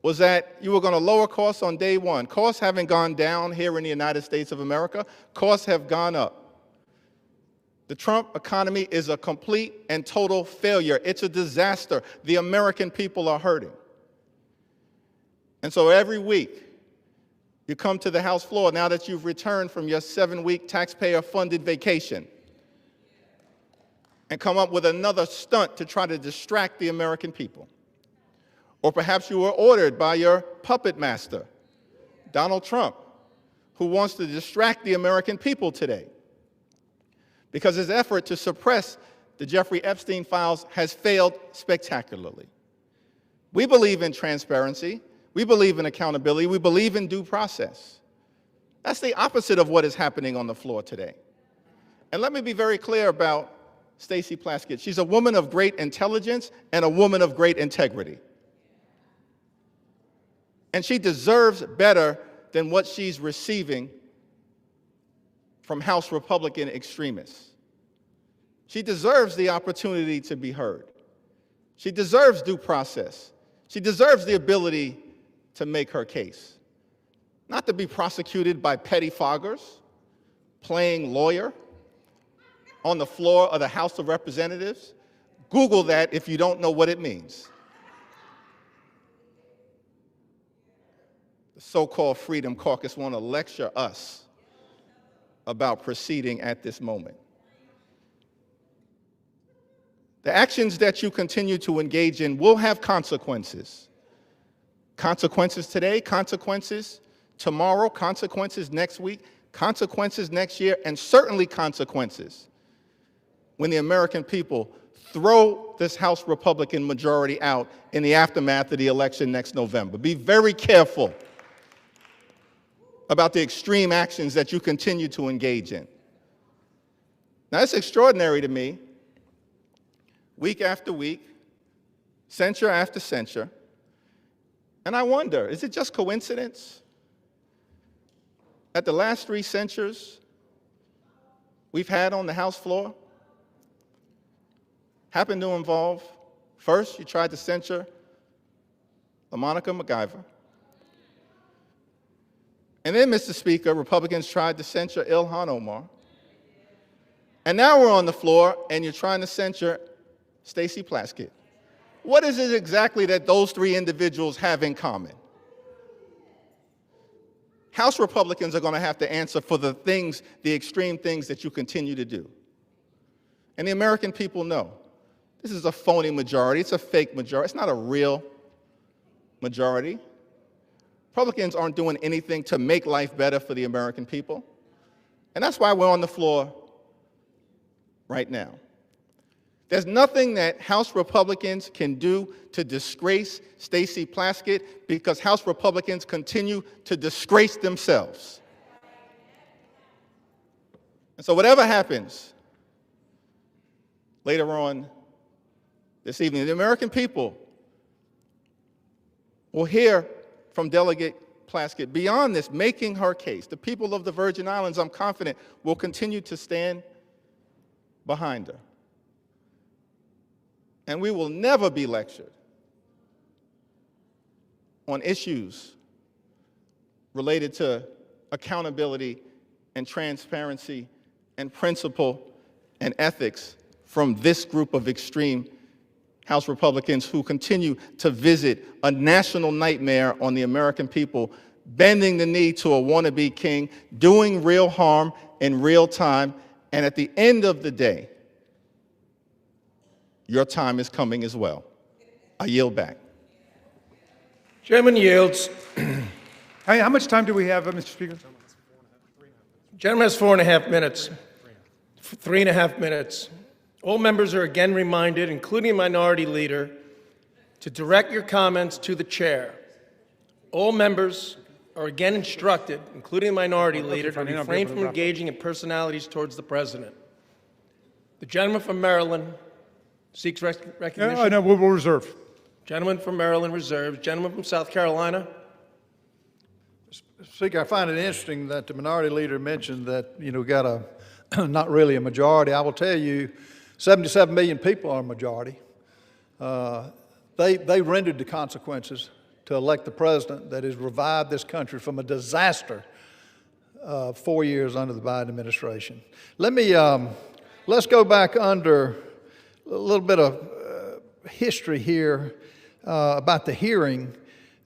was that you were going to lower costs on day one. Costs haven't gone down here in the United States of America. Costs have gone up. The Trump economy is a complete and total failure. It's a disaster. The American people are hurting. And so every week, you come to the House floor now that you've returned from your 7-week taxpayer-funded vacation and come up with another stunt to try to distract the American people. Or perhaps you were ordered by your puppet master, Donald Trump, who wants to distract the American people today, because his effort to suppress the Jeffrey Epstein files has failed spectacularly. We believe in transparency. We believe in accountability. We believe in due process. That's the opposite of what is happening on the floor today. And let me be very clear about Stacey Plaskett. She's a woman of great intelligence and a woman of great integrity. And she deserves better than what she's receiving from House Republican extremists. She deserves the opportunity to be heard. She deserves due process. She deserves the ability to make her case. Not to be prosecuted by pettifoggers, playing lawyer on the floor of the House of Representatives. Google that if you don't know what it means. The so-called Freedom Caucus want to lecture us about proceeding at this moment. The actions that you continue to engage in will have consequences. Consequences today, consequences tomorrow, consequences next week, consequences next year, and certainly consequences when the American people throw this House Republican majority out in the aftermath of the election next November. Be very careful about the extreme actions that you continue to engage in. Now, it's extraordinary to me, week after week, censure after censure, and I wonder, is it just coincidence that the last 3 censures we've had on the House floor happen to involve, first, you tried to censure LaMonica MacGyver. And then, Mr. Speaker, Republicans tried to censure Ilhan Omar. And now we're on the floor, and you're trying to censure Stacey Plaskett. What is it exactly that those 3 individuals have in common? House Republicans are going to have to answer for the things, the extreme things that you continue to do. And the American people know this is a phony majority. It's a fake majority. It's not a real majority. Republicans aren't doing anything to make life better for the American people. And that's why we're on the floor right now. There's nothing that House Republicans can do to disgrace Stacey Plaskett because House Republicans continue to disgrace themselves. And so whatever happens later on this evening, the American people will hear from Delegate Plaskett beyond this, making her case. The people of the Virgin Islands, I'm confident, will continue to stand behind her. And we will never be lectured on issues related to accountability and transparency and principle and ethics from this group of extreme House Republicans who continue to visit a national nightmare on the American people, bending the knee to a wannabe king, doing real harm in real time, and at the end of the day, your time is coming as well. I yield back. Chairman yields. How much time do we have, Mr. Speaker? Gentleman has 4.5 minutes. 3.5 minutes. All members are again reminded, including Minority Leader, to direct your comments to the chair. All members are again instructed, including Minority Leader, to refrain from engaging in personalities towards the President. The gentleman from Maryland seeks recognition. No, we'll reserve. Gentleman from Maryland reserves. Gentleman from South Carolina. Speaker, I find it interesting that the Minority Leader mentioned that, we got not really a majority. I will tell you, 77 million people are a majority. They rendered the consequences to elect the president that has revived this country from a disaster 4 years under the Biden administration. Let's go back under a little bit of history here about the hearing.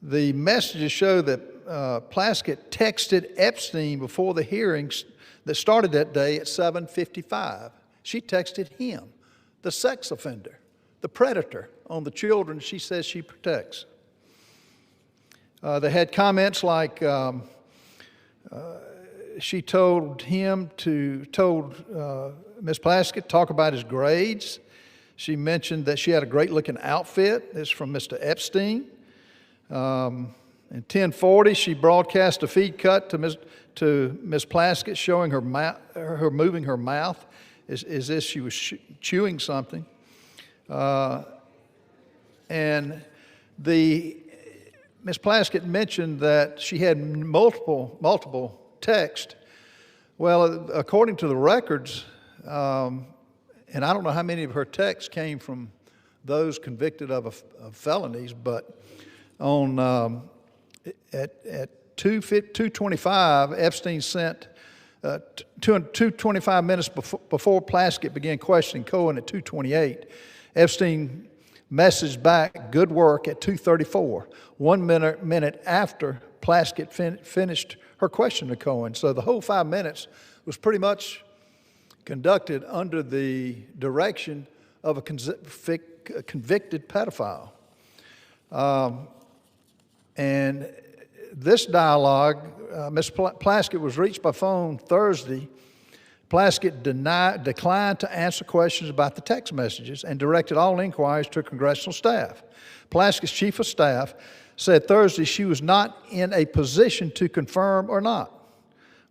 The messages show that Plaskett texted Epstein before the hearings that started that day at 7:55. She texted him, the sex offender, the predator on the children she says she protects. They had comments like she told Ms. Plaskett talk about his grades. She mentioned that she had a great-looking outfit. This is from Mr. Epstein. In 10:40, she broadcast a feed cut to Ms. Plaskett showing her moving her mouth as if she was chewing something. And the Ms. Plaskett mentioned that she had multiple texts. Well, according to the records, and I don't know how many of her texts came from those convicted of felonies, but on at 2:25, Epstein sent 2:25 minutes before Plaskett began questioning Cohen at 2:28. Epstein messaged back, "Good work," at 2:34, 1 minute after Plaskett finished her question to Cohen. So the whole 5 minutes was pretty much conducted under the direction of a convicted pedophile. And this dialogue, Ms. Plaskett was reached by phone Thursday. Plaskett declined to answer questions about the text messages and directed all inquiries to congressional staff. Plaskett's chief of staff said Thursday she was not in a position to confirm or not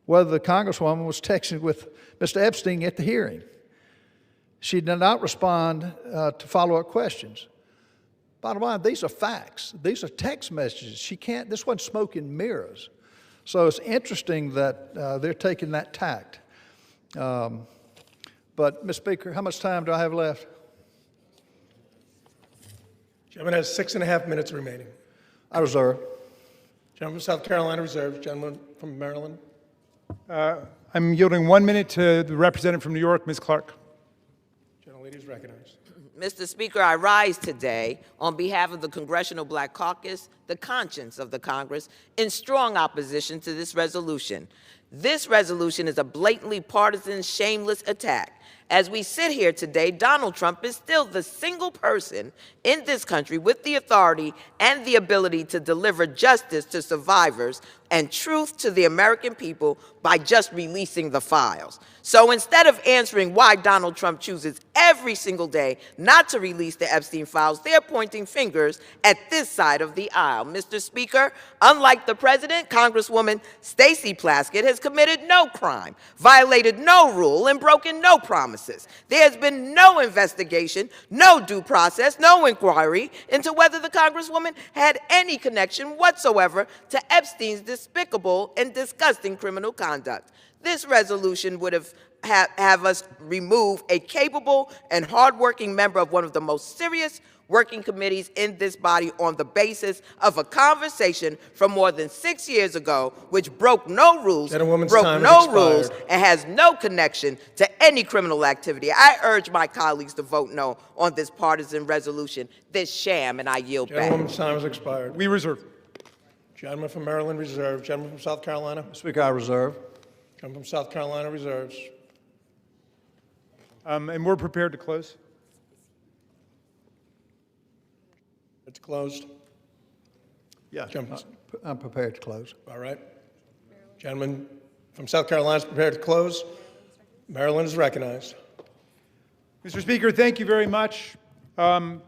whether the Congresswoman was texting with Mr. Epstein at the hearing. She did not respond to follow-up questions. Bottom line, these are facts. These are text messages. This wasn't smoke and mirrors. So it's interesting that they're taking that tact. But, Mr. Speaker, how much time do I have left? Gentleman has 6.5 minutes remaining. I reserve. Gentleman from South Carolina reserves. Gentleman from Maryland. I'm yielding 1 minute to the representative from New York, Ms. Clark. Gentlelady is recognized. Mr. Speaker, I rise today on behalf of the Congressional Black Caucus, the conscience of the Congress, in strong opposition to this resolution. This resolution is a blatantly partisan, shameless attack. As we sit here today, Donald Trump is still the single person in this country with the authority and the ability to deliver justice to survivors and truth to the American people by just releasing the files. So instead of answering why Donald Trump chooses every single day not to release the Epstein files, they're pointing fingers at this side of the aisle. Mr. Speaker, unlike the president, Congresswoman Stacey Plaskett has committed no crime, violated no rule, and broken no promises. There has been no investigation, no due process, no inquiry into whether the Congresswoman had any connection whatsoever to Epstein's despicable and disgusting criminal conduct. This resolution would have us remove a capable and hardworking member of one of the most serious working committees in this body on the basis of a conversation from more than 6 years ago, which broke no rules, and has no connection to any criminal activity. I urge my colleagues to vote no on this partisan resolution, this sham, and I yield back. Gentlewoman's time has expired. We reserve. Gentleman from Maryland reserves. Gentleman from South Carolina. Speaker, I reserve. Gentleman from South Carolina reserves. And we're prepared to close. It's closed. Yeah, I'm prepared to close. All right. Gentleman from South Carolina is prepared to close. Maryland is recognized. Mr. Speaker, thank you very much. I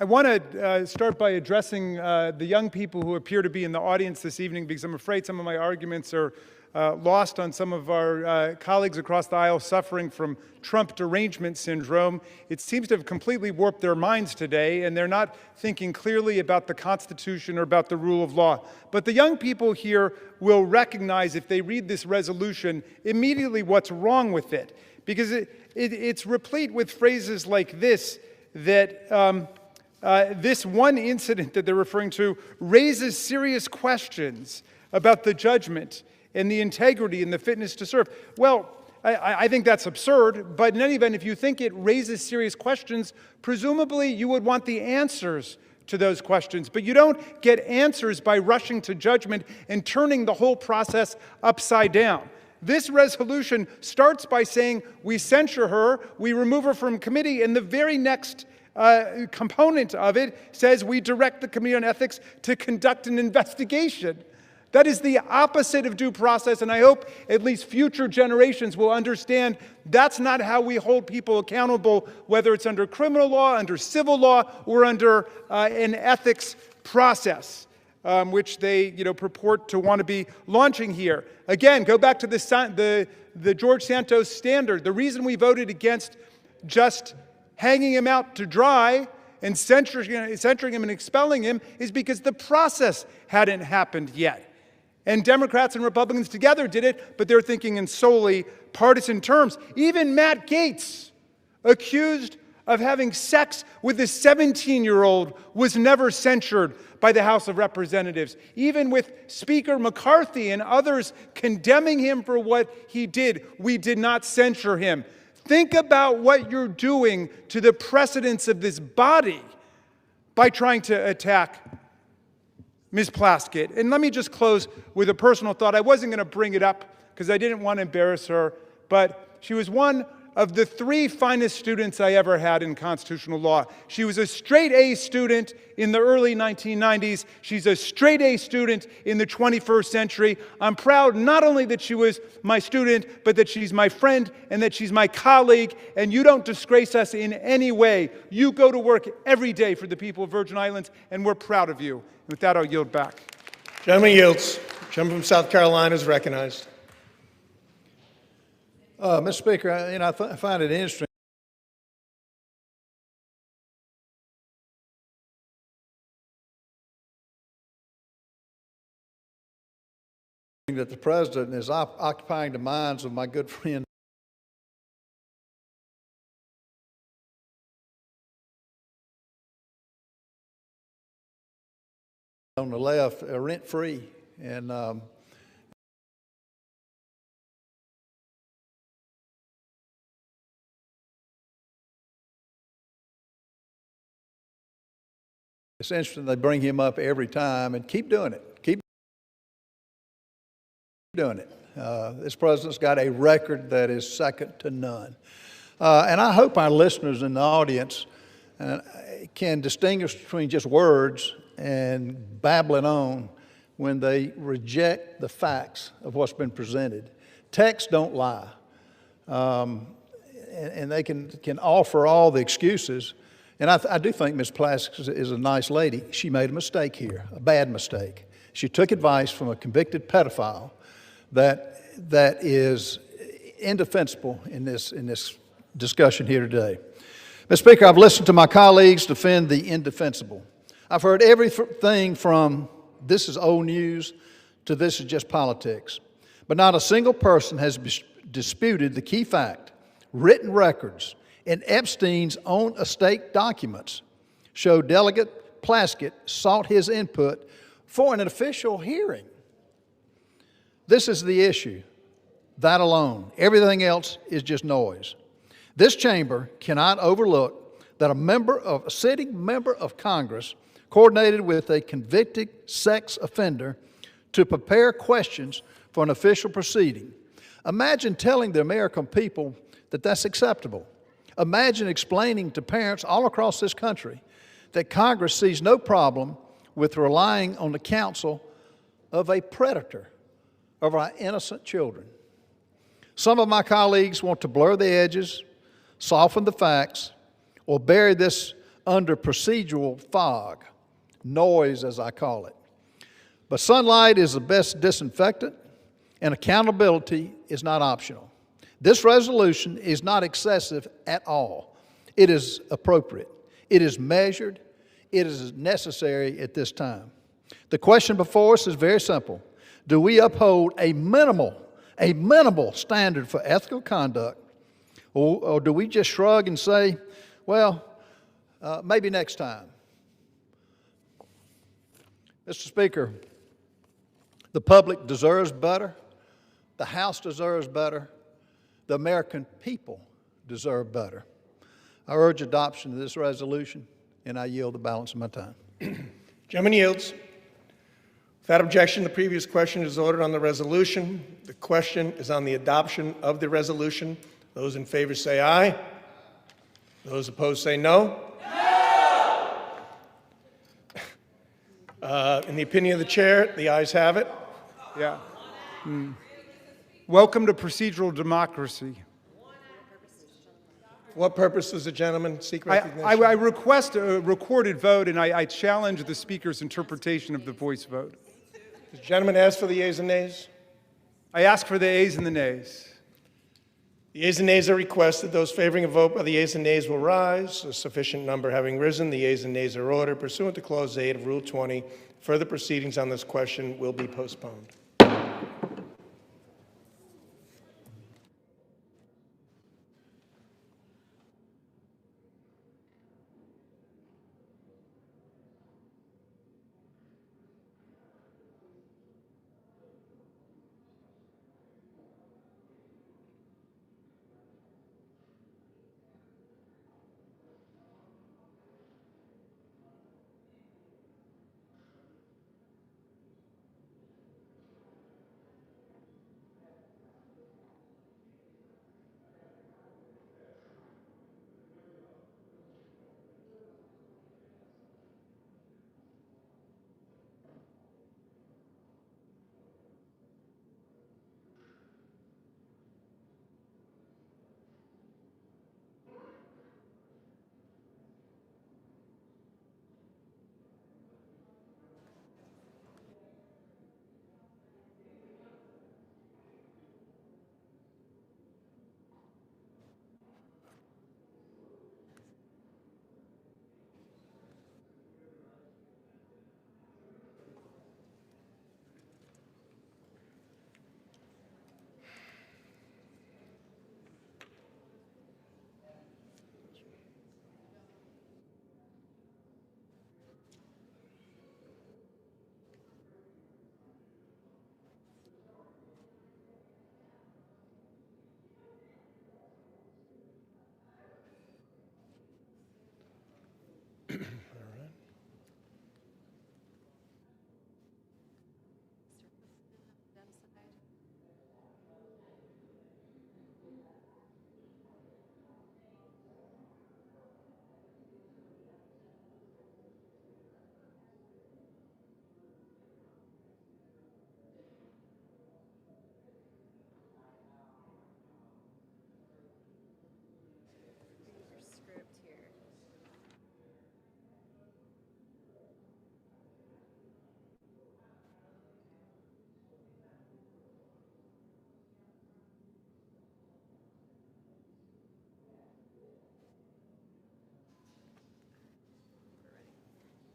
want to start by addressing the young people who appear to be in the audience this evening, because I'm afraid some of my arguments are lost on some of our colleagues across the aisle suffering from Trump derangement syndrome. It seems to have completely warped their minds today, and they're not thinking clearly about the Constitution or about the rule of law. But the young people here will recognize, if they read this resolution, immediately what's wrong with it, because it's replete with phrases like this, that this one incident that they're referring to raises serious questions about the judgment and the integrity and the fitness to serve. Well, I think that's absurd, but in any event, if you think it raises serious questions, presumably you would want the answers to those questions. But you don't get answers by rushing to judgment and turning the whole process upside down. This resolution starts by saying we censure her, we remove her from committee, and the very next component of it says we direct the Committee on Ethics to conduct an investigation. That is the opposite of due process, and I hope at least future generations will understand that's not how we hold people accountable, whether it's under criminal law, under civil law, or under an ethics process, which they purport to want to be launching here. Again, go back to the George Santos standard. The reason we voted against just hanging him out to dry and censoring him and expelling him is because the process hadn't happened yet. And Democrats and Republicans together did it, but they're thinking in solely partisan terms. Even Matt Gaetz, accused of having sex with a 17-year-old, was never censured by the House of Representatives. Even with Speaker McCarthy and others condemning him for what he did, we did not censure him. Think about what you're doing to the precedents of this body by trying to attack Ms. Plaskett. And let me just close with a personal thought. I wasn't going to bring it up because I didn't want to embarrass her, but she was one of the 3 finest students I ever had in constitutional law. She was a straight A student in the early 1990s. She's a straight A student in the 21st century. I'm proud not only that she was my student, but that she's my friend and that she's my colleague, and you don't disgrace us in any way. You go to work every day for the people of Virgin Islands, and we're proud of you. With that, I'll yield back. Gentleman yields. Gentleman from South Carolina is recognized. Mr. Speaker, I find it interesting that the President is occupying the minds of my good friend on the left, rent-free. And it's interesting they bring him up every time, and keep doing it. Keep doing it. This president's got a record that is second to none. And I hope our listeners in the audience can distinguish between just words and babbling on when they reject the facts of what's been presented. Texts don't lie. And they can offer all the excuses. And I do think Ms. Plaskett is a nice lady. She made a mistake here, a bad mistake. She took advice from a convicted pedophile that is indefensible in this discussion here today. Mr. Speaker, I've listened to my colleagues defend the indefensible. I've heard everything from this is old news to this is just politics. But not a single person has disputed the key fact. Written records in Epstein's own estate documents show Delegate Plaskett sought his input for an official hearing. This is the issue, that alone. Everything else is just noise. This chamber cannot overlook that a sitting member of Congress coordinated with a convicted sex offender to prepare questions for an official proceeding. Imagine telling the American people that that's acceptable. Imagine explaining to parents all across this country that Congress sees no problem with relying on the counsel of a predator of our innocent children. Some of my colleagues want to blur the edges, soften the facts, or bury this under procedural fog, noise as I call it. But sunlight is the best disinfectant, and accountability is not optional. This resolution is not excessive at all. It is appropriate. It is measured. It is necessary at this time. The question before us is very simple. Do we uphold a minimal standard for ethical conduct, or do we just shrug and say, well, maybe next time? Mr. Speaker, the public deserves better. The House deserves better. The American people deserve better. I urge adoption of this resolution, and I yield the balance of my time. Gentleman yields. Without objection, the previous question is ordered on the resolution. The question is on the adoption of the resolution. Those in favor say aye. Those opposed say no. No! In the opinion of the chair, the ayes have it. Yeah. Welcome to procedural democracy. What purpose does the gentleman seek recognition? I request a recorded vote, and I challenge the Speaker's interpretation of the voice vote. Does the gentleman ask for the yeas and nays? I ask for the ayes and the nays. The yeas and nays are requested. Those favoring a vote by the yeas and nays will rise. A sufficient number having risen, the yeas and nays are ordered. Pursuant to Clause 8 of Rule 20, further proceedings on this question will be postponed.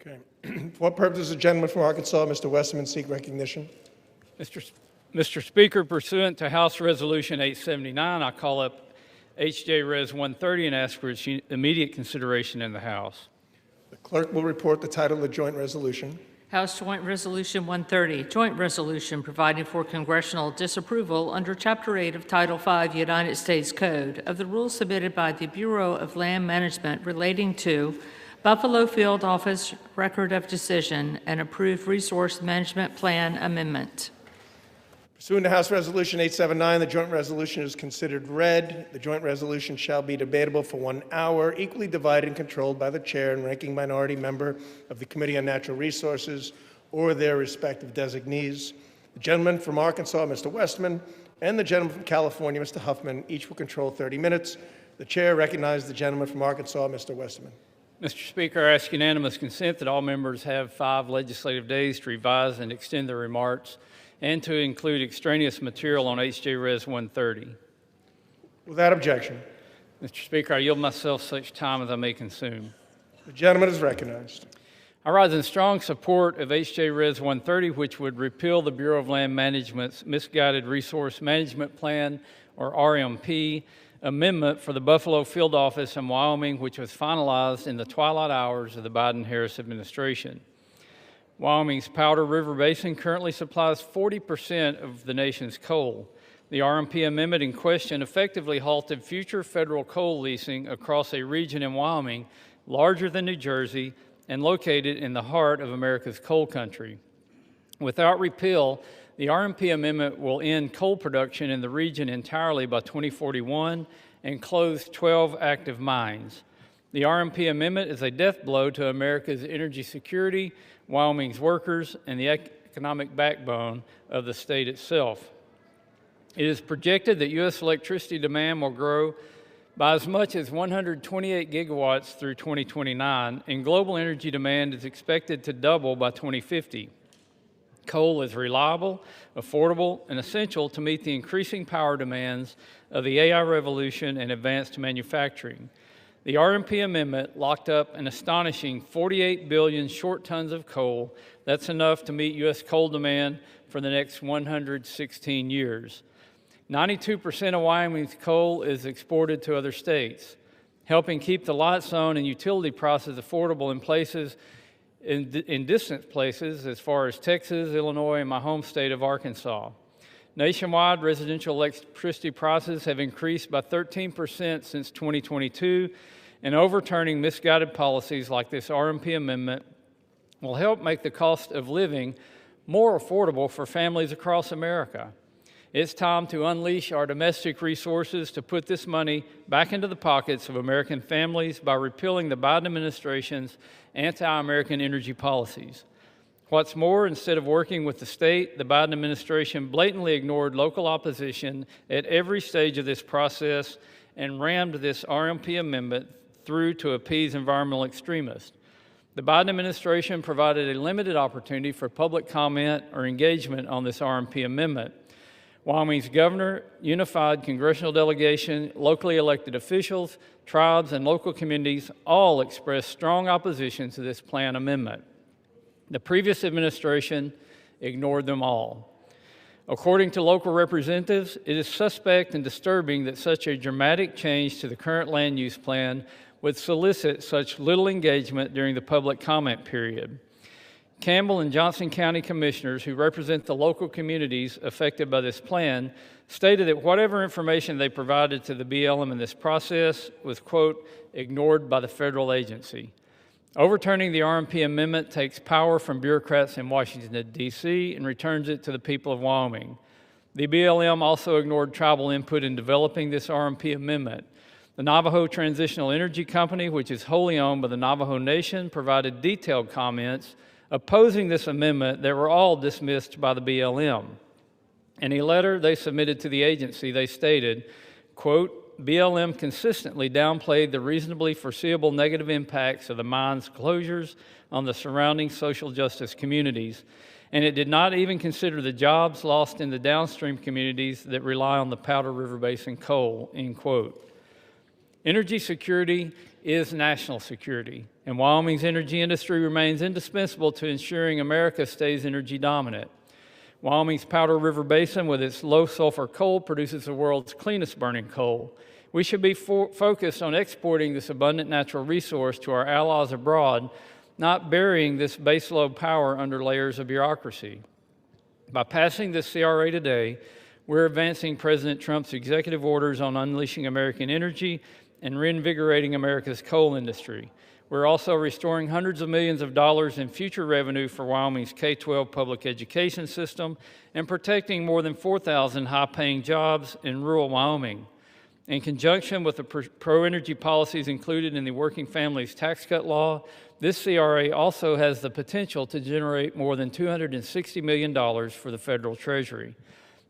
Okay. For what purpose does the gentleman from Arkansas, Mr. Westerman, seek recognition? Mr. Speaker, pursuant to House Resolution 879, I call up H.J. Res. 130 and ask for its immediate consideration in the House. The clerk will report the title of the joint resolution. House Joint Resolution 130, Joint Resolution providing for congressional disapproval under Chapter 8 of Title 5 United States Code of the rules submitted by the Bureau of Land Management relating to Buffalo Field Office Record of Decision and Approved Resource Management Plan Amendment. Pursuant to House Resolution 879, the joint resolution is considered read. The joint resolution shall be debatable for 1 hour, equally divided and controlled by the chair and ranking minority member of the Committee on Natural Resources or their respective designees. The gentleman from Arkansas, Mr. Westman, and the gentleman from California, Mr. Huffman, each will control 30 minutes. The chair recognizes the gentleman from Arkansas, Mr. Westman. Mr. Speaker, I ask unanimous consent that all members have 5 legislative days to revise and extend their remarks and to include extraneous material on H.J. Res. 130. Without objection. Mr. Speaker, I yield myself such time as I may consume. The gentleman is recognized. I rise in strong support of H.J. Res. 130, which would repeal the Bureau of Land Management's Misguided Resource Management Plan, or RMP, amendment for the Buffalo Field Office in Wyoming, which was finalized in the twilight hours of the Biden-Harris administration. Wyoming's Powder River Basin currently supplies 40% of the nation's coal. The RMP amendment in question effectively halted future federal coal leasing across a region in Wyoming larger than New Jersey and located in the heart of America's coal country. Without repeal, the RMP amendment will end coal production in the region entirely by 2041 and close 12 active mines. The RMP amendment is a death blow to America's energy security, Wyoming's workers, and the economic backbone of the state itself. It is projected that U.S. electricity demand will grow by as much as 128 gigawatts through 2029, and global energy demand is expected to double by 2050. Coal is reliable, affordable, and essential to meet the increasing power demands of the AI revolution and advanced manufacturing. The RMP amendment locked up an astonishing 48 billion short tons of coal. That's enough to meet U.S. coal demand for the next 116 years. 92% of Wyoming's coal is exported to other states, helping keep the lights on and utility prices affordable in distant places as far as Texas, Illinois, and my home state of Arkansas. Nationwide, residential electricity prices have increased by 13% since 2022, and overturning misguided policies like this RMP amendment will help make the cost of living more affordable for families across America. It's time to unleash our domestic resources to put this money back into the pockets of American families by repealing the Biden administration's anti-American energy policies. What's more, instead of working with the state, the Biden administration blatantly ignored local opposition at every stage of this process and rammed this RMP amendment through to appease environmental extremists. The Biden administration provided a limited opportunity for public comment or engagement on this RMP amendment. Wyoming's governor, unified congressional delegation, locally elected officials, tribes, and local communities all expressed strong opposition to this plan amendment. The previous administration ignored them all. According to local representatives, it is suspect and disturbing that such a dramatic change to the current land use plan would solicit such little engagement during the public comment period. Campbell and Johnson County commissioners who represent the local communities affected by this plan stated that whatever information they provided to the BLM in this process was, quote, ignored by the federal agency. Overturning the RMP amendment takes power from bureaucrats in Washington, D.C. and returns it to the people of Wyoming. The BLM also ignored tribal input in developing this RMP amendment. The Navajo Transitional Energy Company, which is wholly owned by the Navajo Nation, provided detailed comments opposing this amendment that were all dismissed by the BLM. In a letter they submitted to the agency, they stated, quote, BLM consistently downplayed the reasonably foreseeable negative impacts of the mine's closures on the surrounding social justice communities, and it did not even consider the jobs lost in the downstream communities that rely on the Powder River Basin coal, end quote. Energy security is national security, and Wyoming's energy industry remains indispensable to ensuring America stays energy dominant. Wyoming's Powder River Basin, with its low sulfur coal, produces the world's cleanest burning coal. We should be focused on exporting this abundant natural resource to our allies abroad, not burying this baseload power under layers of bureaucracy. By passing this CRA today, we're advancing President Trump's executive orders on unleashing American energy and reinvigorating America's coal industry. We're also restoring hundreds of millions of dollars in future revenue for Wyoming's K-12 public education system and protecting more than 4,000 high-paying jobs in rural Wyoming. In conjunction with the pro-energy policies included in the Working Families Tax Cut Law, this CRA also has the potential to generate more than $260 million for the federal treasury.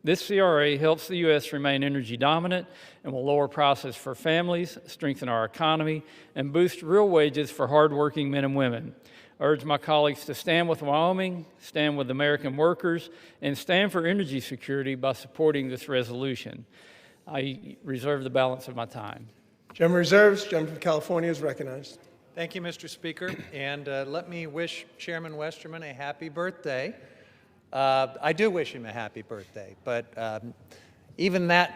This CRA helps the U.S. remain energy dominant and will lower prices for families, strengthen our economy, and boost real wages for hardworking men and women. I urge my colleagues to stand with Wyoming, stand with American workers, and stand for energy security by supporting this resolution. I reserve the balance of my time. Gentleman reserves. Gentleman from California is recognized. Thank you, Mr. Speaker. And let me wish Chairman Westerman a happy birthday. I do wish him a happy birthday, but even that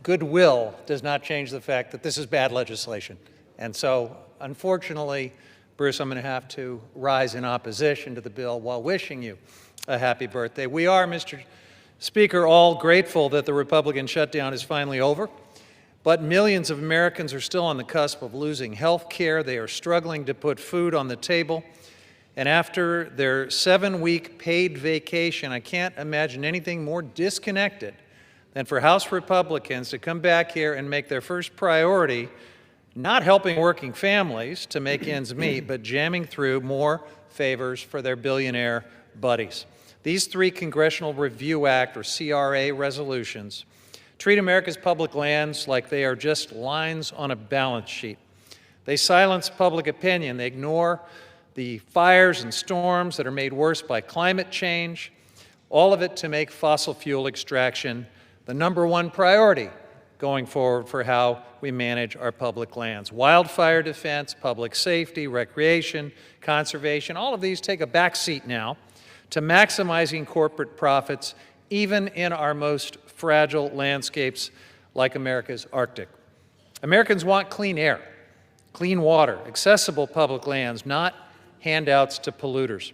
goodwill does not change the fact that this is bad legislation. And so, unfortunately, Bruce, I'm going to have to rise in opposition to the bill while wishing you a happy birthday. We are, Mr. Speaker, all grateful that the Republican shutdown is finally over, but millions of Americans are still on the cusp of losing health care. They are struggling to put food on the table. And after their 7-week paid vacation, I can't imagine anything more disconnected than for House Republicans to come back here and make their first priority not helping working families to make ends meet, but jamming through more favors for their billionaire buddies. These 3 Congressional Review Act, or CRA, resolutions treat America's public lands like they are just lines on a balance sheet. They silence public opinion. They ignore the fires and storms that are made worse by climate change. all of it to make fossil fuel extraction the #1 priority going forward for how we manage our public lands. Wildfire defense, public safety, recreation, conservation, all of these take a back seat now to maximizing corporate profits, even in our most fragile landscapes like America's Arctic. Americans want clean air, clean water, accessible public lands, not handouts to polluters.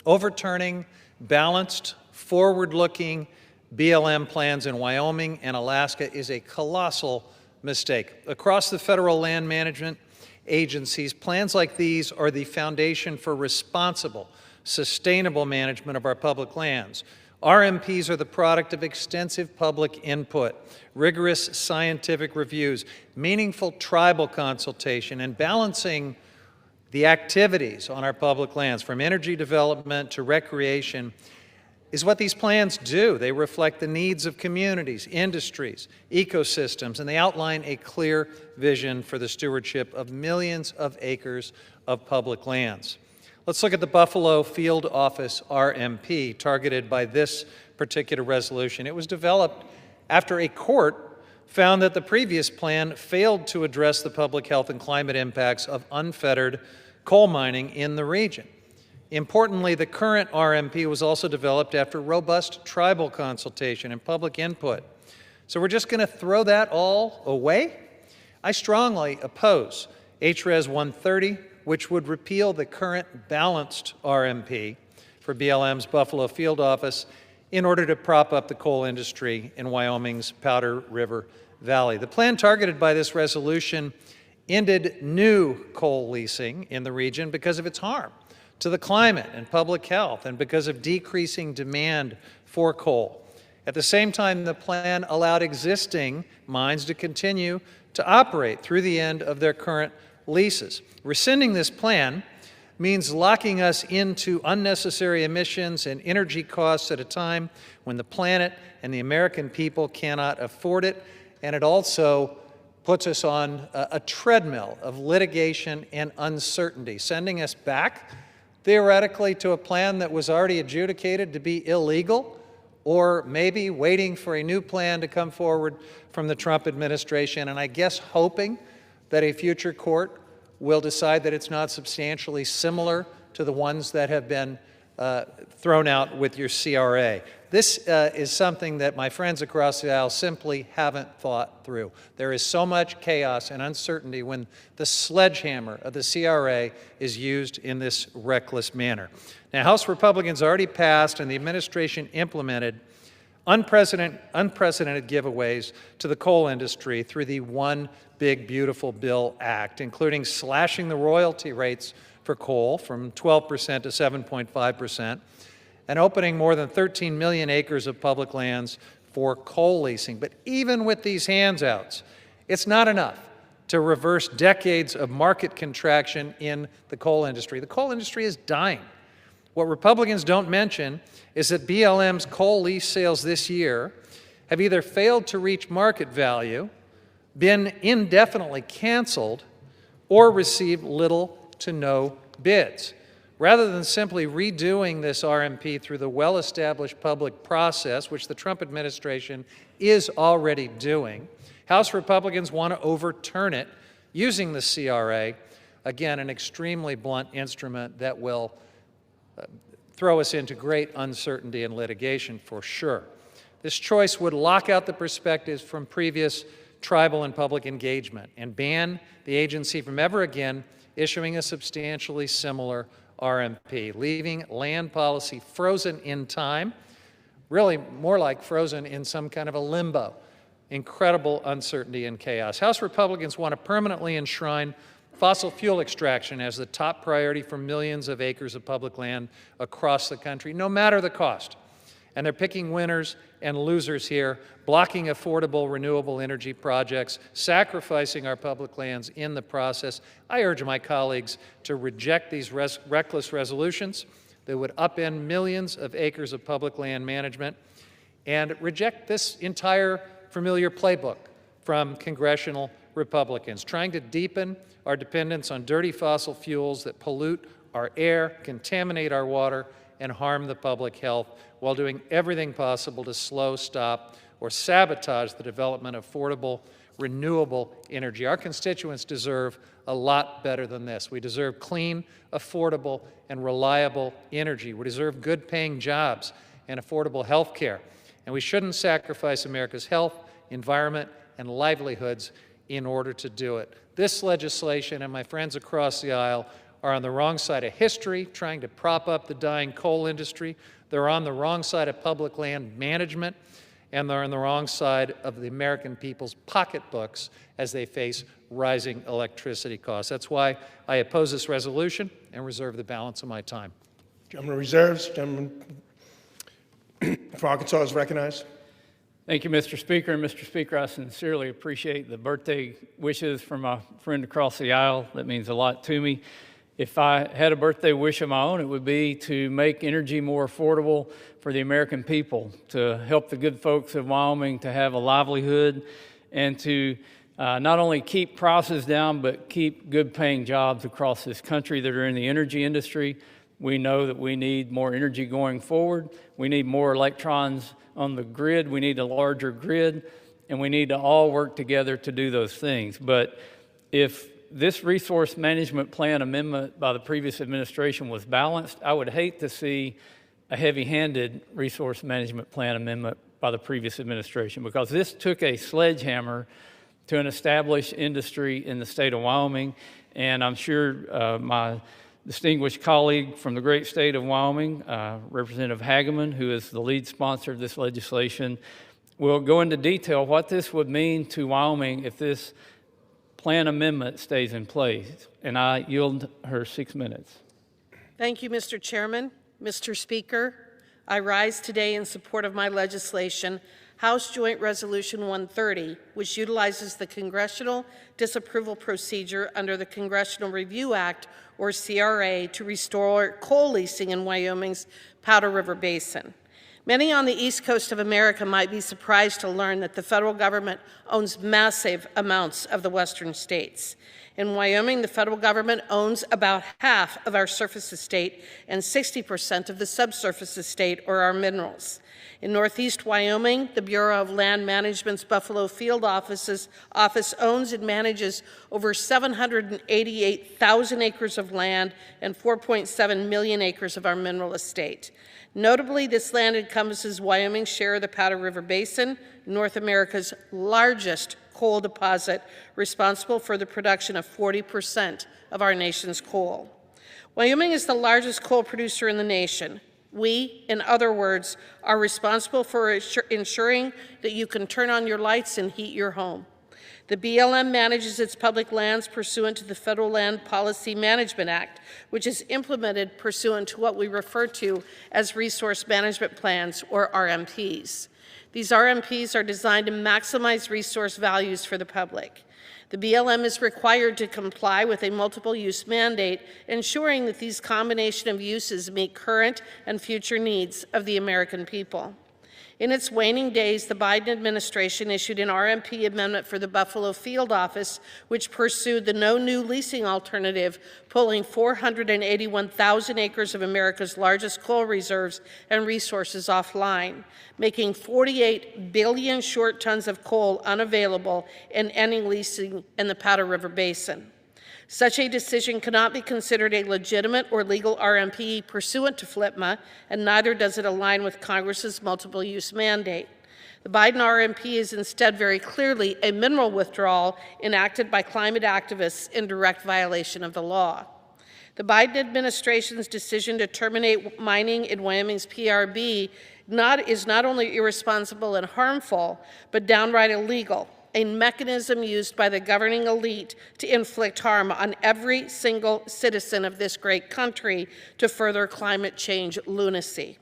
Overturning balanced, forward-looking BLM plans in Wyoming and Alaska is a colossal mistake. Across the federal land management agencies, plans like these are the foundation for responsible, sustainable management of our public lands. RMPs are the product of extensive public input, rigorous scientific reviews, meaningful tribal consultation, and balancing the activities on our public lands, from energy development to recreation, is what these plans do. They reflect the needs of communities, industries, ecosystems, and they outline a clear vision for the stewardship of millions of acres of public lands. Let's look at the Buffalo Field Office RMP targeted by this particular resolution. It was developed after a court found that the previous plan failed to address the public health and climate impacts of unfettered coal mining in the region. Importantly, the current RMP was also developed after robust tribal consultation and public input. So we're just going to throw that all away? I strongly oppose HRES 130, which would repeal the current balanced RMP for BLM's Buffalo Field Office in order to prop up the coal industry in Wyoming's Powder River Valley. The plan targeted by this resolution ended new coal leasing in the region because of its harm to the climate and public health, and because of decreasing demand for coal. At the same time, the plan allowed existing mines to continue to operate through the end of their current leases. Rescinding this plan means locking us into unnecessary emissions and energy costs at a time when the planet and the American people cannot afford it, and it also puts us on a treadmill of litigation and uncertainty, sending us back theoretically to a plan that was already adjudicated to be illegal, or maybe waiting for a new plan to come forward from the Trump administration, and I guess hoping that a future court will decide that it's not substantially similar to the ones that have been thrown out with your CRA. This is something that my friends across the aisle simply haven't thought through. There is so much chaos and uncertainty when the sledgehammer of the CRA is used in this reckless manner. Now, House Republicans already passed and the administration implemented unprecedented giveaways to the coal industry through the One Big Beautiful Bill Act, including slashing the royalty rates for coal from 12% to 7.5%, and opening more than 13 million acres of public lands for coal leasing. But even with these handouts, it's not enough to reverse decades of market contraction in the coal industry. The coal industry is dying. What Republicans don't mention is that BLM's coal lease sales this year have either failed to reach market value, been indefinitely canceled, or received little to no bids. Rather than simply redoing this RMP through the well-established public process, which the Trump administration is already doing, House Republicans want to overturn it using the CRA, again, an extremely blunt instrument that will throw us into great uncertainty and litigation for sure. This choice would lock out the perspectives from previous tribal and public engagement and ban the agency from ever again issuing a substantially similar RMP, leaving land policy frozen in time, really more like frozen in some kind of a limbo. Incredible uncertainty and chaos. House Republicans want to permanently enshrine fossil fuel extraction as the top priority for millions of acres of public land across the country, no matter the cost. And they're picking winners and losers here, blocking affordable renewable energy projects, sacrificing our public lands in the process. I urge my colleagues to reject these reckless resolutions that would upend millions of acres of public land management, and reject this entire familiar playbook from congressional Republicans, trying to deepen our dependence on dirty fossil fuels that pollute our air, contaminate our water, and harm the public health while doing everything possible to slow, stop, or sabotage the development of affordable, renewable energy. Our constituents deserve a lot better than this. We deserve clean, affordable, and reliable energy. We deserve good-paying jobs and affordable health care. And we shouldn't sacrifice America's health, environment, and livelihoods in order to do it. This legislation and my friends across the aisle are on the wrong side of history, trying to prop up the dying coal industry. They're on the wrong side of public land management, and they're on the wrong side of the American people's pocketbooks as they face rising electricity costs. That's why I oppose this resolution and reserve the balance of my time. Gentleman reserves. Gentleman for Arkansas is recognized. Thank you, Mr. Speaker. And Mr. Speaker, I sincerely appreciate the birthday wishes from my friend across the aisle. That means a lot to me. If I had a birthday wish of my own, it would be to make energy more affordable for the American people, to help the good folks of Wyoming to have a livelihood, and to not only keep prices down, but keep good-paying jobs across this country that are in the energy industry. We know that we need more energy going forward. We need more electrons on the grid. We need a larger grid, and we need to all work together to do those things. But if this resource management plan amendment by the previous administration was balanced, I would hate to see a heavy-handed resource management plan amendment by the previous administration, because this took a sledgehammer to an established industry in the state of Wyoming. And I'm sure my distinguished colleague from the great state of Wyoming, Representative Hageman, who is the lead sponsor of this legislation, will go into detail what this would mean to Wyoming if this plan amendment stays in place. And I yield her 6 minutes. Thank you, Mr. Chairman. Mr. Speaker, I rise today in support of my legislation, House Joint Resolution 130, which utilizes the Congressional Disapproval Procedure under the Congressional Review Act, or CRA, to restore coal leasing in Wyoming's Powder River Basin. Many on the East Coast of America might be surprised to learn that the federal government owns massive amounts of the western states. In Wyoming, the federal government owns about half of our surface estate and 60% of the subsurface estate, or our minerals. In Northeast Wyoming, the Bureau of Land Management's Buffalo Field office owns and manages over 788,000 acres of land and 4.7 million acres of our mineral estate. Notably, this land encompasses Wyoming's share of the Powder River Basin, North America's largest coal deposit, responsible for the production of 40% of our nation's coal. Wyoming is the largest coal producer in the nation. We, in other words, are responsible for ensuring that you can turn on your lights and heat your home. The BLM manages its public lands pursuant to the Federal Land Policy Management Act, which is implemented pursuant to what we refer to as Resource Management Plans, or RMPs. These RMPs are designed to maximize resource values for the public. The BLM is required to comply with a multiple-use mandate, ensuring that these combination of uses meet current and future needs of the American people. In its waning days, the Biden administration issued an RMP amendment for the Buffalo Field office, which pursued the no new leasing alternative, pulling 481,000 acres of America's largest coal reserves and resources offline, making 48 billion short tons of coal unavailable and ending leasing in the Powder River Basin. Such a decision cannot be considered a legitimate or legal RMP pursuant to FLPMA, and neither does it align with Congress's multiple-use mandate. The Biden RMP is instead very clearly a mineral withdrawal enacted by climate activists in direct violation of the law. The Biden administration's decision to terminate mining in Wyoming's PRB is not only irresponsible and harmful, but downright illegal, a mechanism used by the governing elite to inflict harm on every single citizen of this great country to further climate change lunacy.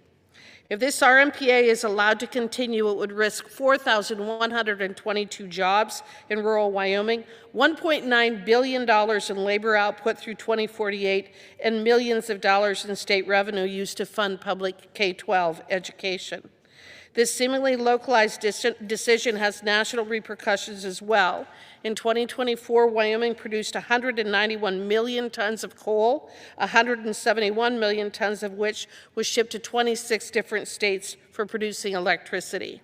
If this RMPA is allowed to continue, it would risk 4,122 jobs in rural Wyoming, $1.9 billion in labor output through 2048, and millions of dollars in state revenue used to fund public K-12 education. This seemingly localized decision has national repercussions as well. In 2024, Wyoming produced 191 million tons of coal, 171 million tons of which was shipped to 26 different states for producing electricity.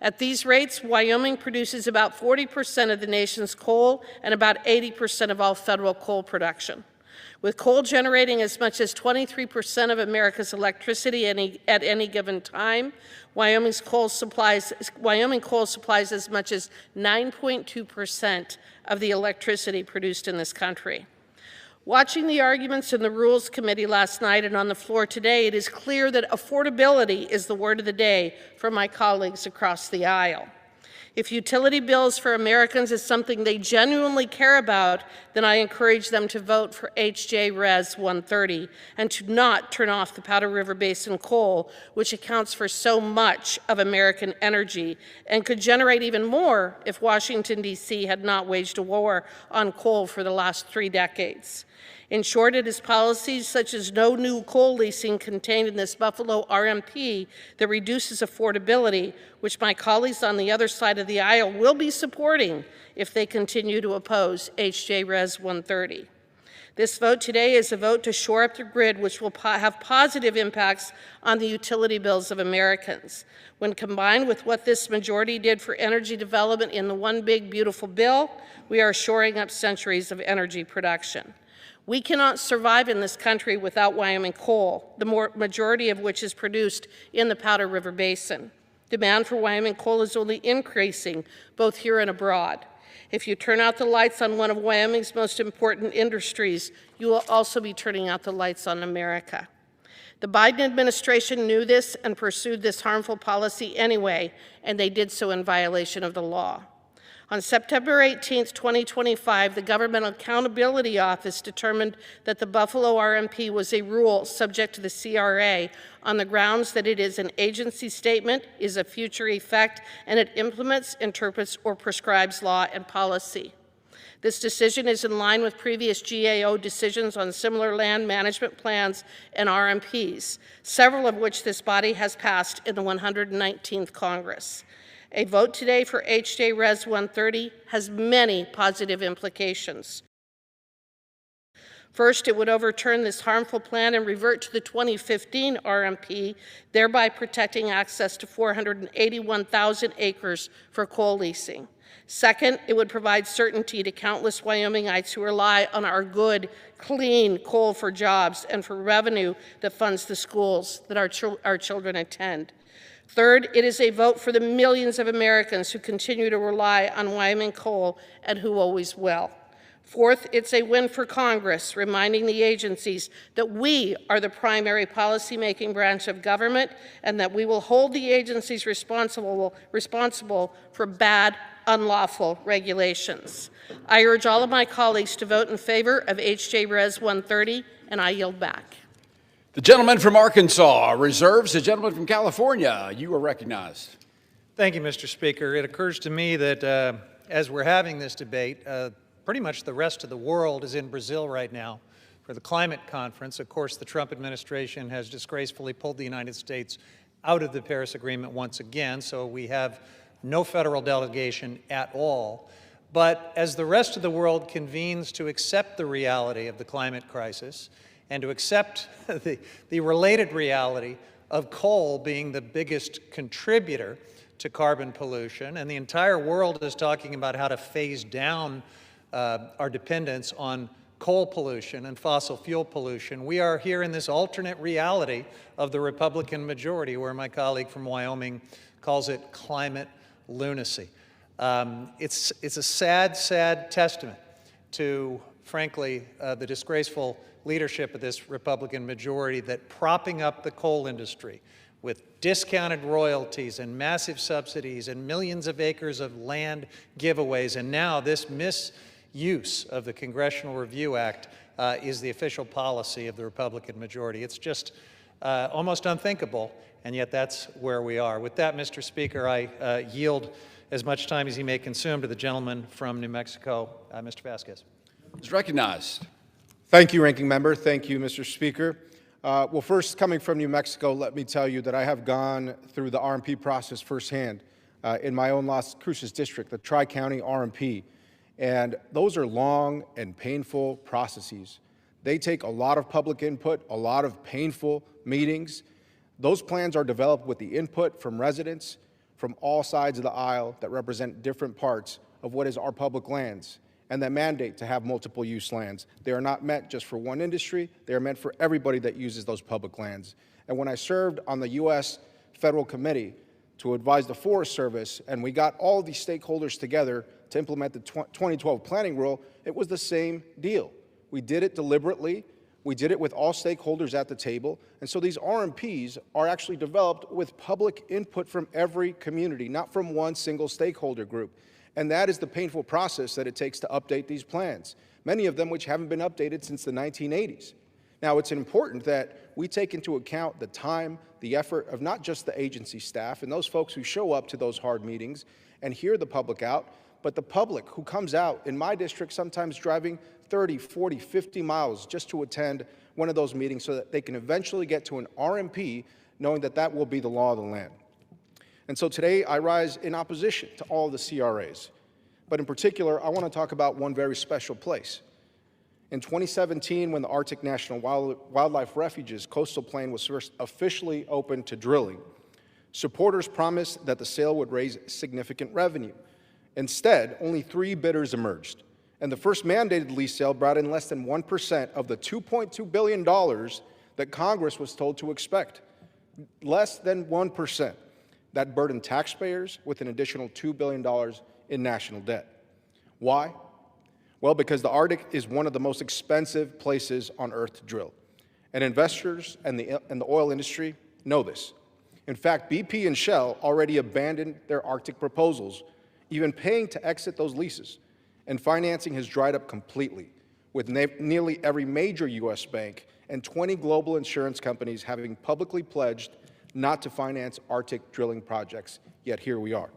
At these rates, Wyoming produces about 40% of the nation's coal and about 80% of all federal coal production. With coal generating as much as 23% of America's electricity at any given time, Wyoming coal supplies as much as 9.2% of the electricity produced in this country. Watching the arguments in the Rules Committee last night and on the floor today, it is clear that affordability is the word of the day for my colleagues across the aisle. If utility bills for Americans is something they genuinely care about, then I encourage them to vote for H.J. Res. 130 and to not turn off the Powder River Basin coal, which accounts for so much of American energy and could generate even more if Washington, D.C. had not waged a war on coal for the last 3 decades. In short, it is policies such as no new coal leasing contained in this Buffalo RMP that reduces affordability, which my colleagues on the other side of the aisle will be supporting if they continue to oppose H.J. Res. 130. This vote today is a vote to shore up the grid, which will have positive impacts on the utility bills of Americans. When combined with what this majority did for energy development in the One Big Beautiful Bill, we are shoring up centuries of energy production. We cannot survive in this country without Wyoming coal, the majority of which is produced in the Powder River Basin. Demand for Wyoming coal is only increasing, both here and abroad. If you turn out the lights on one of Wyoming's most important industries, you will also be turning out the lights on America. The Biden administration knew this and pursued this harmful policy anyway, and they did so in violation of the law. On September 18, 2025, the Government Accountability Office determined that the Buffalo RMP was a rule subject to the CRA on the grounds that it is an agency statement, is of future effect, and it implements, interprets, or prescribes law and policy. This decision is in line with previous GAO decisions on similar land management plans and RMPs, several of which this body has passed in the 119th Congress. A vote today for H.J. Res. 130 has many positive implications. First, it would overturn this harmful plan and revert to the 2015 RMP, thereby protecting access to 481,000 acres for coal leasing. Second, it would provide certainty to countless Wyomingites who rely on our good, clean coal for jobs and for revenue that funds the schools that our children attend. Third, it is a vote for the millions of Americans who continue to rely on Wyoming coal and who always will. Fourth, it's a win for Congress, reminding the agencies that we are the primary policymaking branch of government and that we will hold the agencies responsible for bad, unlawful regulations. I urge all of my colleagues to vote in favor of H.J. Res. 130, and I yield back. The gentleman from Arkansas reserves. The gentleman from California, you are recognized. Thank you, Mr. Speaker. It occurs to me that as we're having this debate, pretty much the rest of the world is in Brazil right now for the climate conference. Of course, the Trump administration has disgracefully pulled the United States out of the Paris Agreement once again, so we have no federal delegation at all. But as the rest of the world convenes to accept the reality of the climate crisis and to accept the related reality of coal being the biggest contributor to carbon pollution, and the entire world is talking about how to phase down our dependence on coal pollution and fossil fuel pollution, we are here in this alternate reality of the Republican majority, where my colleague from Wyoming calls it climate lunacy. It's a sad, sad testament to, frankly, the disgraceful leadership of this Republican majority that propping up the coal industry with discounted royalties and massive subsidies and millions of acres of land giveaways, and now this misuse of the Congressional Review Act is the official policy of the Republican majority. It's just almost unthinkable, and yet that's where we are. With that, Mr. Speaker, I yield as much time as he may consume to the gentleman from New Mexico, Mr. Vasquez. Is recognized. Thank you, Ranking Member. Thank you, Mr. Speaker. Well, first, coming from New Mexico, let me tell you that I have gone through the RMP process firsthand in my own Las Cruces district, the Tri-County RMP. And those are long and painful processes. They take a lot of public input, a lot of painful meetings. Those plans are developed with the input from residents from all sides of the aisle that represent different parts of what is our public lands and that mandate to have multiple use lands. They are not meant just for one industry, they are meant for everybody that uses those public lands. And when I served on the U.S. Federal Committee to advise the Forest Service, and we got all these stakeholders together to implement the 2012 planning rule, it was the same deal. We did it deliberately. We did it with all stakeholders at the table. And so these RMPs are actually developed with public input from every community, not from one single stakeholder group. And that is the painful process that it takes to update these plans, many of them which haven't been updated since the 1980s. Now, it's important that we take into account the time, the effort of not just the agency staff and those folks who show up to those hard meetings and hear the public out, but the public who comes out in my district sometimes driving 30, 40, 50 miles just to attend one of those meetings so that they can eventually get to an RMP knowing that that will be the law of the land. And so today I rise in opposition to all of the CRAs. But in particular, I want to talk about one very special place. In 2017, when the Arctic National Wildlife Refuge's coastal plain was first officially opened to drilling, supporters promised that the sale would raise significant revenue. Instead, only 3 bidders emerged. And the first mandated lease sale brought in less than 1% of the $2.2 billion that Congress was told to expect. Less than 1%. That burdened taxpayers with an additional $2 billion in national debt. Why? Well, because the Arctic is one of the most expensive places on Earth to drill. And investors and the oil industry know this. In fact, BP and Shell already abandoned their Arctic proposals, even paying to exit those leases. And financing has dried up completely, with nearly every major U.S. bank and 20 global insurance companies having publicly pledged not to finance Arctic drilling projects, yet here we are.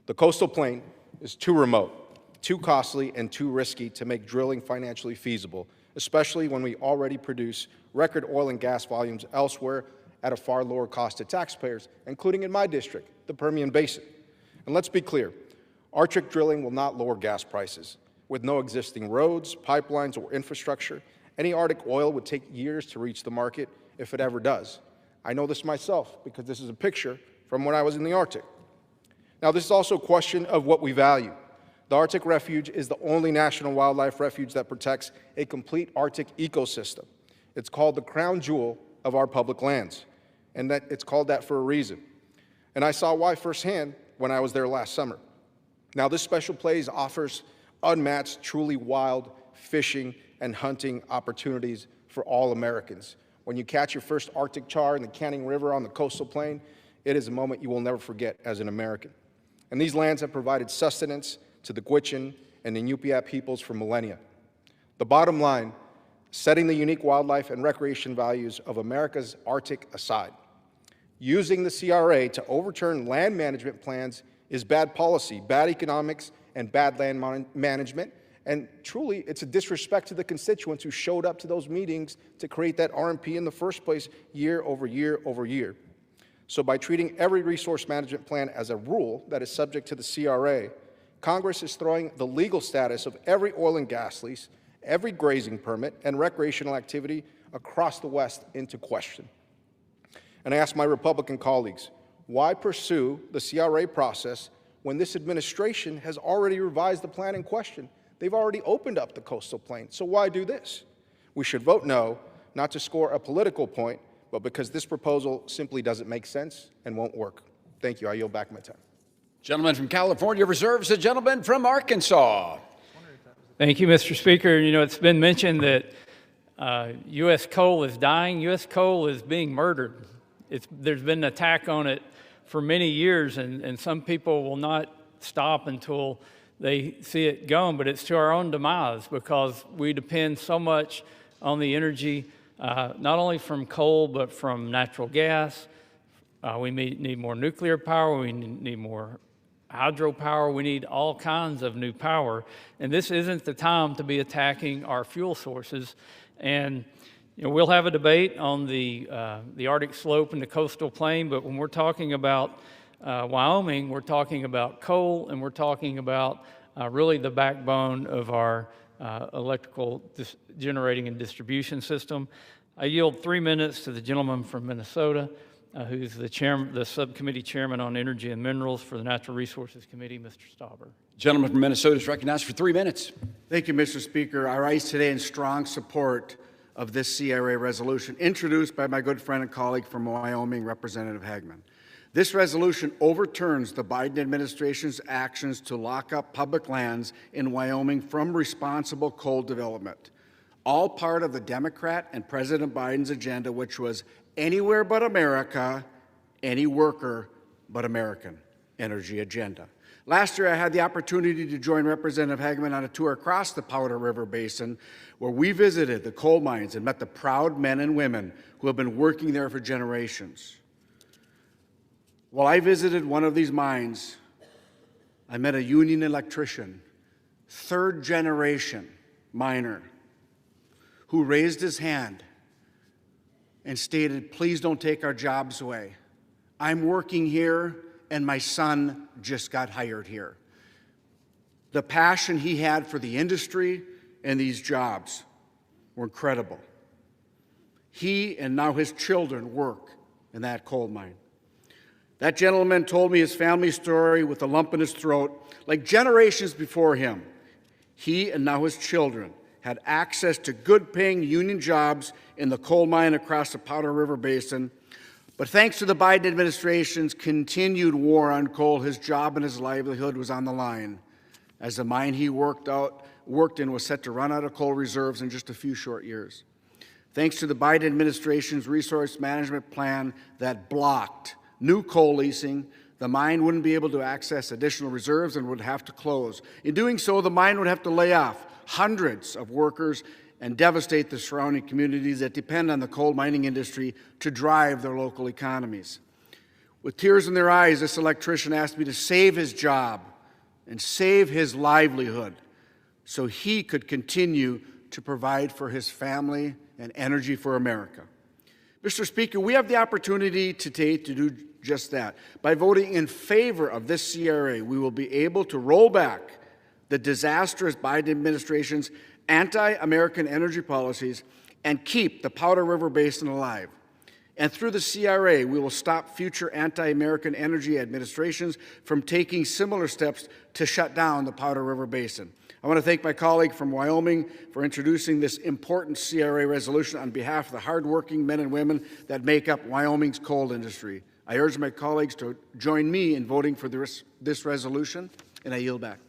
The coastal plain is too remote, too costly, and too risky to make drilling financially feasible, especially when we already produce record oil and gas volumes elsewhere at a far lower cost to taxpayers, including in my district, the Permian Basin. And let's be clear, Arctic drilling will not lower gas prices. With no existing roads, pipelines, or infrastructure, any Arctic oil would take years to reach the market if it ever does. I know this myself because this is a picture from when I was in the Arctic. Now, this is also a question of what we value. The Arctic Refuge is the only national wildlife refuge that protects a complete Arctic ecosystem. It's called the crown jewel of our public lands, and that it's called that for a reason. And I saw why firsthand when I was there last summer. Now, this special place offers unmatched, truly wild fishing and hunting opportunities for all Americans. When you catch your first Arctic char in the Canning River on the coastal plain, it is a moment you will never forget as an American. And these lands have provided sustenance to the Gwich'in and the Inupiat peoples for millennia. The bottom line, setting the unique wildlife and recreation values of America's Arctic aside, using the CRA to overturn land management plans is bad policy, bad economics, and bad land management. And truly, it's a disrespect to the constituents who showed up to those meetings to create that RMP in the first place year over year over year. So by treating every resource management plan as a rule that is subject to the CRA, Congress is throwing the legal status of every oil and gas lease, every grazing permit, and recreational activity across the West into question. And I ask my Republican colleagues, why pursue the CRA process when this administration has already revised the plan in question? They've already opened up the coastal plain, so why do this? We should vote no, not to score a political point, but because this proposal simply doesn't make sense and won't work. Thank you. I yield back my time. Gentleman from California reserves the gentleman from Arkansas. Thank you, Mr. Speaker. You know, it's been mentioned that U.S. coal is dying. U.S. coal is being murdered. There's been an attack on it for many years, and some people will not stop until they see it gone, but it's to our own demise because we depend so much on the energy, not only from coal, but from natural gas. We need more nuclear power. We need more hydropower. We need all kinds of new power. And this isn't the time to be attacking our fuel sources. And You know, we'll have a debate on the Arctic slope and the coastal plain, but when we're talking about Wyoming, we're talking about coal, and we're talking about really the backbone of our electrical generating and distribution system. I yield 3 minutes to the gentleman from Minnesota, who's the subcommittee chairman on energy and minerals for the Natural Resources Committee, Mr. Stauber. Gentleman from Minnesota is recognized for 3 minutes. Thank you, Mr. Speaker. I rise today in strong support of this CRA resolution introduced by my good friend and colleague from Wyoming, Representative Hagman. This resolution overturns the Biden administration's actions to lock up public lands in Wyoming from responsible coal development, all part of the Democrat and President Biden's agenda, which was anywhere but America, any worker but American energy agenda. Last year, I had the opportunity to join Representative Hagman on a tour across the Powder River Basin, where we visited the coal mines and met the proud men and women who have been working there for generations. While I visited one of these mines, I met a union electrician, third-generation miner, who raised his hand and stated, "Please don't take our jobs away. I'm working here, and my son just got hired here." The passion he had for the industry and these jobs were incredible. He and now his children work in that coal mine. That gentleman told me his family story with a lump in his throat. Like generations before him, he and now his children had access to good-paying union jobs in the coal mine across the Powder River Basin. But thanks to the Biden administration's continued war on coal, his job and his livelihood was on the line, as the mine he worked in was set to run out of coal reserves in just a few short years. Thanks to the Biden administration's resource management plan that blocked new coal leasing, the mine wouldn't be able to access additional reserves and would have to close. In doing so, the mine would have to lay off hundreds of workers and devastate the surrounding communities that depend on the coal mining industry to drive their local economies. With tears in their eyes, this electrician asked me to save his job and save his livelihood so he could continue to provide for his family and energy for America. Mr. Speaker, we have the opportunity today to do just that. By voting in favor of this CRA, we will be able to roll back the disastrous Biden administration's anti-American energy policies and keep the Powder River Basin alive. And through the CRA, we will stop future anti-American energy administrations from taking similar steps to shut down the Powder River Basin. I want to thank my colleague from Wyoming for introducing this important CRA resolution on behalf of the hardworking men and women that make up Wyoming's coal industry. I urge my colleagues to join me in voting for this resolution, and I yield back.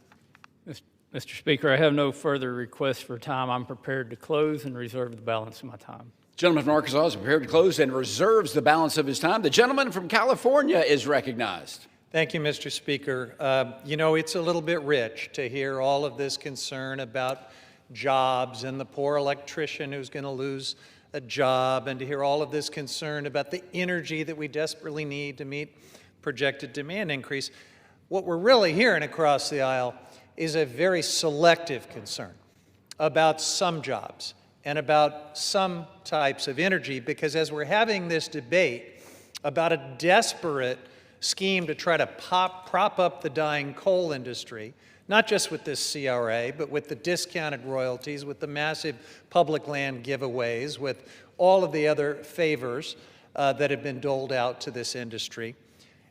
Mr. Speaker, I have no further requests for time. I'm prepared to close and reserve the balance of my time. Gentleman from Arkansas is prepared to close and reserves the balance of his time. The gentleman from California is recognized. Thank you, Mr. Speaker. You know, it's a little bit rich to hear all of this concern about jobs and the poor electrician who's going to lose a job, and to hear all of this concern about the energy that we desperately need to meet projected demand increase. What we're really hearing across the aisle is a very selective concern about some jobs and about some types of energy, because as we're having this debate about a desperate scheme to try to prop up the dying coal industry, not just with this CRA, but with the discounted royalties, with the massive public land giveaways, with all of the other favors that have been doled out to this industry.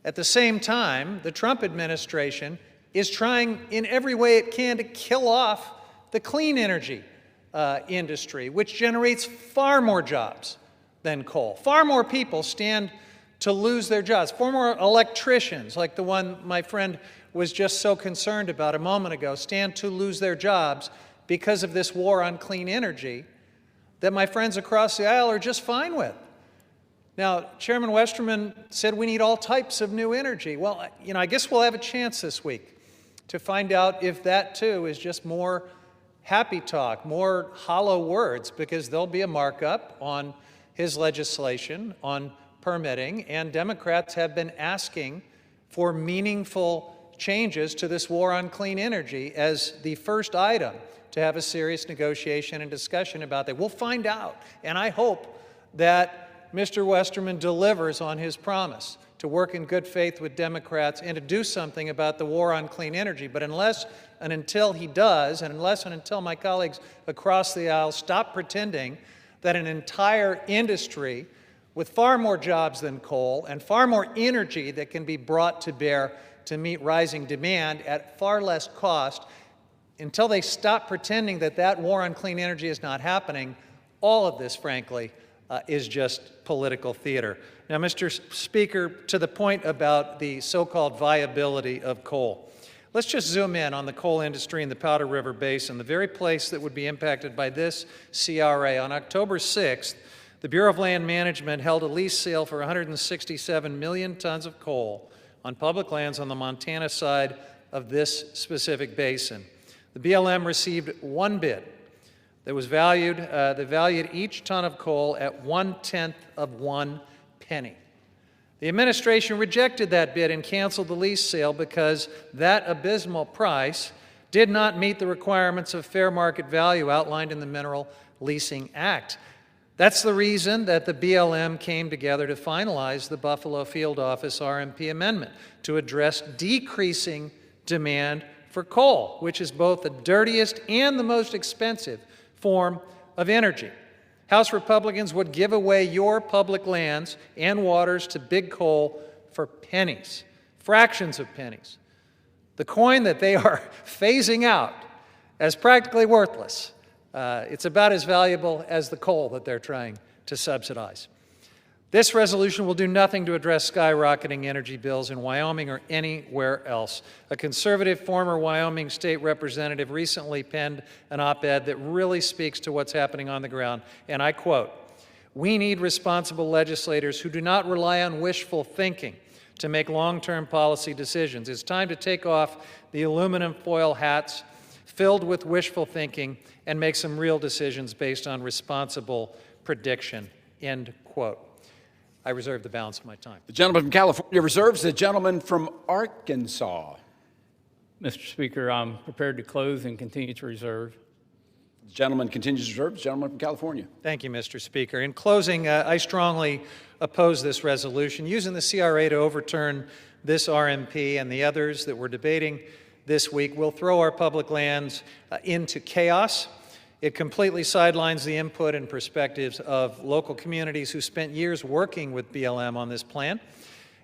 At the same time, the Trump administration is trying in every way it can to kill off the clean energy industry, which generates far more jobs than coal. Far more people stand to lose their jobs. Far more electricians, like the one my friend was just so concerned about a moment ago, stand to lose their jobs because of this war on clean energy that my friends across the aisle are just fine with. Now, Chairman Westerman said we need all types of new energy. Well, you know, I guess we'll have a chance this week to find out if that too is just more happy talk, more hollow words, because there'll be a markup on his legislation on permitting, and Democrats have been asking for meaningful changes to this war on clean energy as the first item to have a serious negotiation and discussion about that. We'll find out, and I hope that Mr. Westerman delivers on his promise to work in good faith with Democrats and to do something about the war on clean energy. But unless and until he does, and unless and until my colleagues across the aisle stop pretending that an entire industry with far more jobs than coal and far more energy that can be brought to bear to meet rising demand at far less cost, until they stop pretending that that war on clean energy is not happening, all of this, frankly, is just political theater. Now, Mr. Speaker, to the point about the so-called viability of coal, let's just zoom in on the coal industry in the Powder River Basin, the very place that would be impacted by this CRA. On October 6th, the Bureau of Land Management held a lease sale for 167 million tons of coal on public lands on the Montana side of this specific basin. The BLM received one bid that was valued, that valued each ton of coal at 1/10 of 1 penny. The administration rejected that bid and canceled the lease sale because that abysmal price did not meet the requirements of fair market value outlined in the Mineral Leasing Act. That's the reason that the BLM came together to finalize the Buffalo Field Office RMP amendment to address decreasing demand for coal, which is both the dirtiest and the most expensive form of energy. House Republicans would give away your public lands and waters to big coal for pennies, fractions of pennies. The coin that they are phasing out as practically worthless. It's about as valuable as the coal that they're trying to subsidize. This resolution will do nothing to address skyrocketing energy bills in Wyoming or anywhere else. A conservative former Wyoming state representative recently penned an op-ed that really speaks to what's happening on the ground, and I quote, "We need responsible legislators who do not rely on wishful thinking to make long-term policy decisions. It's time to take off the aluminum foil hats filled with wishful thinking and make some real decisions based on responsible prediction," end quote. I reserve the balance of my time. The gentleman from California reserves. The gentleman from Arkansas. Mr. Speaker, I'm prepared to close and continue to reserve. The gentleman continues to reserve. The gentleman from California. Thank you, Mr. Speaker. In closing, I strongly oppose this resolution. Using the CRA to overturn this RMP and the others that we're debating this week will throw our public lands into chaos. It completely sidelines the input and perspectives of local communities who spent years working with BLM on this plan.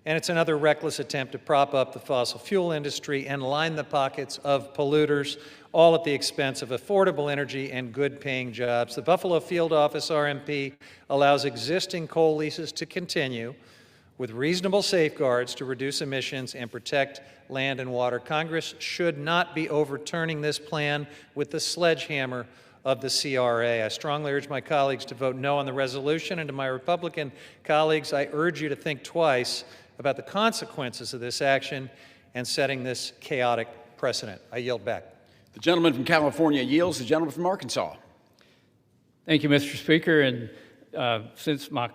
And it's another reckless attempt to prop up the fossil fuel industry and line the pockets of polluters, all at the expense of affordable energy and good-paying jobs. The Buffalo Field Office RMP allows existing coal leases to continue with reasonable safeguards to reduce emissions and protect land and water. Congress should not be overturning this plan with the sledgehammer of the CRA. I strongly urge my colleagues to vote no on the resolution, and to my Republican colleagues, I urge you to think twice about the consequences of this action and setting this chaotic precedent. I yield back. The gentleman from California yields. The gentleman from Arkansas. Thank you, Mr. Speaker. And since my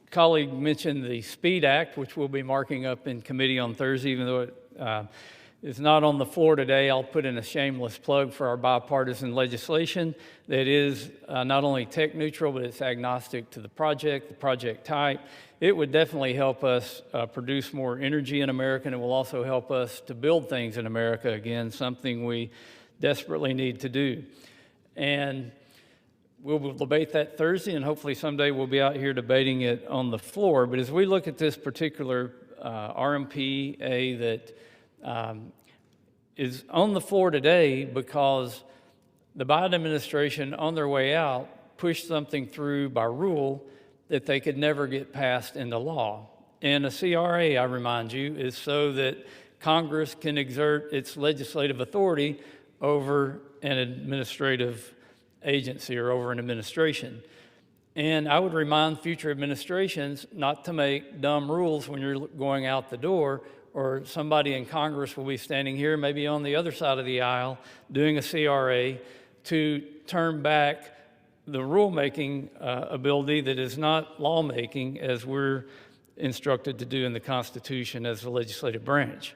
colleague mentioned the SPEED Act, which we'll be marking up in committee on Thursday, even though it is not on the floor today, I'll put in a shameless plug for our bipartisan legislation that is not only tech neutral, but it's agnostic to the project type. It would definitely help us produce more energy in America, and it will also help us to build things in America again, something we desperately need to do. And we'll debate that Thursday, and hopefully someday we'll be out here debating it on the floor. But as we look at this particular RMPA that is on the floor today because the Biden administration, on their way out, pushed something through by rule that they could never get passed into law. And a CRA, I remind you, is so that Congress can exert its legislative authority over an administrative agency or over an administration. And I would remind future administrations not to make dumb rules when you're going out the door, or somebody in Congress will be standing here, maybe on the other side of the aisle, doing a CRA to turn back the rulemaking ability that is not lawmaking as we're instructed to do in the Constitution as the legislative branch.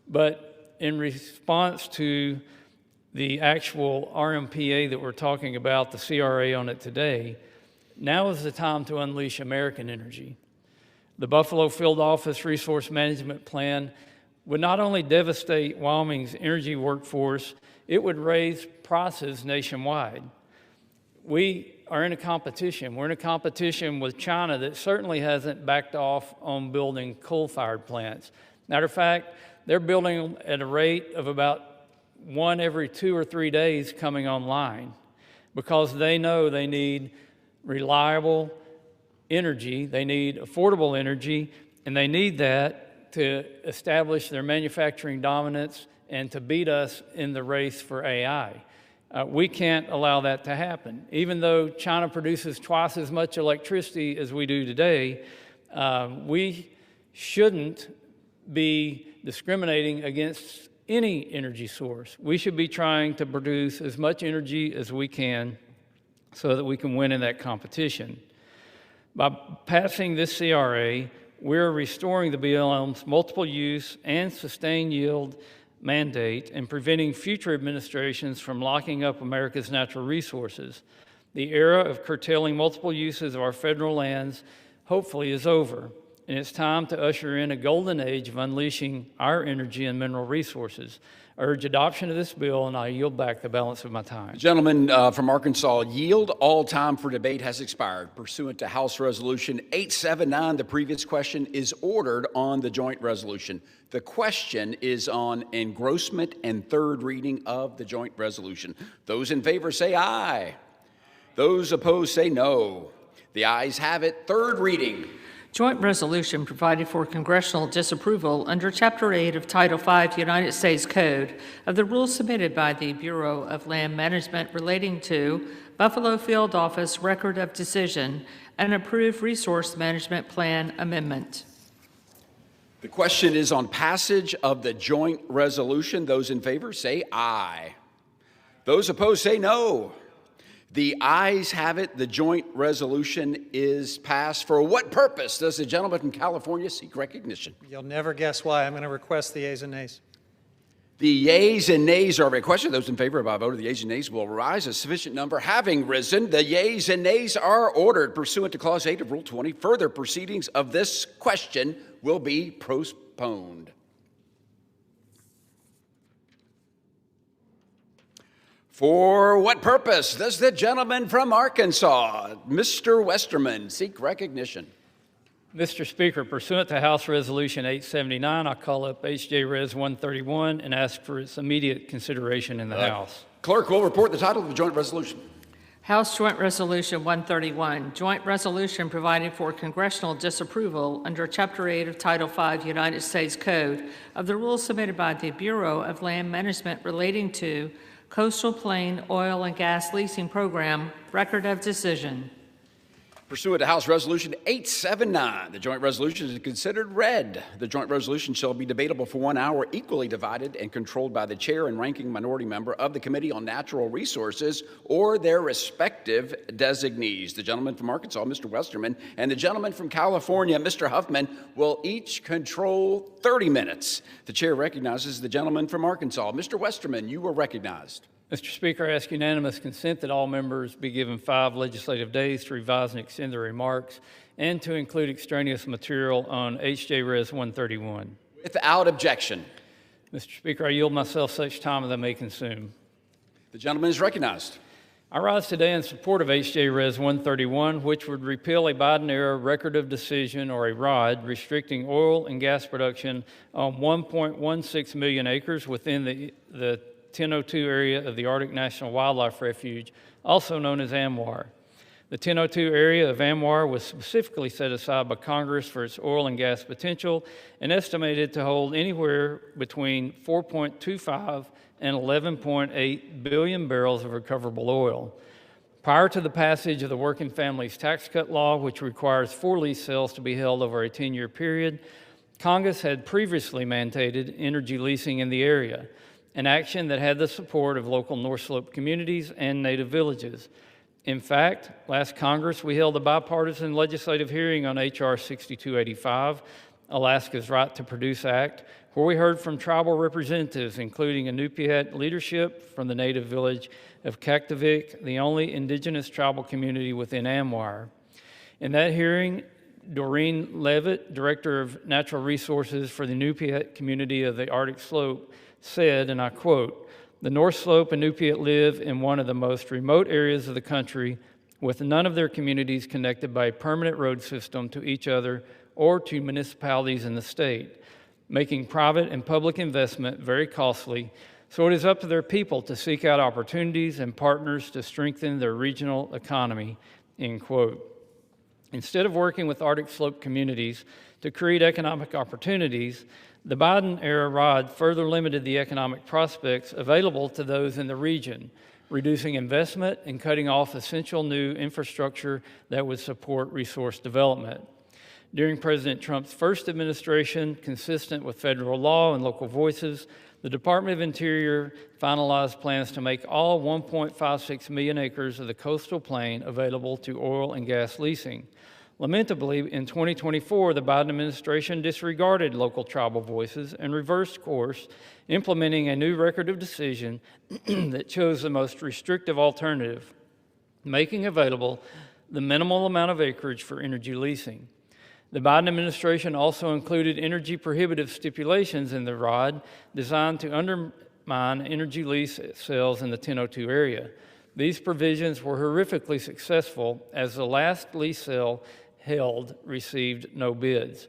But in response to the actual RMPA that we're talking about, the CRA on it today, now is the time to unleash American energy. The Buffalo Field Office Resource Management Plan would not only devastate Wyoming's energy workforce, it would raise prices nationwide. We are in a competition. We're in a competition with China that certainly hasn't backed off on building coal-fired plants. Matter of fact, they're building at a rate of about one every 2 or 3 days coming online because they know they need reliable energy, they need affordable energy, and they need that to establish their manufacturing dominance and to beat us in the race for AI. We can't allow that to happen. Even though China produces twice as much electricity as we do today, we shouldn't be discriminating against any energy source. We should be trying to produce as much energy as we can so that we can win in that competition. By passing this CRA, we're restoring the BLM's multiple use and sustained yield mandate and preventing future administrations from locking up America's natural resources. The era of curtailing multiple uses of our federal lands hopefully is over, and it's time to usher in a golden age of unleashing our energy and mineral resources. I urge adoption of this bill, and I yield back the balance of my time. The gentleman from Arkansas yield. All time for debate has expired. Pursuant to House Resolution 879, the previous question is ordered on the joint resolution. The question is on engrossment and third reading of the joint resolution. Those in favor say aye. Those opposed say no. The ayes have it. Third reading. Joint resolution providing for congressional disapproval under Chapter 8 of Title 5 United States Code of the rules submitted by the Bureau of Land Management relating to Buffalo Field Office Record of Decision and approved Resource Management Plan amendment. The question is on passage of the joint resolution. Those in favor say aye. Those opposed say no. The ayes have it. The joint resolution is passed. For what purpose does the gentleman from California seek recognition? You'll never guess why. I'm going to request the yeas and nays. The yeas and nays are requested. Those in favor by a vote of the yeas and nays will rise. A sufficient number having risen, the yeas and nays are ordered. Pursuant to Clause 8 of Rule 20, further proceedings of this question will be postponed. For what purpose does the gentleman from Arkansas, Mr. Westerman, seek recognition? Mr. Speaker, pursuant to House Resolution 879, I call up H.J. Res. 131 and ask for its immediate consideration in the House. Clerk will report the title of the joint resolution. House Joint Resolution 131, joint resolution providing for congressional disapproval under Chapter 8 of Title 5 United States Code of the rules submitted by the Bureau of Land Management relating to Coastal Plain Oil and Gas Leasing Program, Record of Decision. Pursuant to House Resolution 879, the joint resolution is considered read. The joint resolution shall be debatable for 1 hour, equally divided and controlled by the chair and ranking minority member of the Committee on Natural Resources or their respective designees. The gentleman from Arkansas, Mr. Westerman, and the gentleman from California, Mr. Huffman, will each control 30 minutes. The chair recognizes the gentleman from Arkansas. Mr. Westerman, you are recognized. Mr. Speaker, I ask unanimous consent that all members be given 5 legislative days to revise and extend their remarks and to include extraneous material on H.J. Res. 131. Without objection. Mr. Speaker, I yield myself such time as I may consume. The gentleman is recognized. I rise today in support of H.J. Res. 131, which would repeal a Biden-era record of decision, or a ROD, restricting oil and gas production on 1.16 million acres within the 1002 area of the Arctic National Wildlife Refuge, also known as ANWR. The 1002 area of ANWR was specifically set aside by Congress for its oil and gas potential and estimated to hold anywhere between 4.25 and 11.8 billion barrels of recoverable oil. Prior to the passage of the Working Families Tax Cut Law, which requires 4 lease sales to be held over a 10-year period, Congress had previously mandated energy leasing in the area, an action that had the support of local North Slope communities and native villages. In fact, last Congress, we held a bipartisan legislative hearing on H.R. 6285, Alaska's Right to Produce Act, where we heard from tribal representatives, including Inupiat leadership from the native village of Kaktovik, the only indigenous tribal community within AMWIRE. In that hearing, Doreen Levitt, Director of Natural Resources for the Inupiat community of the Arctic Slope, said, and I quote, "The North Slope Inupiat live in one of the most remote areas of the country, with none of their communities connected by a permanent road system to each other or to municipalities in the state, making private and public investment very costly, so it is up to their people to seek out opportunities and partners to strengthen their regional economy," end quote. Instead of working with Arctic Slope communities to create economic opportunities, the Biden-era ROD further limited the economic prospects available to those in the region, reducing investment and cutting off essential new infrastructure that would support resource development. During President Trump's first administration, consistent with federal law and local voices, the Department of Interior finalized plans to make all 1.56 million acres of the coastal plain available to oil and gas leasing. Lamentably, in 2024, the Biden administration disregarded local tribal voices and reversed course, implementing a new record of decision that chose the most restrictive alternative, making available the minimal amount of acreage for energy leasing. The Biden administration also included energy prohibitive stipulations in the ROD designed to undermine energy lease sales in the 1002 area. These provisions were horrifically successful, as the last lease sale held received no bids.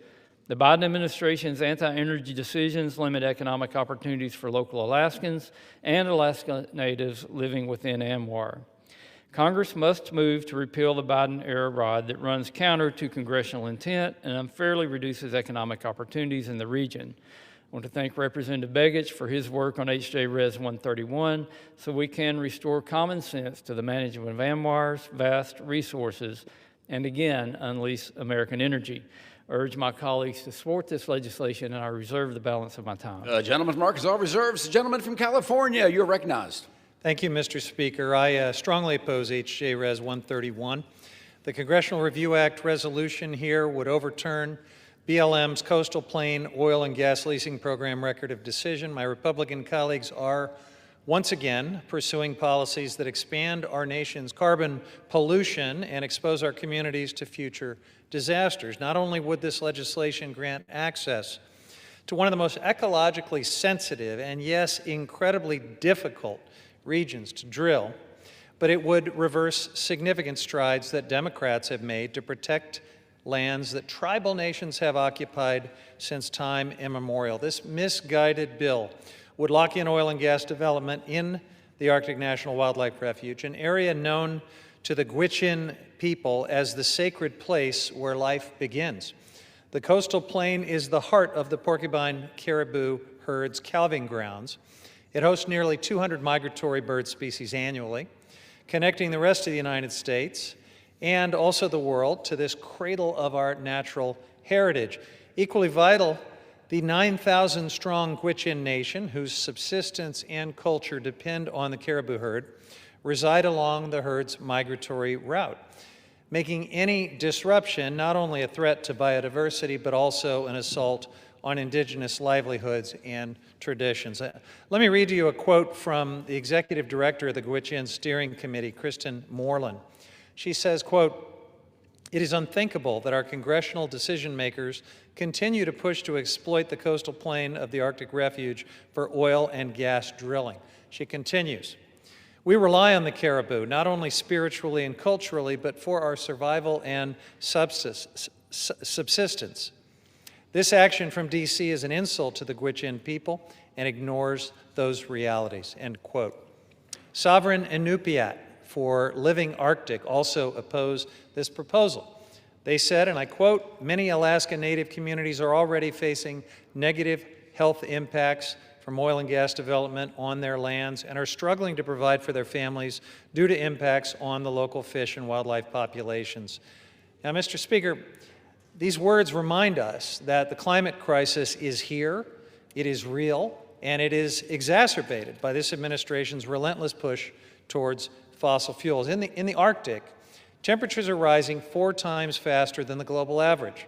The Biden administration's anti-energy decisions limit economic opportunities for local Alaskans and Alaska Natives living within AMWIRE. Congress must move to repeal the Biden-era ROD that runs counter to congressional intent and unfairly reduces economic opportunities in the region. I want to thank Representative Begich for his work on H.J. Res. 131 so we can restore common sense to the management of AMWIRE's vast resources and again unleash American energy. I urge my colleagues to support this legislation, and I reserve the balance of my time. Gentleman's mark is all reserves. The gentleman from California, you're recognized. Thank you, Mr. Speaker. I strongly oppose H.J. Res. 131. The Congressional Review Act resolution here would overturn BLM's Coastal Plain Oil and Gas Leasing Program record of decision. My Republican colleagues are once again pursuing policies that expand our nation's carbon pollution and expose our communities to future disasters. Not only would this legislation grant access to one of the most ecologically sensitive and, yes, incredibly difficult regions to drill, but it would reverse significant strides that Democrats have made to protect lands that tribal nations have occupied since time immemorial. This misguided bill would lock in oil and gas development in the Arctic National Wildlife Refuge, an area known to the Gwich'in people as the sacred place where life begins. The coastal plain is the heart of the porcupine caribou herd's calving grounds. It hosts nearly 200 migratory bird species annually, connecting the rest of the United States and also the world to this cradle of our natural heritage. Equally vital, the 9,000-strong Gwich'in Nation, whose subsistence and culture depend on the caribou herd, reside along the herd's migratory route, making any disruption not only a threat to biodiversity, but also an assault on indigenous livelihoods and traditions. Let me read to you a quote from the executive director of the Gwich'in Steering Committee, Kristen Moreland. She says, quote, "It is unthinkable that our congressional decision makers continue to push to exploit the coastal plain of the Arctic Refuge for oil and gas drilling." She continues, "We rely on the caribou, not only spiritually and culturally, but for our survival and subsistence. This action from D.C. is an insult to the Gwich'in people and ignores those realities," end quote. Sovereign Inupiat for Living Arctic also oppose this proposal. They said, and I quote, "Many Alaska Native communities are already facing negative health impacts from oil and gas development on their lands and are struggling to provide for their families due to impacts on the local fish and wildlife populations." Now, Mr. Speaker, these words remind us that the climate crisis is here, it is real, and it is exacerbated by this administration's relentless push towards fossil fuels. In the Arctic, temperatures are rising 4 times faster than the global average.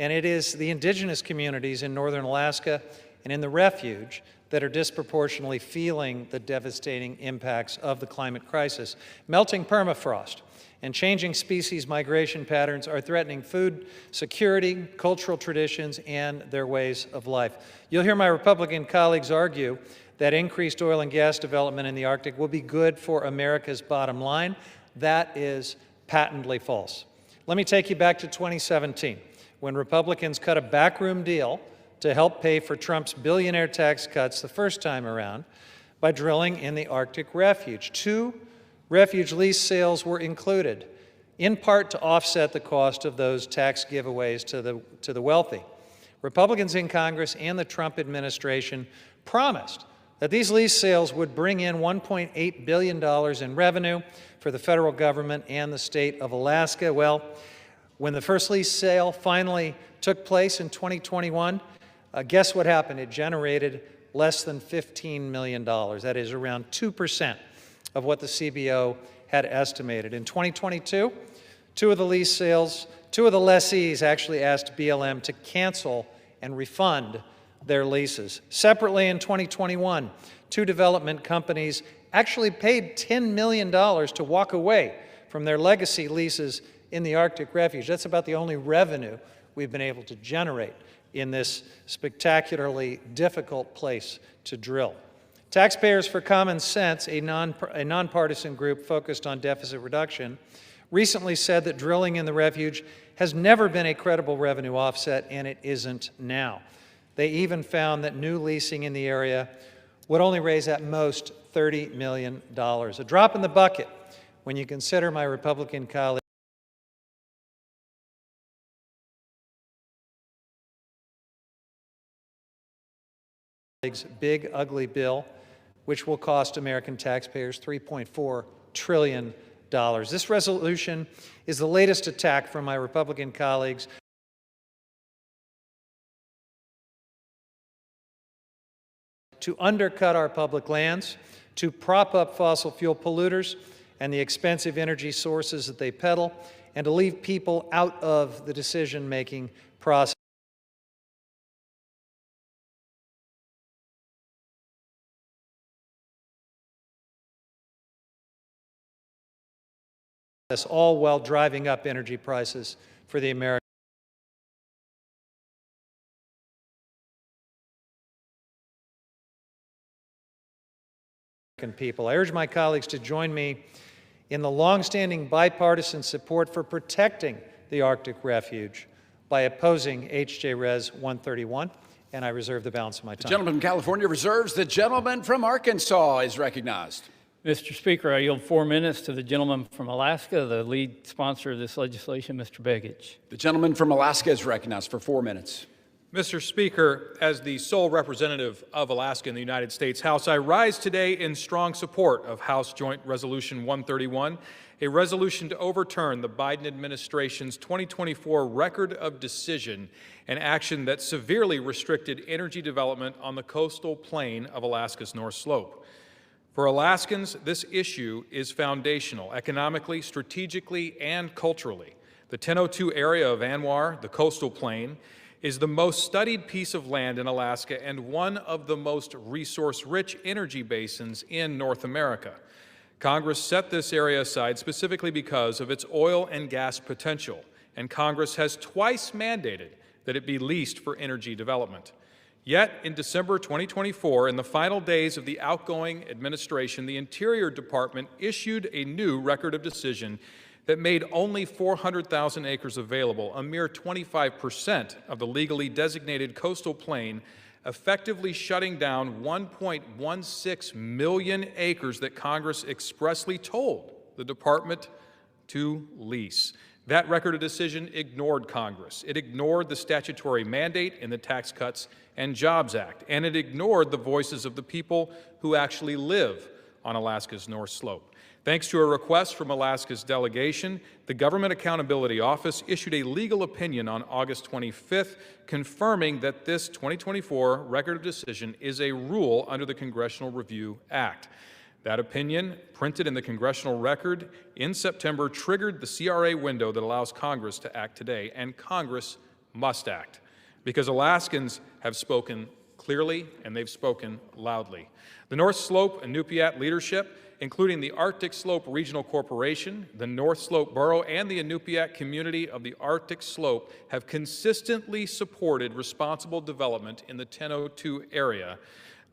And it is the indigenous communities in northern Alaska and in the refuge that are disproportionately feeling the devastating impacts of the climate crisis. Melting permafrost and changing species migration patterns are threatening food security, cultural traditions, and their ways of life. You'll hear my Republican colleagues argue that increased oil and gas development in the Arctic will be good for America's bottom line. That is patently false. Let me take you back to 2017, when Republicans cut a backroom deal to help pay for Trump's billionaire tax cuts the first time around by drilling in the Arctic refuge. 2 refuge lease sales were included, in part to offset the cost of those tax giveaways to the wealthy. Republicans in Congress and the Trump administration promised that these lease sales would bring in $1.8 billion in revenue for the federal government and the state of Alaska. Well, when the first lease sale finally took place in 2021, guess what happened? It generated less than $15 million. That is around 2% of what the CBO had estimated. In 2022, 2 of the lease sales, 2 of the lessees actually asked BLM to cancel and refund their leases. Separately, in 2021, 2 development companies actually paid $10 million to walk away from their legacy leases in the Arctic refuge. That's about the only revenue we've been able to generate in this spectacularly difficult place to drill. Taxpayers for Common Sense, a nonpartisan group focused on deficit reduction, recently said that drilling in the refuge has never been a credible revenue offset, and it isn't now. They even found that new leasing in the area would only raise at most $30 million. A drop in the bucket when you consider my Republican colleagues' big, ugly bill, which will cost American taxpayers $3.4 trillion. This resolution is the latest attack from my Republican colleagues to undercut our public lands, to prop up fossil fuel polluters and the expensive energy sources that they peddle, and to leave people out of the decision-making process. All while driving up energy prices for the American people. I urge my colleagues to join me in the longstanding bipartisan support for protecting the Arctic refuge by opposing H.J. Res. 131, and I reserve the balance of my time. The gentleman from California reserves. The gentleman from Arkansas is recognized. Mr. Speaker, I yield 4 minutes to the gentleman from Alaska, the lead sponsor of this legislation, Mr. Begich. The gentleman from Alaska is recognized for 4 minutes. Mr. Speaker, as the sole representative of Alaska in the United States House, I rise today in strong support of House Joint Resolution 131, a resolution to overturn the Biden administration's 2024 record of decision and action that severely restricted energy development on the coastal plain of Alaska's North Slope. For Alaskans, this issue is foundational economically, strategically, and culturally. The 1002 area of ANWR, the coastal plain, is the most studied piece of land in Alaska and one of the most resource-rich energy basins in North America. Congress set this area aside specifically because of its oil and gas potential, and Congress has twice mandated that it be leased for energy development. Yet, in December 2024, in the final days of the outgoing administration, the Interior Department issued a new record of decision that made only 400,000 acres available, a mere 25% of the legally designated coastal plain, effectively shutting down 1.16 million acres that Congress expressly told the department to lease. That record of decision ignored Congress. It ignored the statutory mandate in the Tax Cuts and Jobs Act, and it ignored the voices of the people who actually live on Alaska's North Slope. Thanks to a request from Alaska's delegation, the Government Accountability Office issued a legal opinion on August 25th confirming that this 2024 record of decision is a rule under the Congressional Review Act. That opinion, printed in the Congressional Record in September, triggered the CRA window that allows Congress to act today, and Congress must act, because Alaskans have spoken clearly and they've spoken loudly. The North Slope and Inupiat leadership, including the Arctic Slope Regional Corporation, the North Slope Borough, and the Inupiat community of the Arctic Slope, have consistently supported responsible development in the 1002 area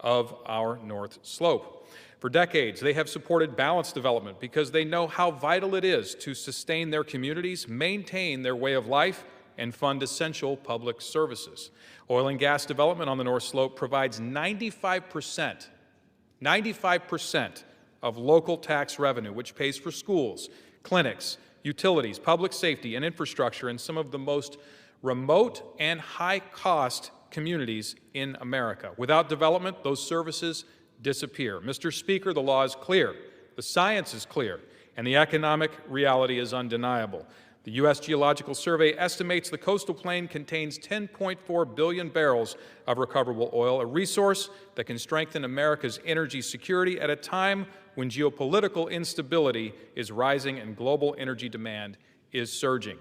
of our North Slope. For decades, they have supported balanced development because they know how vital it is to sustain their communities, maintain their way of life, and fund essential public services. Oil and gas development on the North Slope provides 95% of local tax revenue, which pays for schools, clinics, utilities, public safety, and infrastructure in some of the most remote and high-cost communities in America. Without development, those services disappear. Mr. Speaker, the law is clear, the science is clear, and the economic reality is undeniable. The U.S. Geological Survey estimates the coastal plain contains 10.4 billion barrels of recoverable oil, a resource that can strengthen America's energy security at a time when geopolitical instability is rising and global energy demand is surging.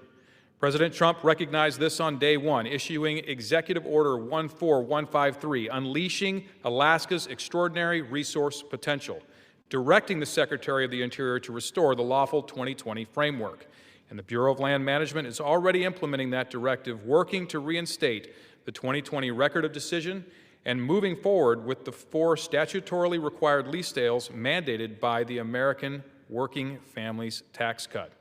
President Trump recognized this on day one, issuing Executive Order 14153, unleashing Alaska's extraordinary resource potential, directing the Secretary of the Interior to restore the lawful 2020 framework. And the Bureau of Land Management is already implementing that directive, working to reinstate the 2020 record of decision and moving forward with the 4 statutorily required lease sales mandated by the American Working Families Tax Cut.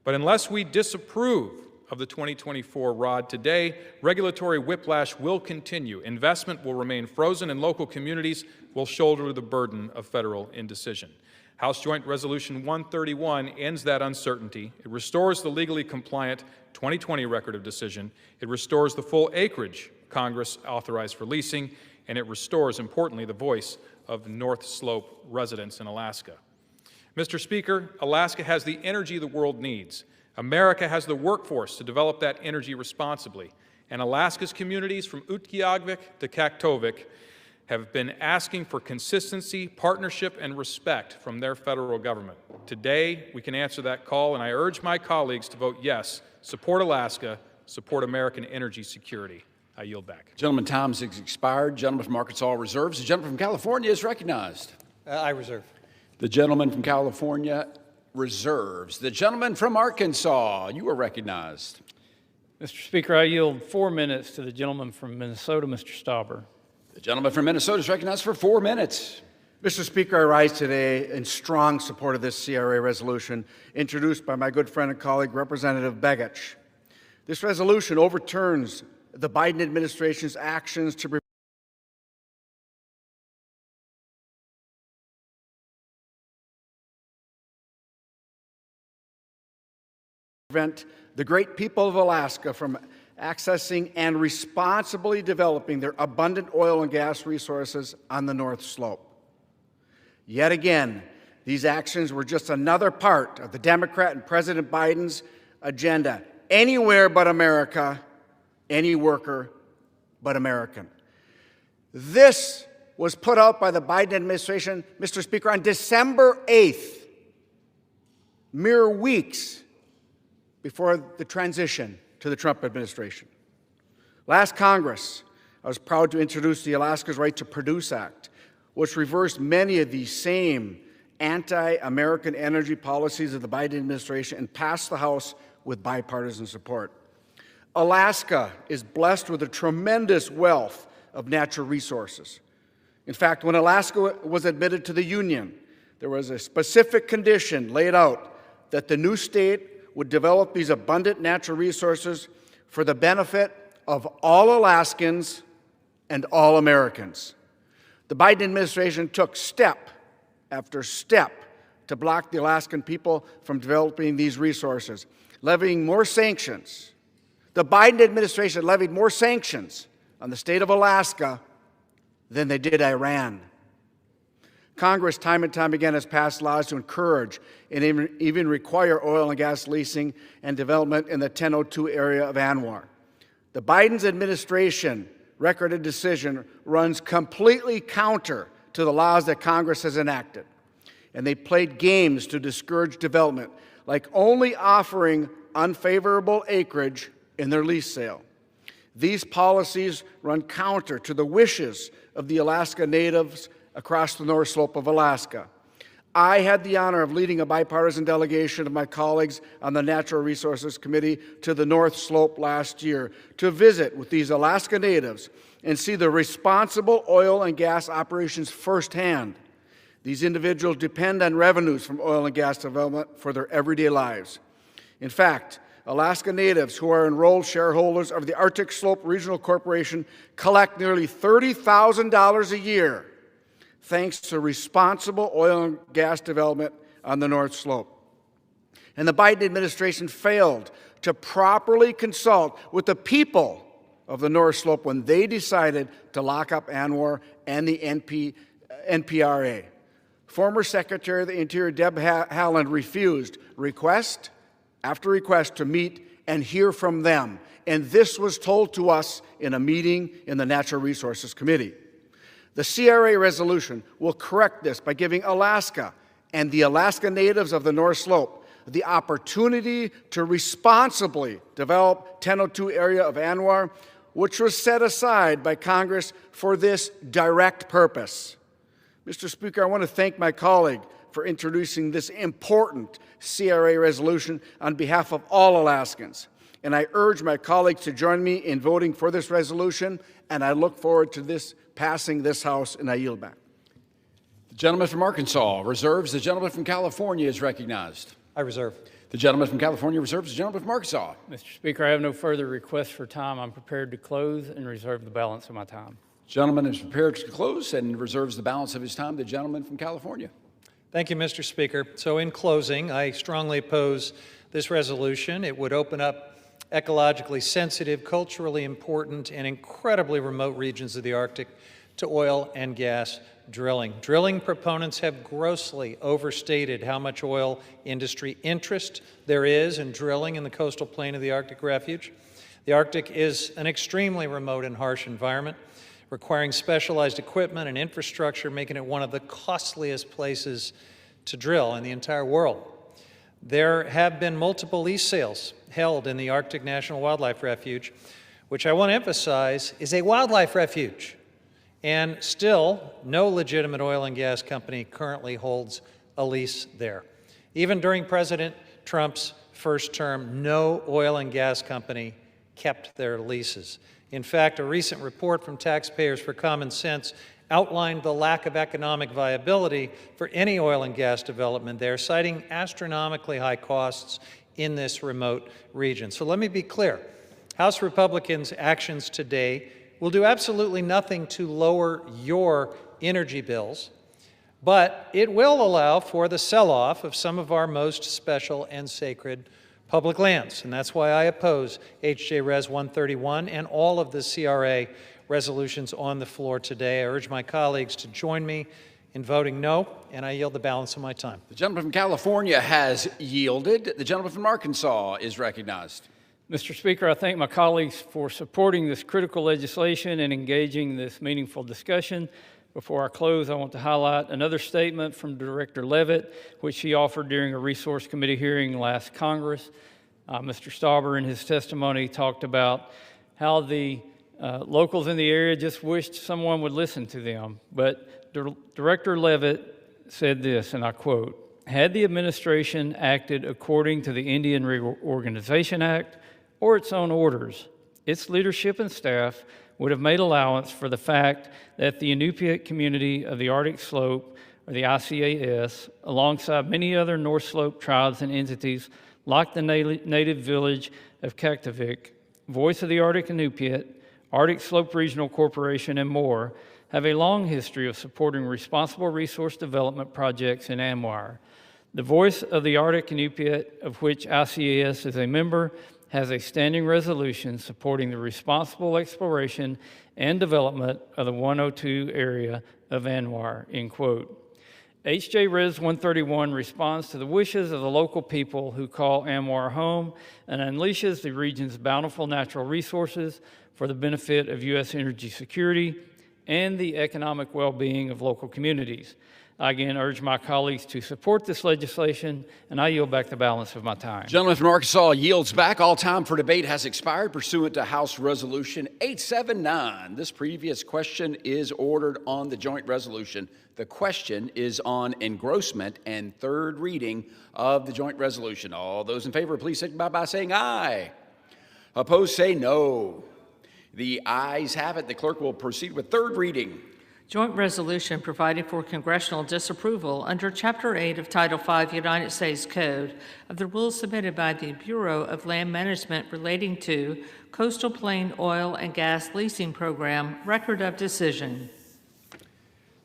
But unless we disapprove of the 2024 ROD today, regulatory whiplash will continue. Investment will remain frozen, and local communities will shoulder the burden of federal indecision. House Joint Resolution 131 ends that uncertainty. It restores the legally compliant 2020 record of decision. It restores the full acreage Congress authorized for leasing, and it restores, importantly, the voice of the North Slope residents in Alaska. Mr. Speaker, Alaska has the energy the world needs. America has the workforce to develop that energy responsibly. And Alaska's communities from Utqiagvik to Kaktovik have been asking for consistency, partnership, and respect from their federal government. Today, we can answer that call, and I urge my colleagues to vote yes, support Alaska, support American energy security. I yield back. Gentleman, time has expired. Gentleman from Arkansas reserves. The gentleman from California is recognized. I reserve. The gentleman from California reserves. The gentleman from Arkansas, you are recognized. Mr. Speaker, I yield 4 minutes to the gentleman from Minnesota, Mr. Stauber. The gentleman from Minnesota is recognized for 4 minutes. Mr. Speaker, I rise today in strong support of this CRA resolution introduced by my good friend and colleague, Representative Begich. This resolution overturns the Biden administration's actions to prevent the great people of Alaska from accessing and responsibly developing their abundant oil and gas resources on the North Slope. Yet again, these actions were just another part of the Democrat and President Biden's agenda. Anywhere but America, any worker but American. This was put out by the Biden administration, Mr. Speaker, on December 8th, mere weeks before the transition to the Trump administration. Last Congress, I was proud to introduce the Alaska's Right to Produce Act, which reversed many of the same anti-American energy policies of the Biden administration and passed the House with bipartisan support. Alaska is blessed with a tremendous wealth of natural resources. In fact, when Alaska was admitted to the Union, there was a specific condition laid out that the new state would develop these abundant natural resources for the benefit of all Alaskans and all Americans. The Biden administration took step after step to block the Alaskan people from developing these resources, levying more sanctions. The Biden administration levied more sanctions on the state of Alaska than they did Iran. Congress time and time again has passed laws to encourage and even require oil and gas leasing and development in the 1002 area of ANWR. The Biden's administration record of decision runs completely counter to the laws that Congress has enacted. And they played games to discourage development, like only offering unfavorable acreage in their lease sale. These policies run counter to the wishes of the Alaska Natives across the North Slope of Alaska. I had the honor of leading a bipartisan delegation of my colleagues on the Natural Resources Committee to the North Slope last year to visit with these Alaska Natives and see the responsible oil and gas operations firsthand. These individuals depend on revenues from oil and gas development for their everyday lives. In fact, Alaska Natives who are enrolled shareholders of the Arctic Slope Regional Corporation collect nearly $30,000 a year thanks to responsible oil and gas development on the North Slope. And the Biden administration failed to properly consult with the people of the North Slope when they decided to lock up ANWR and the NPRA. Former Secretary of the Interior Deb Haaland refused request after request to meet and hear from them. And this was told to us in a meeting in the Natural Resources Committee. The CRA resolution will correct this by giving Alaska and the Alaska Natives of the North Slope the opportunity to responsibly develop 1002 area of ANWR, which was set aside by Congress for this direct purpose. Mr. Speaker, I want to thank my colleague for introducing this important CRA resolution on behalf of all Alaskans. And I urge my colleagues to join me in voting for this resolution, and I look forward to this passing this House, and I yield back. The gentleman from Arkansas reserves. The gentleman from California is recognized. I reserve. The gentleman from California reserves. The gentleman from Arkansas. Mr. Speaker, I have no further requests for time. I'm prepared to close and reserve the balance of my time. Gentleman is prepared to close and reserves the balance of his time. The gentleman from California. Thank you, Mr. Speaker. So in closing, I strongly oppose this resolution. It would open up ecologically sensitive, culturally important, and incredibly remote regions of the Arctic to oil and gas drilling. Drilling proponents have grossly overstated how much oil industry interest there is in drilling in the coastal plain of the Arctic Refuge. The Arctic is an extremely remote and harsh environment, requiring specialized equipment and infrastructure, making it one of the costliest places to drill in the entire world. There have been multiple lease sales held in the Arctic National Wildlife Refuge, which I want to emphasize is a wildlife refuge. And still, no legitimate oil and gas company currently holds a lease there. Even during President Trump's first term, no oil and gas company kept their leases. In fact, a recent report from Taxpayers for Common Sense outlined the lack of economic viability for any oil and gas development there, citing astronomically high costs in this remote region. So let me be clear. House Republicans' actions today will do absolutely nothing to lower your energy bills, but it will allow for the sell-off of some of our most special and sacred public lands. And that's why I oppose H.J. Res. 131 and all of the CRA resolutions on the floor today. I urge my colleagues to join me in voting no, and I yield the balance of my time. The gentleman from California has yielded. The gentleman from Arkansas is recognized. Mr. Speaker, I thank my colleagues for supporting this critical legislation and engaging in this meaningful discussion. Before I close, I want to highlight another statement from Director Levitt, which he offered during a Resource Committee hearing last Congress. Mr. Stauber, in his testimony, talked about how the locals in the area just wished someone would listen to them. But Director Levitt said this, and I quote, "Had the administration acted according to the Indian Reorganization Act or its own orders, its leadership and staff would have made allowance for the fact that the Inupiat community of the Arctic Slope, or the ICAS, alongside many other North Slope tribes and entities like the native village of Kaktovik, Voice of the Arctic Inupiat, Arctic Slope Regional Corporation, and more, have a long history of supporting responsible resource development projects in ANWR. The Voice of the Arctic Inupiat, of which ICAS is a member, has a standing resolution supporting the responsible exploration and development of the 102 area of ANWR," end quote. H.J. Res. 131 responds to the wishes of the local people who call ANWR home and unleashes the region's bountiful natural resources for the benefit of U.S. energy security and the economic well-being of local communities. I again urge my colleagues to support this legislation, and I yield back the balance of my time. Gentleman from Arkansas yields back. All time for debate has expired pursuant to House Resolution 879. This previous question is ordered on the joint resolution. The question is on engrossment and third reading of the joint resolution. All those in favor, please signify by saying aye. Opposed, say no. The ayes have it. The clerk will proceed with third reading. Joint resolution providing for congressional disapproval under Chapter 8 of Title 5 United States Code of the rules submitted by the Bureau of Land Management relating to Coastal Plain Oil and Gas Leasing Program, record of decision.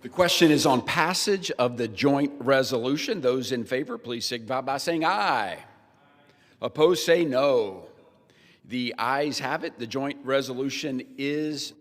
The question is on passage of the joint resolution. Those in favor, please signify by saying aye. Opposed, say no. The ayes have it. The joint resolution is.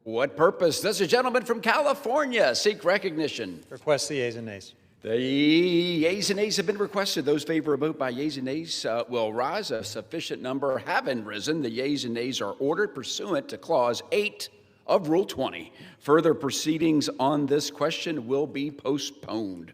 What purpose does the gentleman from California seek recognition? Request the yeas and nays. The yeas and nays have been requested. Those favor a vote by yeas and nays will rise. A sufficient number having risen. The yeas and nays are ordered pursuant to Clause 8 of Rule 20. Further proceedings on this question will be postponed.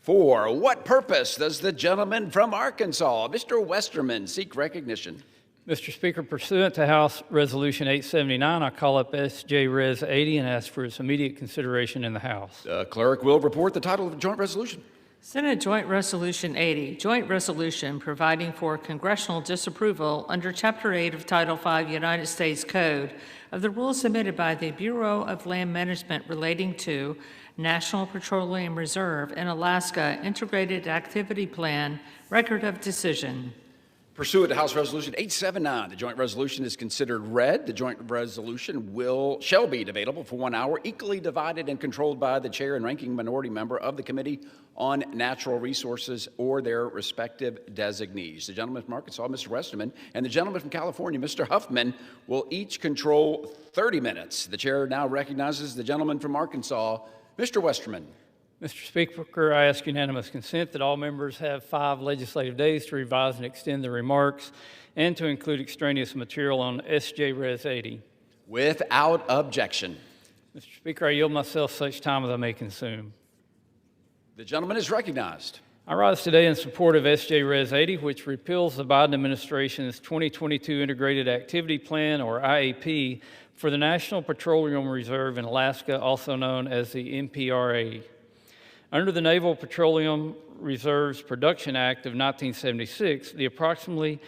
For what purpose does the gentleman from Arkansas, Mr. Westerman, seek recognition? Mr. Speaker, pursuant to House Resolution 879, I call up S.J. Res. 80 and ask for its immediate consideration in the House. The clerk will report the title of the joint resolution. Senate Joint Resolution 80, Joint Resolution providing for congressional disapproval under Chapter 8 of Title 5 United States Code of the rules submitted by the Bureau of Land Management relating to National Petroleum Reserve in Alaska Integrated Activity Plan, record of decision. Pursuant to House Resolution 879, the joint resolution is considered read. The joint resolution shall be debatable for 1 hour, equally divided and controlled by the chair and ranking minority member of the Committee on Natural Resources or their respective designees. The gentleman from Arkansas, Mr. Westerman, and the gentleman from California, Mr. Huffman, will each control 30 minutes. The chair now recognizes the gentleman from Arkansas, Mr. Westerman. Mr. Speaker, I ask unanimous consent that all members have 5 legislative days to revise and extend their remarks and to include extraneous material on S.J. Res. 80. Without objection. Mr. Speaker, I yield myself such time as I may consume. The gentleman is recognized. I rise today in support of S.J. Res. 80, which repeals the Biden administration's 2022 Integrated Activity Plan, or IAP, for the National Petroleum Reserve in Alaska, also known as the NPRA. Under the Naval Petroleum Reserves Production Act of 1976, the approximately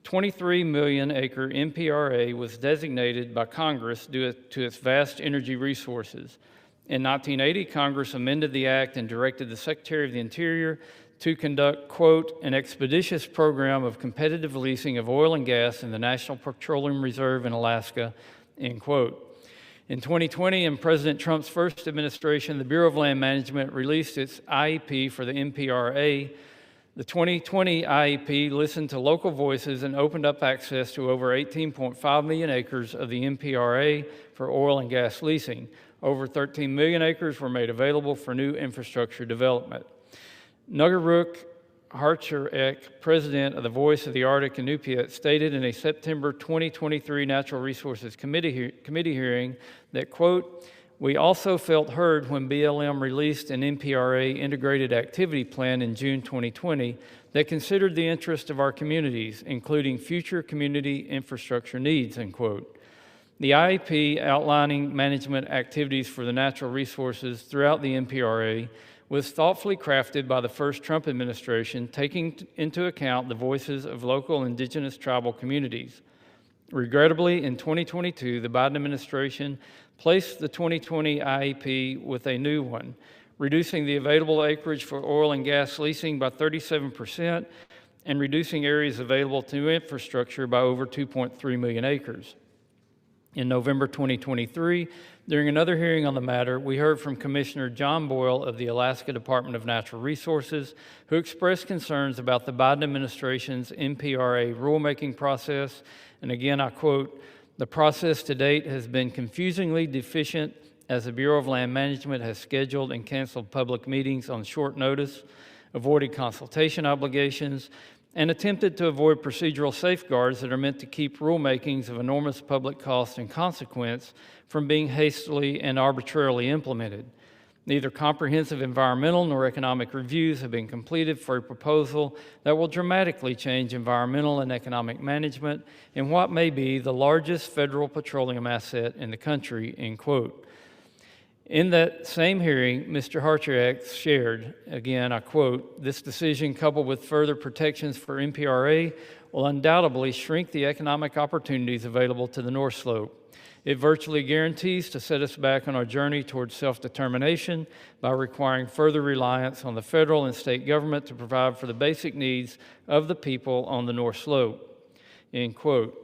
23 million acre NPRA was designated by Congress due to its vast energy resources. In 1980, Congress amended the act and directed the Secretary of the Interior to conduct, quote, an expeditious program of competitive leasing of oil and gas in the National Petroleum Reserve in Alaska, end quote. In 2020, in President Trump's first administration, the Bureau of Land Management released its IEP for the NPRA. The 2020 IEP listened to local voices and opened up access to over 18.5 million acres of the NPRA for oil and gas leasing. Over 13 million acres were made available for new infrastructure development. Nuggeruk Harcherek, president of the Voice of the Arctic Inupiat, stated in a September 2023 Natural Resources Committee hearing that, quote, we also felt heard when BLM released an NPRA integrated activity plan in June 2020 that considered the interest of our communities, including future community infrastructure needs, end quote. The IEP outlining management activities for the natural resources throughout the NPRA was thoughtfully crafted by the first Trump administration, taking into account the voices of local indigenous tribal communities. Regrettably, in 2022, the Biden administration placed the 2020 IEP with a new one, reducing the available acreage for oil and gas leasing by 37% and reducing areas available to infrastructure by over 2.3 million acres. In November 2023, during another hearing on the matter, we heard from Commissioner John Boyle of the Alaska Department of Natural Resources, who expressed concerns about the Biden administration's NPRA rulemaking process. And again, I quote, the process to date has been confusingly deficient as the Bureau of Land Management has scheduled and canceled public meetings on short notice, avoided consultation obligations, and attempted to avoid procedural safeguards that are meant to keep rulemakings of enormous public cost and consequence from being hastily and arbitrarily implemented. Neither comprehensive environmental nor economic reviews have been completed for a proposal that will dramatically change environmental and economic management in what may be the largest federal petroleum asset in the country, end quote. In that same hearing, Mr. Hartrex shared, again, I quote, "This decision, coupled with further protections for MPRA, will undoubtedly shrink the economic opportunities available to the North Slope. It virtually guarantees to set us back on our journey towards self-determination by requiring further reliance on the federal and state government to provide for the basic needs of the people on the North Slope," end quote.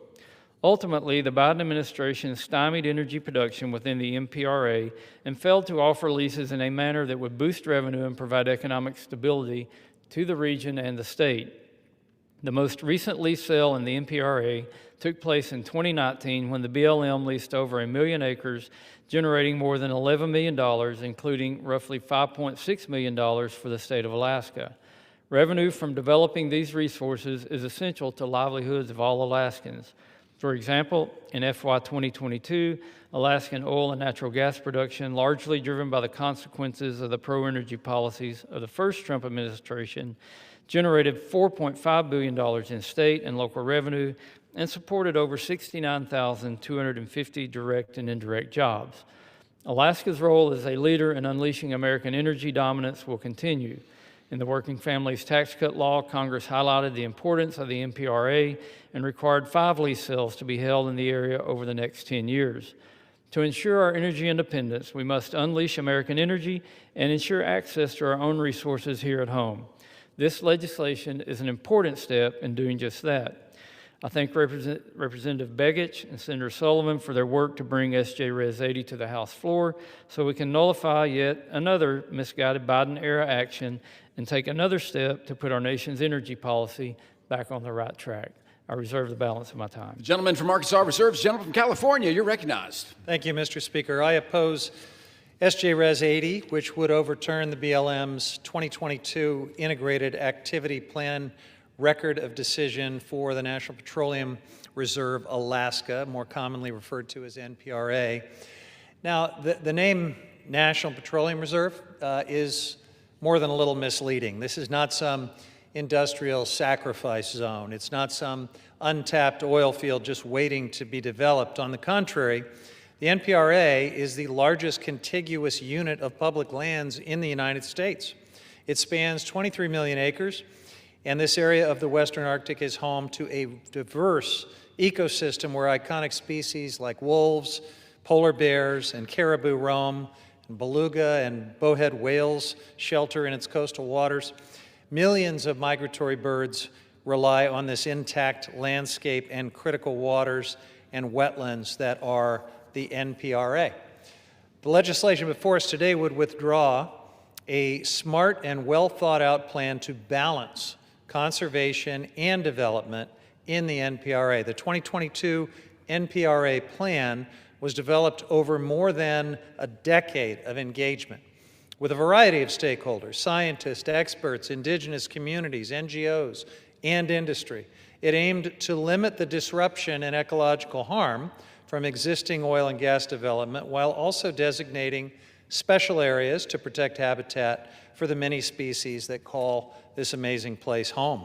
Ultimately, the Biden administration stymied energy production within the MPRA and failed to offer leases in a manner that would boost revenue and provide economic stability to the region and the state. The most recent lease sale in the MPRA took place in 2019 when the BLM leased over 1 million acres, generating more than $11 million, including roughly $5.6 million for the state of Alaska. Revenue from developing these resources is essential to livelihoods of all Alaskans. For example, in FY 2022, Alaskan oil and natural gas production, largely driven by the consequences of the pro-energy policies of the first Trump administration, generated $4.5 billion in state and local revenue and supported over 69,250 direct and indirect jobs. Alaska's role as a leader in unleashing American energy dominance will continue. In the Working Families Tax Cut Law, Congress highlighted the importance of the MPRA and required 5 lease sales to be held in the area over the next 10 years. To ensure our energy independence, we must unleash American energy and ensure access to our own resources here at home. This legislation is an important step in doing just that. I thank Representative Begich and Senator Sullivan for their work to bring SJ Res 80 to the House floor so we can nullify yet another misguided Biden-era action and take another step to put our nation's energy policy back on the right track. I reserve the balance of my time. The gentleman from Arkansas reserves. Gentleman from California, you're recognized. Thank you, Mr. Speaker. I oppose SJ Res 80, which would overturn the BLM's 2022 Integrated Activity Plan Record of Decision for the National Petroleum Reserve Alaska, more commonly referred to as NPRA. Now, the name National Petroleum Reserve is more than a little misleading. This is not some industrial sacrifice zone. It's not some untapped oil field just waiting to be developed. On the contrary, the NPRA is the largest contiguous unit of public lands in the United States. It spans 23 million acres, and this area of the Western Arctic is home to a diverse ecosystem where iconic species like wolves, polar bears, and caribou roam, and beluga and bowhead whales shelter in its coastal waters. Millions of migratory birds rely on this intact landscape and critical waters and wetlands that are the NPRA. The legislation before us today would withdraw a smart and well thought out plan to balance conservation and development in the NPRA. The 2022 NPRA plan was developed over more than a decade of engagement with a variety of stakeholders, scientists, experts, indigenous communities, NGOs, and industry. It aimed to limit the disruption and ecological harm from existing oil and gas development while also designating special areas to protect habitat for the many species that call this amazing place home.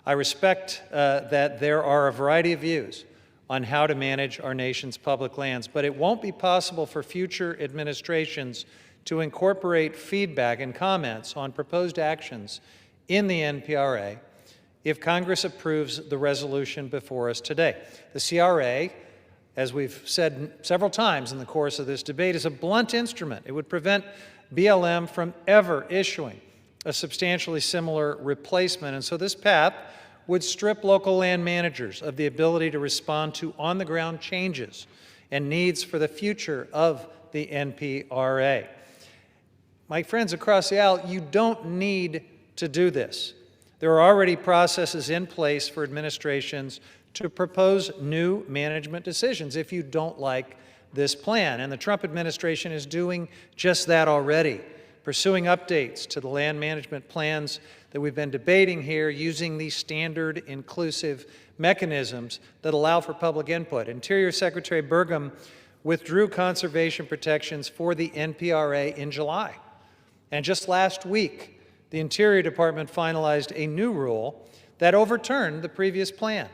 I respect that there are a variety of views on how to manage our nation's public lands, but it won't be possible for future administrations to incorporate feedback and comments on proposed actions in the NPRA if Congress approves the resolution before us today. The CRA, as we've said several times in the course of this debate, is a blunt instrument. It would prevent BLM from ever issuing a substantially similar replacement, and so this path would strip local land managers of the ability to respond to on-the-ground changes and needs for the future of the NPRA. My friends across the aisle, you don't need to do this. There are already processes in place for administrations to propose new management decisions if you don't like this plan. And the Trump administration is doing just that already, pursuing updates to the land management plans that we've been debating here using these standard inclusive mechanisms that allow for public input. Interior Secretary Burgum withdrew conservation protections for the NPRA in July. And just last week, the Interior Department finalized a new rule that overturned the previous plan.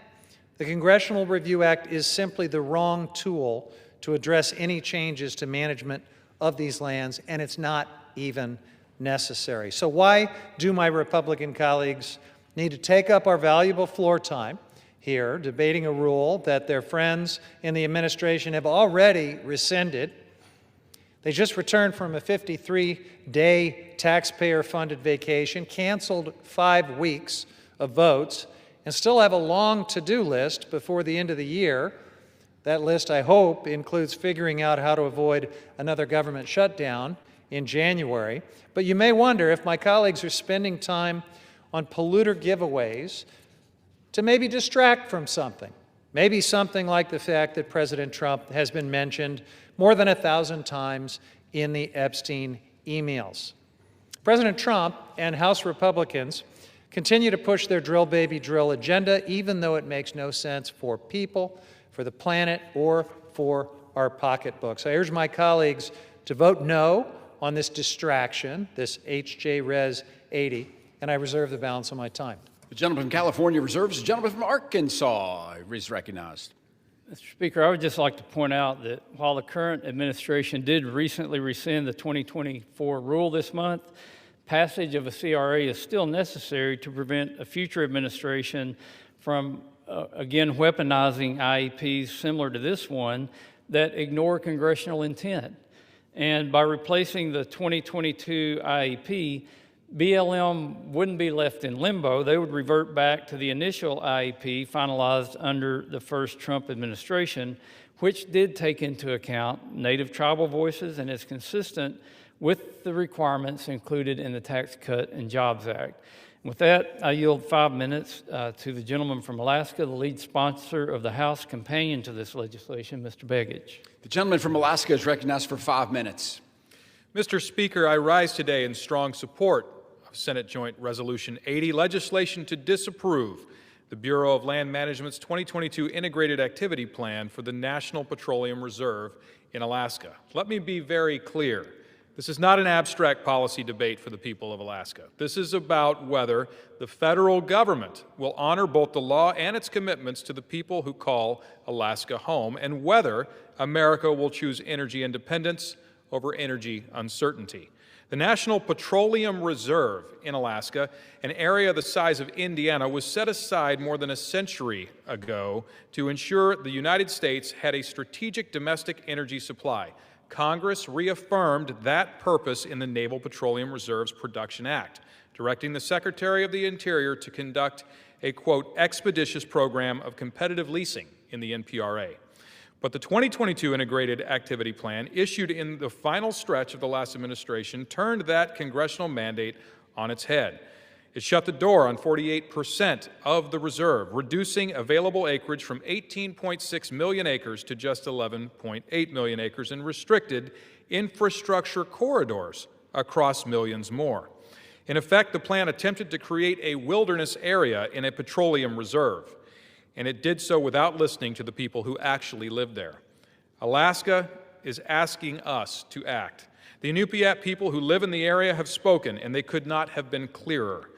The Congressional Review Act is simply the wrong tool to address any changes to management of these lands, and it's not even necessary. So why do my Republican colleagues need to take up our valuable floor time here debating a rule that their friends in the administration have already rescinded? They just returned from a 53-day taxpayer-funded vacation, canceled 5 weeks of votes, and still have a long to-do list before the end of the year. That list, I hope, includes figuring out how to avoid another government shutdown in January. But you may wonder if my colleagues are spending time on polluter giveaways to maybe distract from something. Maybe something like the fact that President Trump has been mentioned more than 1,000 times in the Epstein emails. President Trump and House Republicans continue to push their drill baby drill agenda, even though it makes no sense for people, for the planet, or for our pocketbooks. I urge my colleagues to vote no on this distraction, this H.J. Res. 80, and I reserve the balance of my time. The gentleman from California reserves. The gentleman from Arkansas is recognized. Mr. Speaker, I would just like to point out that while the current administration did recently rescind the 2024 rule this month, passage of a CRA is still necessary to prevent a future administration from, again, weaponizing IEPs similar to this one that ignore congressional intent. And by replacing the 2022 IEP, BLM wouldn't be left in limbo. They would revert back to the initial IEP finalized under the first Trump administration, which did take into account Native tribal voices and is consistent with the requirements included in the Tax Cut and Jobs Act. With that, I yield 5 minutes to the gentleman from Alaska, the lead sponsor of the House companion to this legislation, Mr. Begich. The gentleman from Alaska is recognized for 5 minutes. Mr. Speaker, I rise today in strong support of Senate Joint Resolution 80, legislation to disapprove the Bureau of Land Management's 2022 Integrated Activity Plan for the National Petroleum Reserve in Alaska. Let me be very clear. This is not an abstract policy debate for the people of Alaska. This is about whether the federal government will honor both the law and its commitments to the people who call Alaska home, and whether America will choose energy independence over energy uncertainty. The National Petroleum Reserve in Alaska, an area the size of Indiana, was set aside more than a century ago to ensure the United States had a strategic domestic energy supply. Congress reaffirmed that purpose in the Naval Petroleum Reserve's Production Act, directing the Secretary of the Interior to conduct a, quote, expeditious program of competitive leasing in the NPRA. But the 2022 Integrated Activity Plan, issued in the final stretch of the last administration, turned that congressional mandate on its head. It shut the door on 48% of the reserve, reducing available acreage from 18.6 million acres to just 11.8 million acres, and restricted infrastructure corridors across millions more. In effect, the plan attempted to create a wilderness area in a petroleum reserve, and it did so without listening to the people who actually live there. Alaska is asking us to act. The Inupiat people who live in the area have spoken, and they could not have been clearer.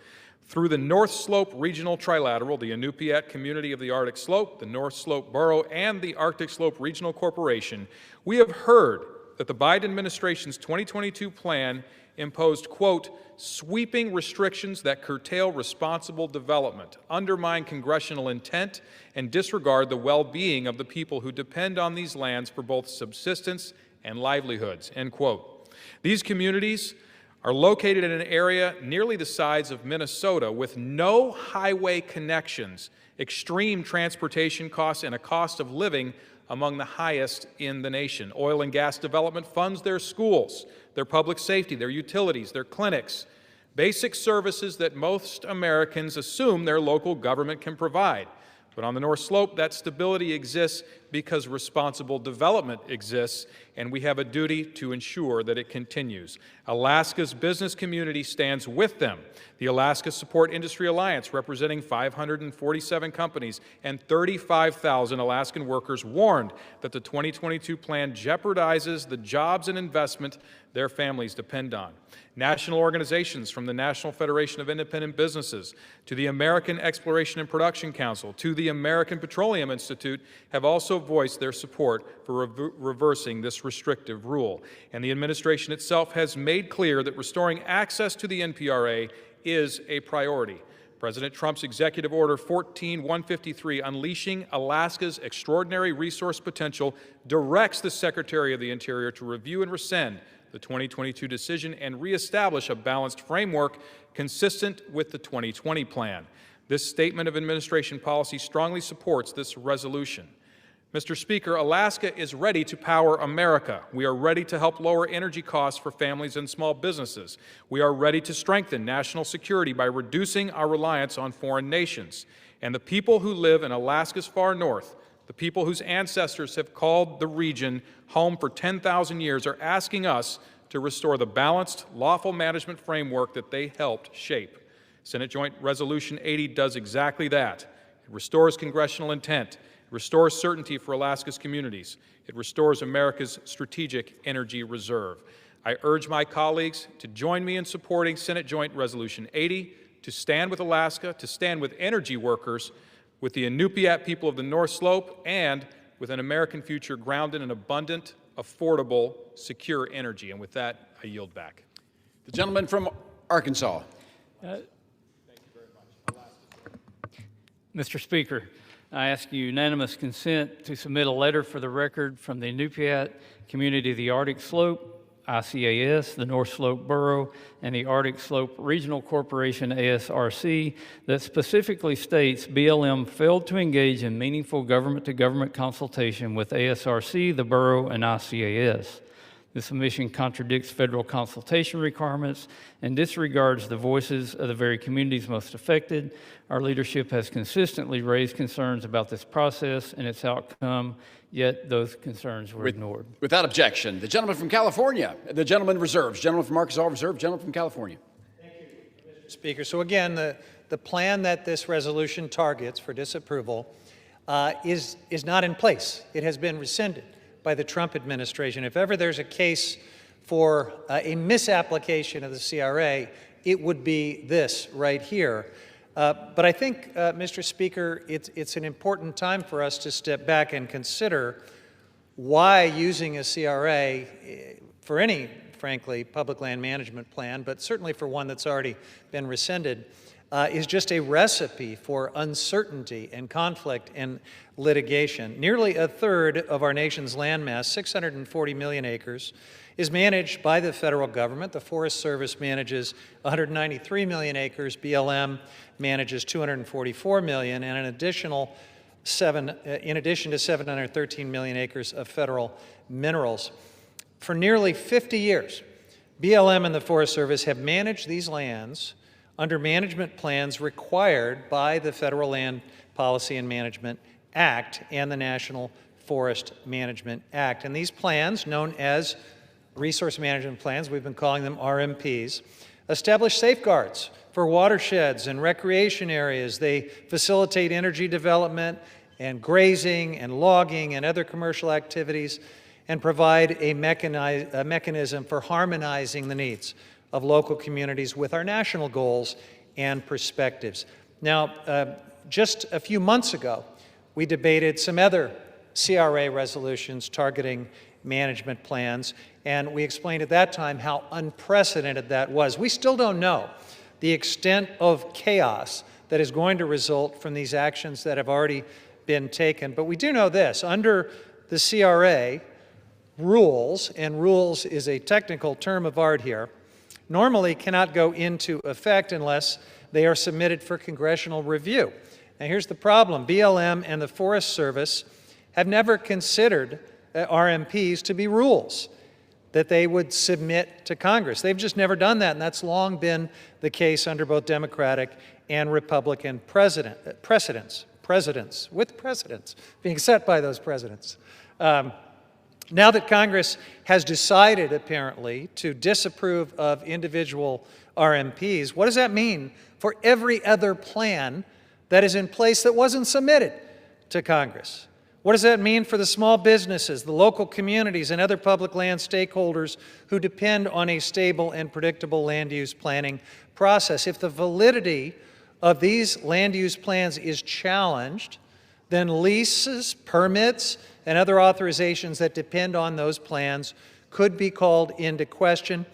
Through the North Slope Regional Trilateral, the Inupiat Community of the Arctic Slope, the North Slope Borough, and the Arctic Slope Regional Corporation, we have heard that the Biden administration's 2022 plan imposed, quote, sweeping restrictions that curtail responsible development, undermine congressional intent, and disregard the well-being of the people who depend on these lands for both subsistence and livelihoods, end quote. These communities are located in an area nearly the size of Minnesota with no highway connections, extreme transportation costs, and a cost of living among the highest in the nation. Oil and gas development funds their schools, their public safety, their utilities, their clinics, basic services that most Americans assume their local government can provide. But on the North Slope, that stability exists because responsible development exists, and we have a duty to ensure that it continues. Alaska's business community stands with them. The Alaska Support Industry Alliance, representing 547 companies and 35,000 Alaskan workers, warned that the 2022 plan jeopardizes the jobs and investment their families depend on. National organizations from the National Federation of Independent Businesses to the American Exploration and Production Council to the American Petroleum Institute have also voiced their support for reversing this restrictive rule. And the administration itself has made clear that restoring access to the NPRA is a priority. President Trump's Executive Order 14153, Unleashing Alaska's Extraordinary Resource Potential, directs the Secretary of the Interior to review and rescind the 2022 decision and reestablish a balanced framework consistent with the 2020 plan. This statement of administration policy strongly supports this resolution. Mr. Speaker, Alaska is ready to power America. We are ready to help lower energy costs for families and small businesses. We are ready to strengthen national security by reducing our reliance on foreign nations. And the people who live in Alaska's far north, the people whose ancestors have called the region home for 10,000 years, are asking us to restore the balanced, lawful management framework that they helped shape. Senate Joint Resolution 80 does exactly that. It restores congressional intent. It restores certainty for Alaska's communities. It restores America's strategic energy reserve. I urge my colleagues to join me in supporting Senate Joint Resolution 80, to stand with Alaska, to stand with energy workers, with the Inupiat people of the North Slope, and with an American future grounded in abundant, affordable, secure energy. And with that, I yield back. The gentleman from Arkansas. Mr. Speaker, I ask unanimous consent to submit a letter for the record from the Inupiat community of the Arctic Slope, ICAS, the North Slope Borough, and the Arctic Slope Regional Corporation, ASRC, that specifically states BLM failed to engage in meaningful government-to-government consultation with ASRC, the borough, and ICAS. This omission contradicts federal consultation requirements and disregards the voices of the very communities most affected. Our leadership has consistently raised concerns about this process and its outcome, yet those concerns were ignored. Without objection, the gentleman from California, the gentleman reserves, gentleman from Arkansas reserved, gentleman from California. Thank you, Mr. Speaker. So again, the plan that this resolution targets for disapproval is not in place. It has been rescinded by the Trump administration. If ever there's a case for a misapplication of the CRA, it would be this right here. But I think, Mr. Speaker, it's an important time for us to step back and consider why using a CRA for any, frankly, public land management plan, but certainly for one that's already been rescinded, is just a recipe for uncertainty and conflict and litigation. Nearly a third of our nation's landmass, 640 million acres, is managed by the federal government. The Forest Service manages 193 million acres. BLM manages 244 million, and in addition to 713 million acres of federal minerals. For nearly 50 years, BLM and the Forest Service have managed these lands under management plans required by the Federal Land Policy and Management Act and the National Forest Management Act. And these plans, known as Resource Management Plans, we've been calling them RMPs, establish safeguards for watersheds and recreation areas. They facilitate energy development and grazing and logging and other commercial activities, and provide a mechanism for harmonizing the needs of local communities with our national goals and perspectives. Now, just a few months ago, we debated some other CRA resolutions targeting management plans, and we explained at that time how unprecedented that was. We still don't know the extent of chaos that is going to result from these actions that have already been taken, but we do know this. Under the CRA, rules, and rules is a technical term of art here, normally cannot go into effect unless they are submitted for congressional review. Now here's the problem. BLM and the Forest Service have never considered RMPs to be rules that they would submit to Congress. They've just never done that, and that's long been the case under both Democratic and Republican precedents. with precedents being set by those presidents. Now that Congress has decided, apparently, to disapprove of individual RMPs, what does that mean for every other plan that is in place that wasn't submitted to Congress? What does that mean for the small businesses, the local communities, and other public land stakeholders who depend on a stable and predictable land use planning process? If the validity of these land use plans is challenged, then leases, permits, and other authorizations that depend on those plans could be called into question.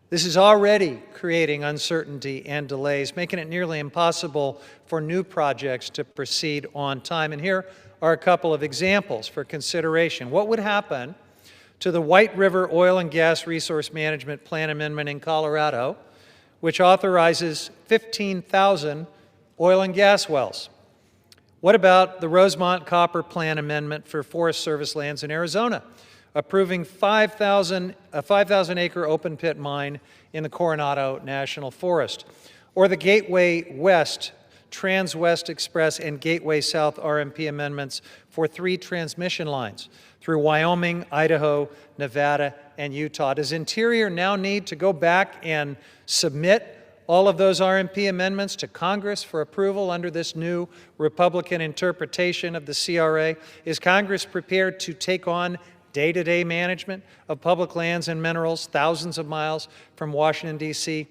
This is already creating uncertainty and delays, making it nearly impossible for new projects to proceed on time. And here are a couple of examples for consideration. What would happen to the White River Oil and Gas Resource Management Plan Amendment in Colorado, which authorizes 15,000 oil and gas wells? What about the Rosemont Copper Plan Amendment for Forest Service lands in Arizona, approving a 5,000-acre open pit mine in the Coronado National Forest? Or the Gateway West, Trans-West Express, and Gateway South RMP amendments for 3 transmission lines through Wyoming, Idaho, Nevada, and Utah. Does Interior now need to go back and submit all of those RMP amendments to Congress for approval under this new Republican interpretation of the CRA? Is Congress prepared to take on day-to-day management of public lands and minerals thousands of miles from Washington, D.C.?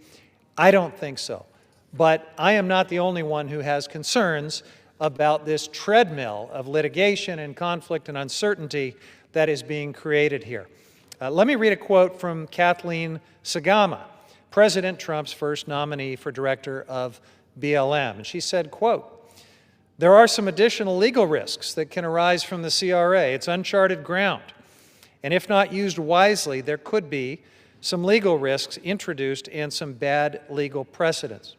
I don't think so. But I am not the only one who has concerns about this treadmill of litigation and conflict and uncertainty that is being created here. Let me read a quote from Kathleen Sagama, President Trump's first nominee for director of BLM. And she said, quote, "There are some additional legal risks that can arise from the CRA. It's uncharted ground. And if not used wisely, there could be some legal risks introduced and some bad legal precedents."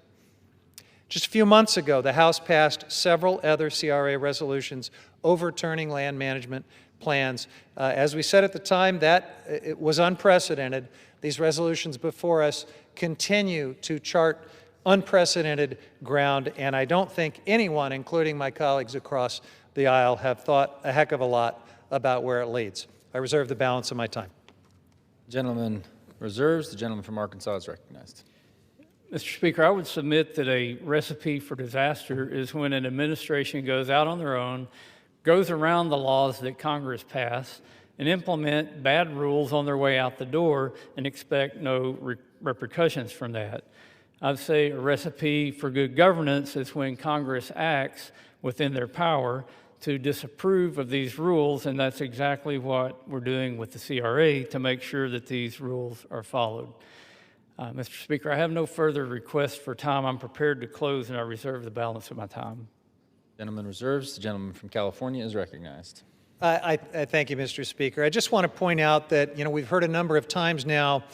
Just a few months ago, the House passed several other CRA resolutions overturning land management plans. As we said at the time, that it was unprecedented. These resolutions before us continue to chart unprecedented ground, and I don't think anyone, including my colleagues across the aisle, have thought a heck of a lot about where it leads. I reserve the balance of my time. Gentleman reserves. The gentleman from Arkansas is recognized. Mr. Speaker, I would submit that a recipe for disaster is when an administration goes out on their own, goes around the laws that Congress passed, and implement bad rules on their way out the door and expect no repercussions from that. I'd say a recipe for good governance is when Congress acts within their power to disapprove of these rules, and that's exactly what we're doing with the CRA to make sure that these rules are followed. Mr. Speaker, I have no further requests for time. I'm prepared to close, and I reserve the balance of my time. Gentleman reserves. The gentleman from California is recognized. I thank you, Mr. Speaker. I just want to point out that, we've heard a number of times now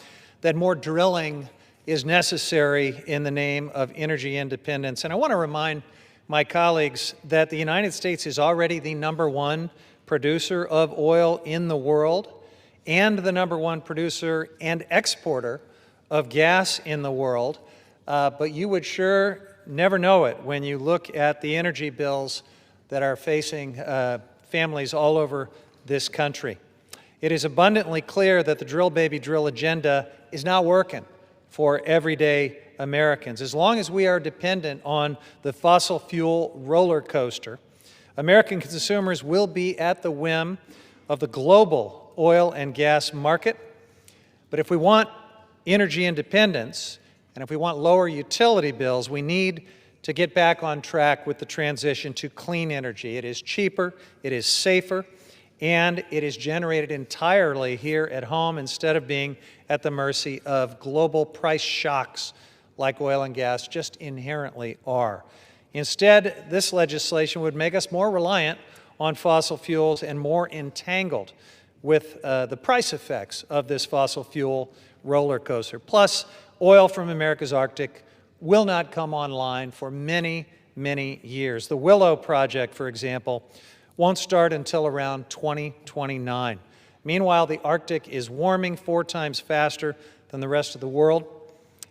that more drilling is necessary in the name of energy independence. And I want to remind my colleagues that the United States is already the #1 producer of oil in the world and the #1 producer and exporter of gas in the world. But you would sure never know it when you look at the energy bills that are facing families all over this country. It is abundantly clear that the drill, baby, drill agenda is not working for everyday Americans. As long as we are dependent on the fossil fuel roller coaster, American consumers will be at the whim of the global oil and gas market. But if we want energy independence, and if we want lower utility bills, we need to get back on track with the transition to clean energy. It is cheaper, it is safer, and it is generated entirely here at home instead of being at the mercy of global price shocks like oil and gas just inherently are. Instead, this legislation would make us more reliant on fossil fuels and more entangled with the price effects of this fossil fuel roller coaster. Plus, oil from America's Arctic will not come online for many, many years. The Willow project, for example, won't start until around 2029. Meanwhile, the Arctic is warming 4 times faster than the rest of the world.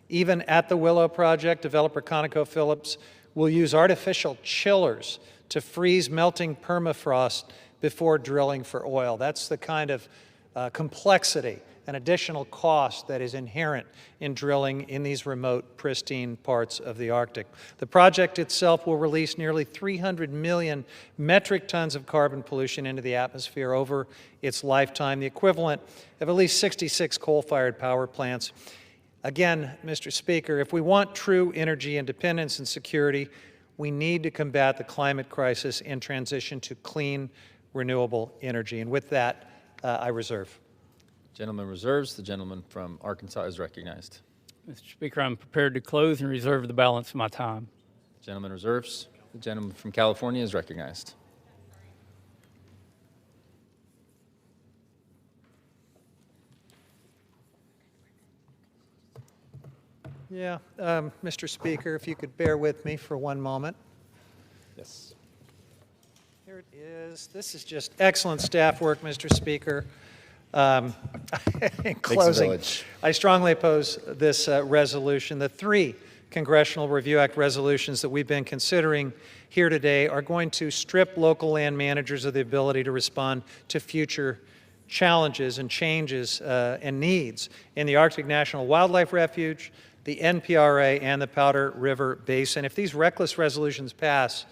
Even at the Willow project, developer ConocoPhillips will use artificial chillers to freeze melting permafrost before drilling for oil. That's the kind of complexity and additional cost that is inherent in drilling in these remote, pristine parts of the Arctic. The project itself will release nearly 300 million metric tons of carbon pollution into the atmosphere over its lifetime, the equivalent of at least 66 coal-fired power plants. Again, Mr. Speaker, if we want true energy independence and security, we need to combat the climate crisis and transition to clean, renewable energy. And with that, I reserve. Gentleman reserves. The gentleman from Arkansas is recognized. Mr. Speaker, I'm prepared to close and reserve the balance of my time. Gentleman reserves. The gentleman from California is recognized. Yeah, Mr. Speaker, if you could bear with me for one moment. Yes. Here it is. This is just excellent staff work, Mr. Speaker. In closing, I strongly oppose this resolution. The 3 Congressional Review Act resolutions that we've been considering here today are going to strip local land managers of the ability to respond to future challenges and changes and needs in the Arctic National Wildlife Refuge, the NPRA, and the Powder River Basin. If these reckless resolutions pass,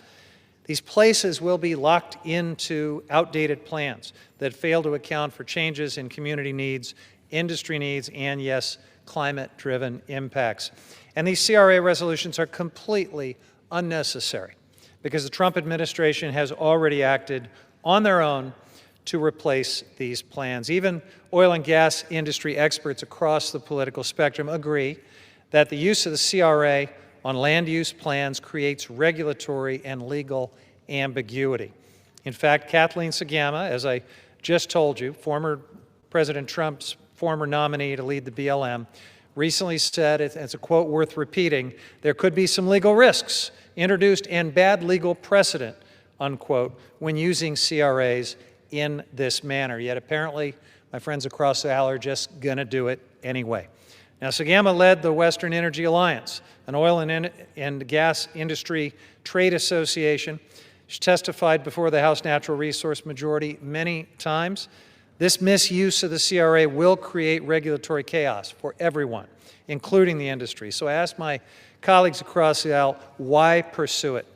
these places will be locked into outdated plans that fail to account for changes in community needs, industry needs, and yes, climate-driven impacts. And these CRA resolutions are completely unnecessary because the Trump administration has already acted on their own to replace these plans. Even oil and gas industry experts across the political spectrum agree that the use of the CRA on land use plans creates regulatory and legal ambiguity. In fact, Kathleen Sagama, as I just told you, former President Trump's former nominee to lead the BLM, recently said, it's a quote worth repeating, there could be some legal risks introduced and bad legal precedent, unquote, when using CRAs in this manner. Yet apparently, my friends across the aisle are just going to do it anyway. Now, Sagama led the Western Energy Alliance, an oil and gas industry trade association. She testified before the House Natural Resource Majority many times. This misuse of the CRA will create regulatory chaos for everyone, including the industry. So I ask my colleagues across the aisle, why pursue it?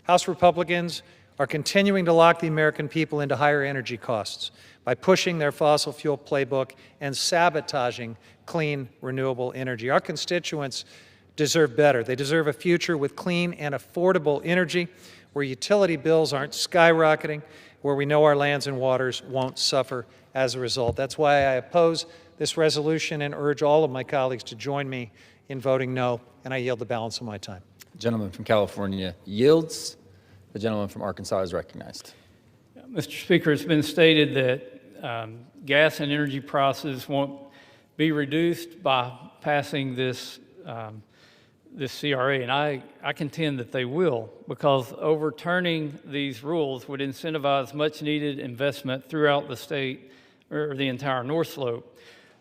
House Republicans are continuing to lock the American people into higher energy costs by pushing their fossil fuel playbook and sabotaging clean, renewable energy. Our constituents deserve better. They deserve a future with clean and affordable energy where utility bills aren't skyrocketing, where we know our lands and waters won't suffer as a result. That's why I oppose this resolution and urge all of my colleagues to join me in voting no, and I yield the balance of my time. The gentleman from California yields. The gentleman from Arkansas is recognized. Mr. Speaker, it's been stated that gas and energy prices won't be reduced by passing this CRA, and I contend that they will, because overturning these rules would incentivize much-needed investment throughout the state or the entire North Slope.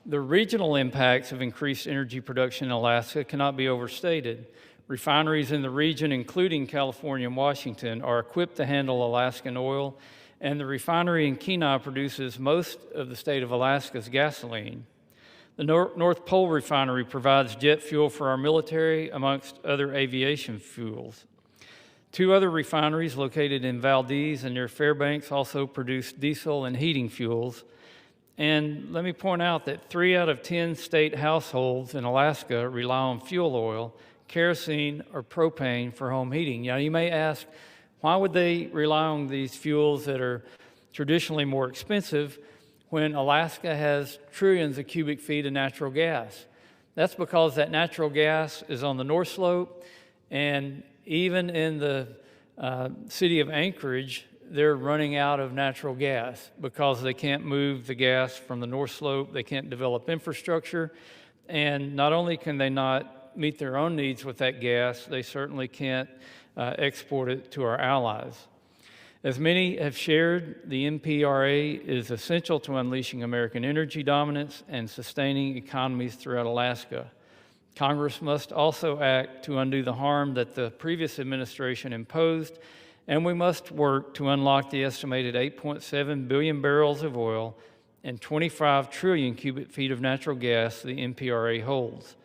The regional impacts of increased energy production in Alaska cannot be overstated. Refineries in the region, including California and Washington, are equipped to handle Alaskan oil, and the refinery in Kenai produces most of the state of Alaska's gasoline. The North Pole Refinery provides jet fuel for our military, amongst other aviation fuels. 2 other refineries located in Valdez and near Fairbanks also produce diesel and heating fuels. And let me point out that 3 out of 10 state households in Alaska rely on fuel oil, kerosene, or propane for home heating. Now, you may ask, why would they rely on these fuels that are traditionally more expensive when Alaska has trillions of cubic feet of natural gas? That's because that natural gas is on the North Slope, and even in the city of Anchorage, they're running out of natural gas because they can't move the gas from the North Slope, they can't develop infrastructure, and not only can they not meet their own needs with that gas, they certainly can't export it to our allies. As many have shared, the NPRA is essential to unleashing American energy dominance and sustaining economies throughout Alaska. Congress must also act to undo the harm that the previous administration imposed And we must work to unlock the estimated 8.7 billion barrels of oil and 25 trillion cubic feet of natural gas the NPRA holds.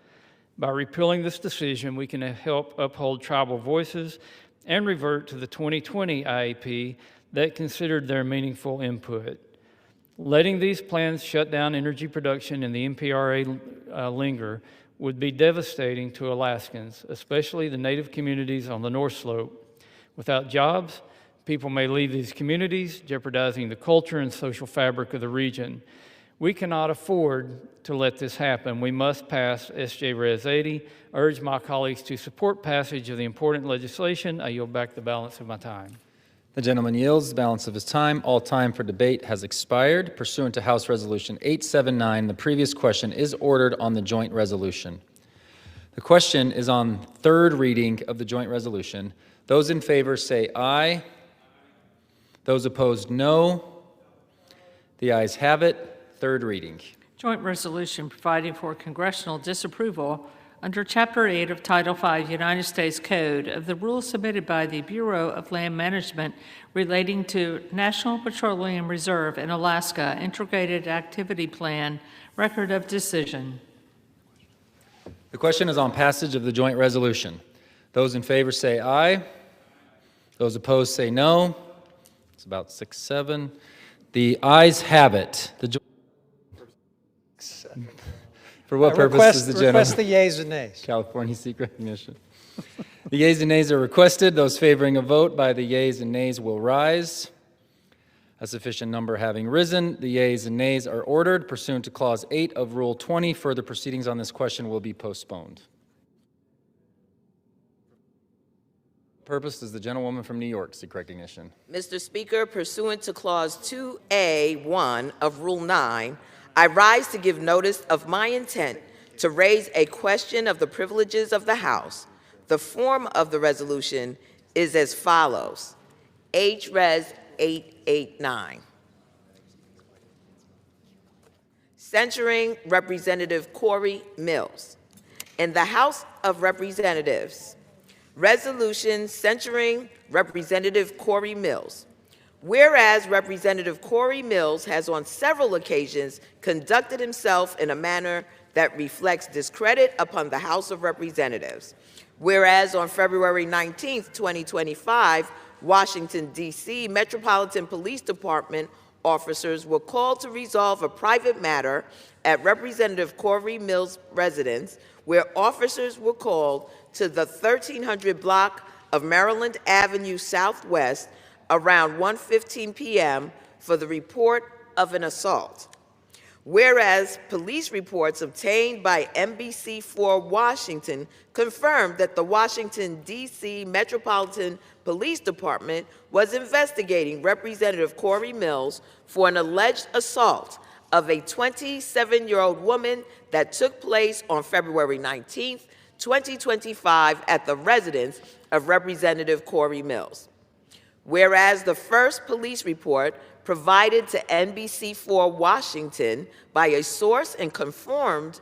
By repealing this decision, we can help uphold tribal voices and revert to the 2020 IAP that considered their meaningful input. Letting these plans shut down energy production in the NPRA linger would be devastating to Alaskans, especially the Native communities on the North Slope. Without jobs, people may leave these communities, jeopardizing the culture and social fabric of the region. We cannot afford to let this happen. We must pass SJ Res 80. I urge my colleagues to support passage of the important legislation. I yield back the balance of my time. The gentleman yields the balance of his time. All time for debate has expired. Pursuant to House Resolution 879, the previous question is ordered on the joint resolution. The question is on third reading of the joint resolution. Those in favor say aye. Those opposed, no. The ayes have it. Third reading. Joint resolution providing for congressional disapproval under Chapter 8 of Title 5 United States Code of the rules submitted by the Bureau of Land Management relating to National Petroleum Reserve in Alaska Integrated Activity Plan Record of Decision. The question is on passage of the joint resolution. Those in favor say aye. Those opposed say no. It's about 6-7. The ayes have it. For what purpose is the gentleman? Request the yeas and nays. California seek recognition. The yeas and nays are requested. Those favoring a vote by the yeas and nays will rise. A sufficient number having risen, the yeas and nays are ordered. Pursuant to Clause 8 of Rule 20, further proceedings on this question will be postponed. Purpose does the gentlewoman from New York seek recognition? Mr. Speaker, pursuant to Clause 2A1 of Rule 9, I rise to give notice of my intent to raise a question of the privileges of the House. The form of the resolution is as follows. H-Res 889. Censuring Representative Corey Mills. In the House of Representatives, resolution censuring Representative Corey Mills. Whereas Representative Corey Mills has on several occasions conducted himself in a manner that reflects discredit upon the House of Representatives. Whereas on February 19, 2025, Washington, D.C. Metropolitan Police Department officers were called to resolve a private matter at Representative Corey Mills' residence, where officers were called to the 1300 block of Maryland Avenue Southwest around 1:15 p.m. for the report of an assault. Whereas police reports obtained by NBC4 Washington confirmed that the Washington, D.C. Metropolitan Police Department was investigating Representative Corey Mills for an alleged assault of a 27-year-old woman that took place on February 19, 2025 at the residence of Representative Corey Mills. Whereas the first police report provided to NBC4 Washington by a source and confirmed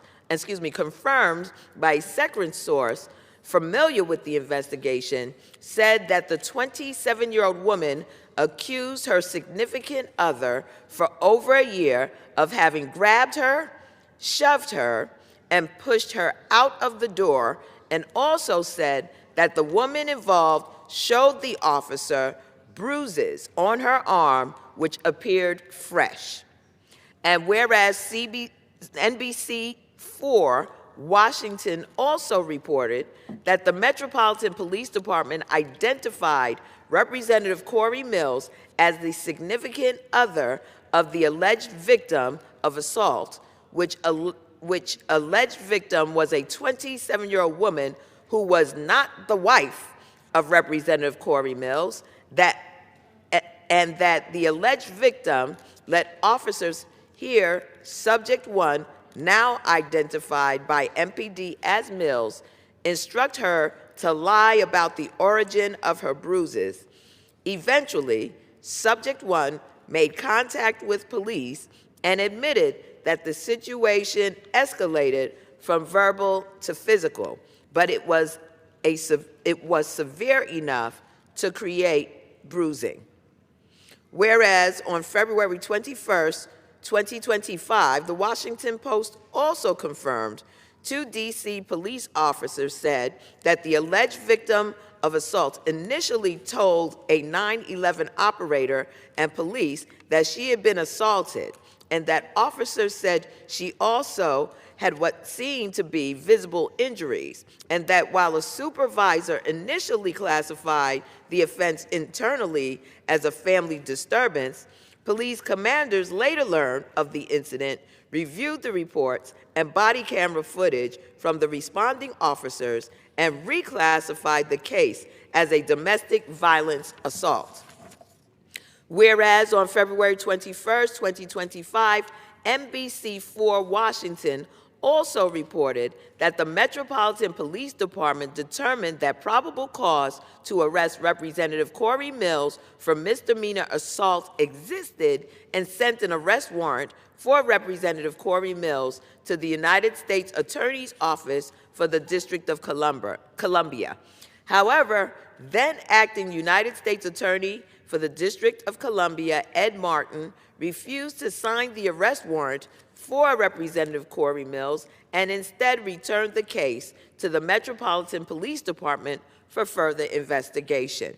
by a second source familiar with the investigation said that the 27-year-old woman accused her significant other for over a year of having grabbed her, shoved her, and pushed her out of the door, and also said that the woman involved showed the officer bruises on her arm which appeared fresh. And whereas NBC4 Washington also reported that the Metropolitan Police Department identified Representative Corey Mills as the significant other of the alleged victim of assault, which alleged victim was a 27-year-old woman who was not the wife of Representative Corey Mills, and that the alleged victim let officers hear Subject 1, now identified by MPD as Mills, instruct her to lie about the origin of her bruises. Eventually, Subject 1 made contact with police and admitted that the situation escalated from verbal to physical, but it was severe enough to create bruising. Whereas on February 21st, 2025, the Washington Post also confirmed 2 D.C. police officers said that the alleged victim of assault initially told a 9/11 operator and police that she had been assaulted, and that officers said she also had what seemed to be visible injuries, and that while a supervisor initially classified the offense internally as a family disturbance, police commanders later learned of the incident, reviewed the reports and body camera footage from the responding officers, and reclassified the case as a domestic violence assault. Whereas on February 21st, 2025, NBC4 Washington also reported that the Metropolitan Police Department determined that probable cause to arrest Representative Corey Mills for misdemeanor assault existed and sent an arrest warrant for Representative Corey Mills to the United States Attorney's Office for the District of Columbia. However, then acting United States Attorney for the District of Columbia, Ed Martin, refused to sign the arrest warrant for Representative Corey Mills and instead returned the case to the Metropolitan Police Department for further investigation.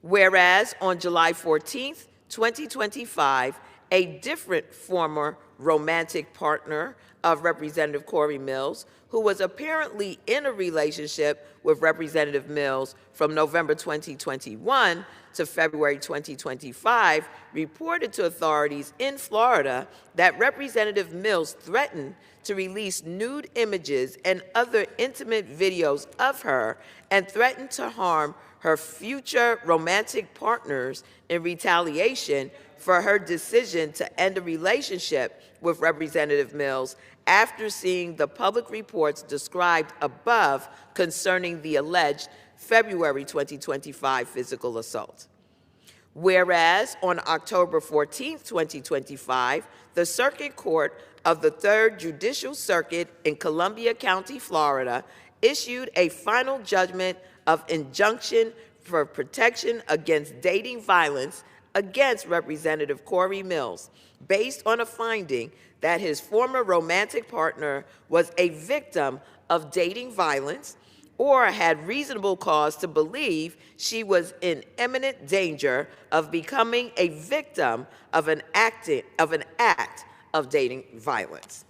Whereas on July 14th, 2025, a different former romantic partner of Representative Corey Mills, who was apparently in a relationship with Representative Mills from November 2021 to February 2025, reported to authorities in Florida that Representative Mills threatened to release nude images and other intimate videos of her and threatened to harm her future romantic partners in retaliation for her decision to end a relationship with Representative Mills after seeing the public reports described above concerning the alleged February 2025 physical assault. Whereas on October 14, 2025, the Circuit Court of the 3rd Judicial Circuit in Columbia County, Florida, issued a final judgment of injunction for protection against dating violence against Representative Corey Mills, based on a finding that his former romantic partner was a victim of dating violence or had reasonable cause to believe she was in imminent danger of becoming a victim of an act of dating violence.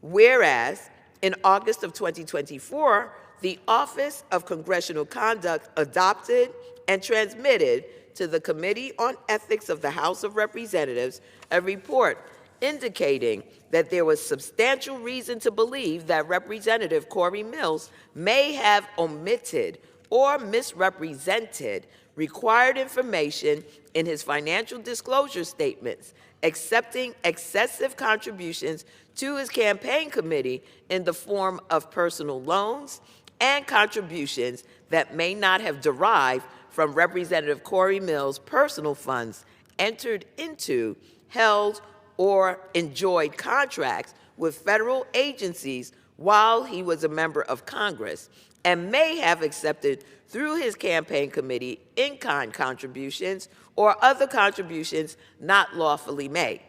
Whereas in August of 2024, the Office of Congressional Conduct adopted and transmitted to the Committee on Ethics of the House of Representatives a report indicating that there was substantial reason to believe that Representative Corey Mills may have omitted or misrepresented required information in his financial disclosure statements, accepting excessive contributions to his campaign committee in the form of personal loans and contributions that may not have derived from Representative Corey Mills' personal funds entered into, held, or enjoyed contracts with federal agencies while he was a member of Congress, and may have accepted through his campaign committee in-kind contributions or other contributions not lawfully made.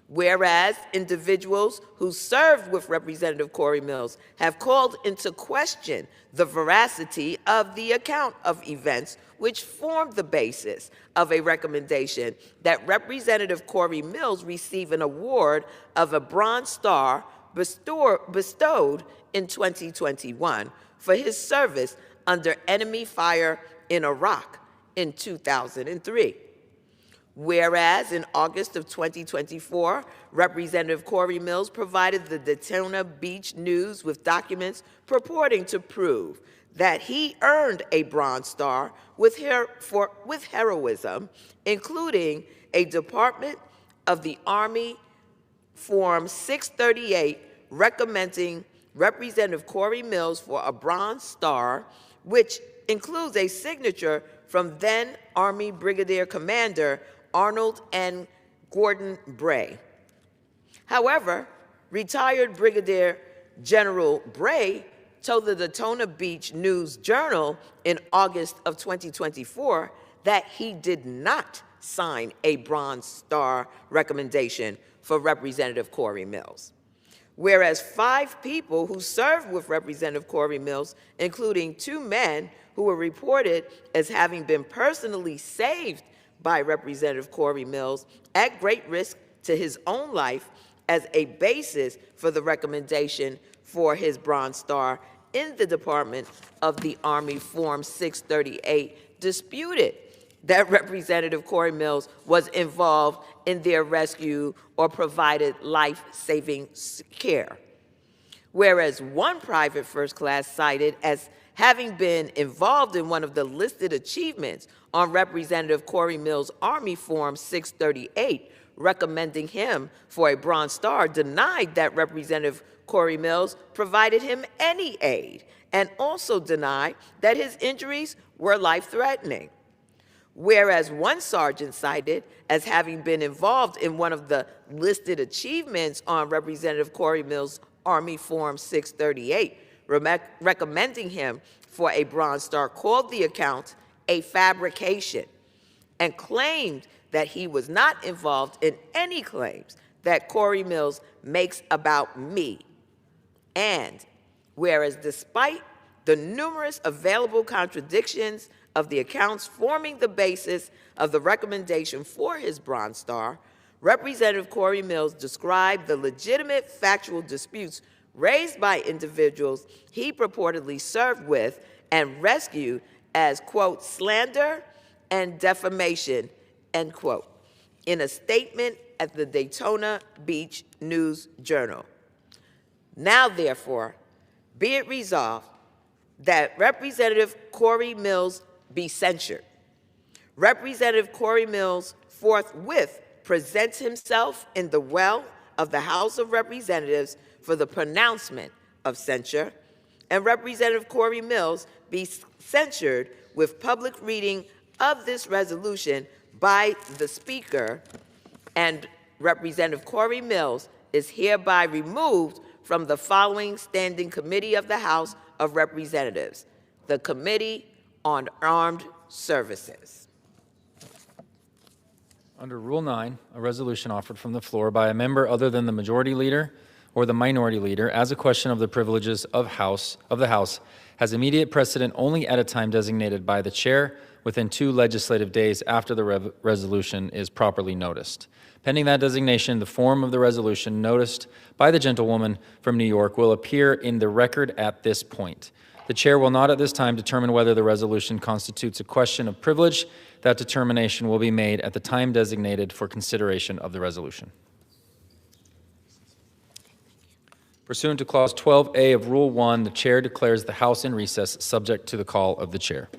Whereas individuals who served with Representative Corey Mills have called into question the veracity of the account of events which formed the basis of a recommendation that Representative Corey Mills receive an award of a Bronze Star bestowed in 2021 for his service under enemy fire in Iraq in 2003. Whereas in August of 2024, Representative Corey Mills provided the Daytona Beach News with documents purporting to prove that he earned a Bronze Star with heroism, including a Department of the Army Form 638 recommending Representative Corey Mills for a Bronze Star, which includes a signature from then Army Brigadier Commander Arnold N. Gordon Bray. However, retired Brigadier General Bray told the Daytona Beach News Journal in August of 2024 that he did not sign a Bronze Star recommendation for Representative Corey Mills. Whereas 5 people who served with Representative Corey Mills, including 2 men who were reported as having been personally saved by Representative Corey Mills at great risk to his own life as a basis for the recommendation for his Bronze Star in the Department of the Army Form 638, disputed that Representative Corey Mills was involved in their rescue or provided life-saving care. Whereas 1 private first class cited as having been involved in one of the listed achievements on Representative Corey Mills' Army Form 638, recommending him for a Bronze Star, denied that Representative Corey Mills provided him any aid, and also denied that his injuries were life-threatening. Whereas 1 sergeant cited as having been involved in one of the listed achievements on Representative Corey Mills' Army Form 638, recommending him for a Bronze Star, called the account a fabrication and claimed that he was not involved in any claims that Corey Mills makes about me. And whereas despite the numerous available contradictions of the accounts forming the basis of the recommendation for his Bronze Star, Representative Corey Mills described the legitimate factual disputes raised by individuals he purportedly served with and rescued as, quote, slander and defamation, end quote, in a statement at the Daytona Beach News Journal. Now, therefore, be it resolved that Representative Corey Mills be censured. Representative Corey Mills forthwith presents himself in the well of the House of Representatives for the pronouncement of censure, and Representative Corey Mills be censured with public reading of this resolution by the Speaker, and Representative Corey Mills is hereby removed from the following standing committee of the House of Representatives, the Committee on Armed Services. Under Rule 9, a resolution offered from the floor by a member other than the majority leader or the minority leader as a question of the privileges of the House has immediate precedent only at a time designated by the chair within 2 legislative days after the resolution is properly noticed. Pending that designation, the form of the resolution noticed by the gentlewoman from New York will appear in the record at this point. The chair will not at this time determine whether the resolution constitutes a question of privilege. That determination will be made at the time designated for consideration of the resolution. Pursuant to Clause 12A of Rule 1, the chair declares the House in recess subject to the call of the chair.